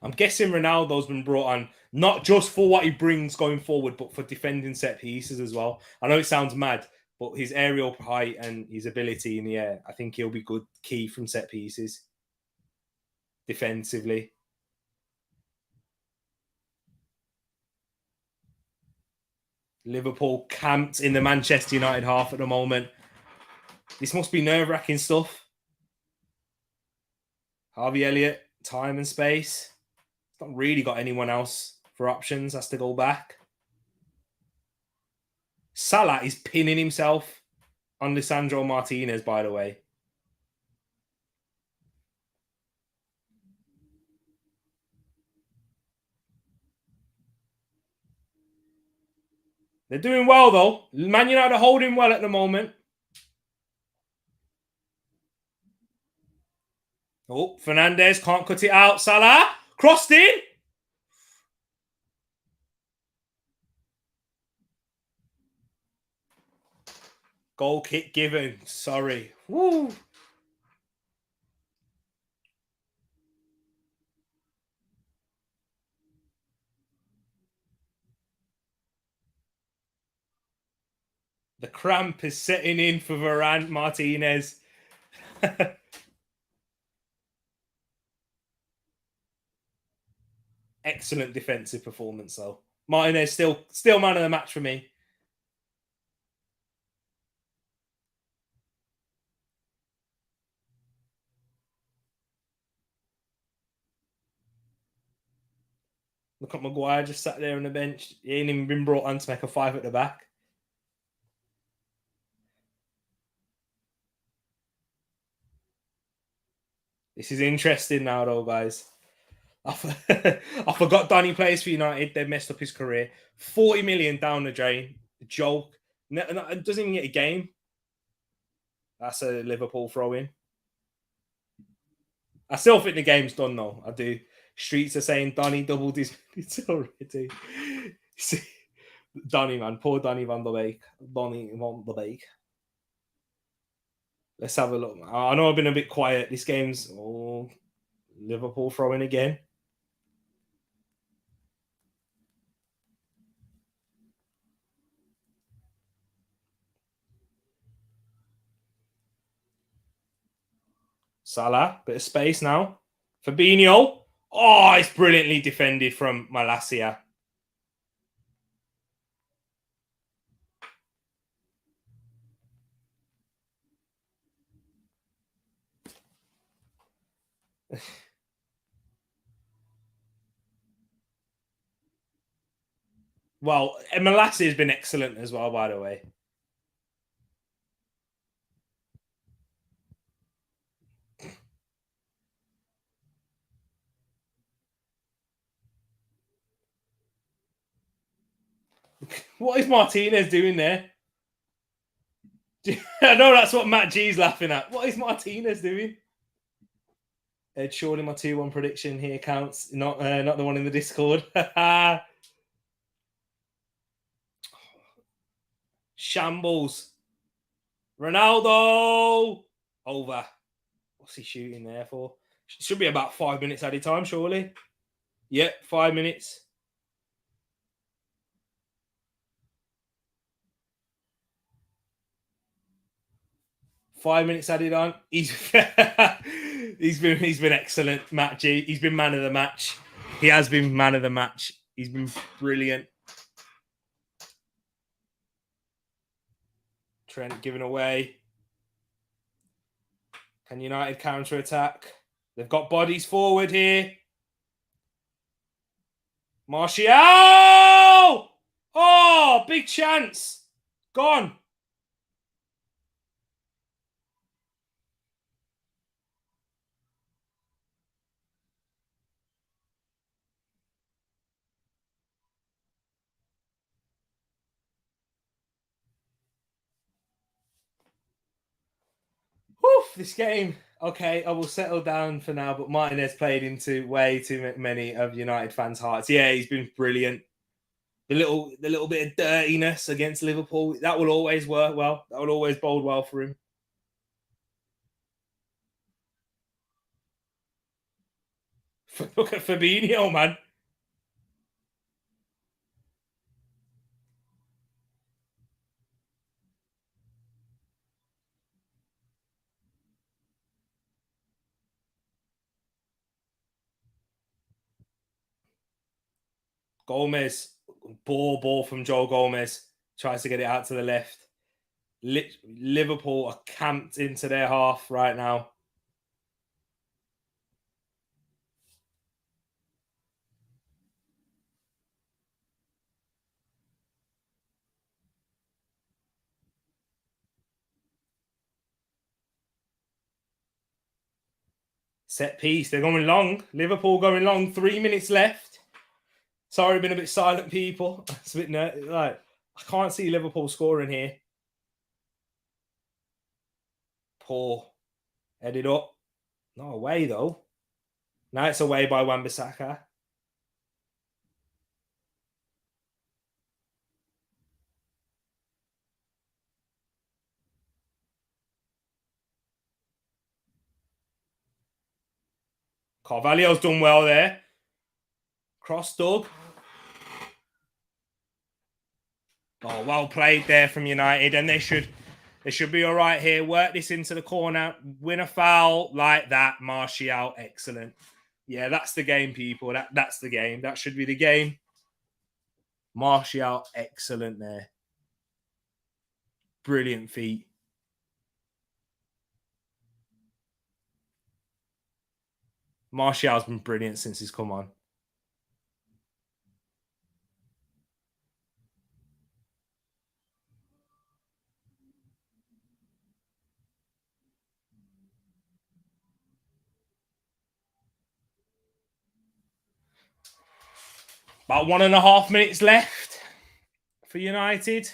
I'm guessing Ronaldo's been brought on not just for what he brings going forward, but for defending set pieces as well. I know it sounds mad, but his aerial height and his ability in the air, I think he'll be good key from set pieces defensively. Liverpool camped in the Manchester United half at the moment. This must be nerve-wracking stuff. Harvey Elliott, time and space. Not really got anyone else for options. Has to go back. Salah is pinning himself on Lisandro Martinez, by the way. They're doing well, though. Man United are holding well at the moment. Oh, Fernandez can't cut it out. Salah crossed in. Goal kick given. Sorry. Woo. The cramp is setting in for Varane Martinez. Excellent defensive performance, though. Martinez still man of the match for me. Look at Maguire just sat there on the bench. He ain't even been brought on to make a five at the back. This is interesting now, though, guys. I forgot Donny plays for United. They've messed up his career. 40 million down the drain. A joke. Doesn't even get a game. That's a Liverpool throw-in. I still think the game's done, though. I do. Streets are saying Donny doubled his minutes already. Donny, man. Poor Donny van der Beek. Donny van der Beek. Let's have a look. I know I've been a bit quiet. This game's Liverpool throwing again. Salah, bit of space now. Fabinho. Oh, it's brilliantly defended from Malacia. Well, Malacia has been excellent as well, by the way. What is Martinez doing there? I know that's what Matt G's laughing at. What is Martinez doing? Surely my 2-1 prediction here counts. Not the one in the Discord. Shambles. Ronaldo. Over. What's he shooting there for? Should be about 5 minutes at a time, surely. Yep, 5 minutes. Five minutes added on. He's been excellent, Matt G. He's been man of the match. He has been man of the match. He's been brilliant. Trent giving away. Can United counter attack? They've got bodies forward here. Martial! Oh, big chance. Gone. Whew, this game. Okay, I will settle down for now, but Martinez played into way too many of United fans' hearts. Yeah, he's been brilliant. The little bit of dirtiness against Liverpool, that will always work well. That will always bode well for him. Look at Fabinho, man. Gomez, ball from Joe Gomez. Tries to get it out to the left. Liverpool are camped into their half right now. Set piece. They're going long. Liverpool going long. 3 minutes left. Sorry, been a bit silent, people. It's a bit like I can't see Liverpool scoring here. Poor. Headed up. Not away, though. Now it's away by Wan-Bissaka. Carvalho's done well there. Cross dug. Oh, well played there from United, and they should be all right here. Work this into the corner, win a foul like that. Martial, excellent. Yeah, that's the game, people. That's the game. That should be the game. Martial, excellent there. Brilliant feat. Martial's been brilliant since he's come on. About 1.5 minutes left for United.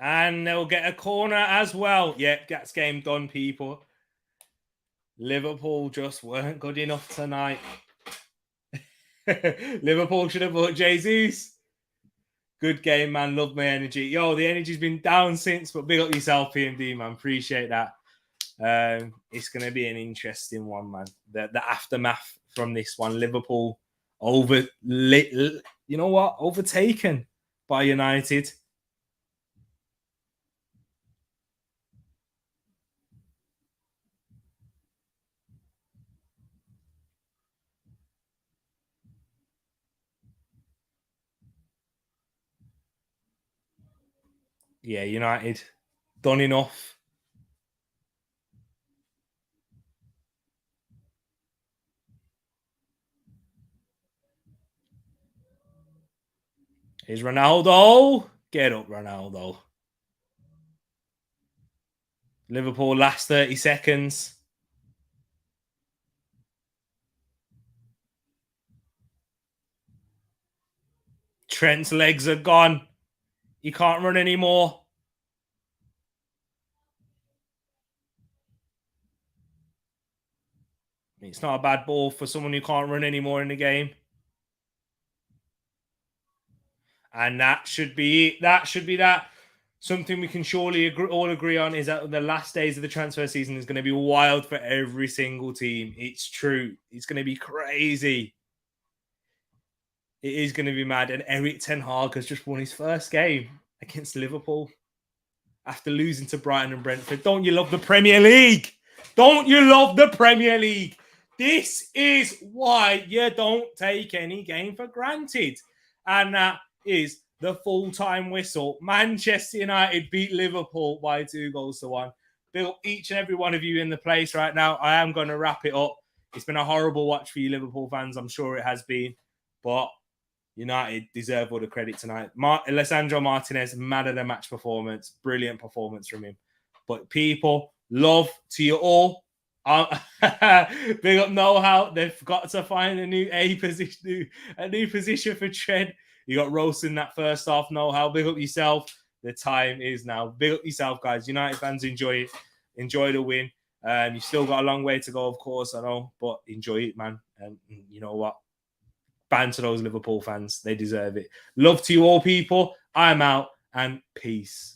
And they'll get a corner as well. Yep, that's game done, people. Liverpool just weren't good enough tonight. Liverpool should have bought Jesus. Good game, man. Love my energy. Yo, the energy's been down since, but big up yourself, PMD, man. Appreciate that. It's going to be an interesting one, man. The aftermath from this one. Liverpool overtaken by United. Yeah, United done enough. Here's Ronaldo. Get up, Ronaldo. Liverpool last 30 seconds. Trent's legs are gone. He can't run anymore. It's not a bad ball for someone who can't run anymore in the game. And that should be it. That should be that. Something we can surely all agree on is that the last days of the transfer season is going to be wild for every single team. It's true. It's going to be crazy. It is going to be mad. And Erik ten Hag has just won his first game against Liverpool after losing to Brighton and Brentford. Don't you love the Premier League? Don't you love the Premier League? This is why you don't take any game for granted. And that is the full-time whistle. Manchester United beat Liverpool by 2-1. Bill, each and every one of you in the place right now, I am going to wrap it up. It's been a horrible watch for you Liverpool fans. I'm sure it has been. But United deserve all the credit tonight. Alessandro Martinez, man of the match performance. Brilliant performance from him. But people, love to you all. Big up know-how. They've got to find a new position for Trent. You got roasting that first half know-how. Big up yourself. The time is now. Big up yourself, guys. United fans, enjoy it. Enjoy the win. You've still got a long way to go, of course, I know. But enjoy it, man. And you know what? Ban to those Liverpool fans. They deserve it. Love to you all, people. I'm out and peace.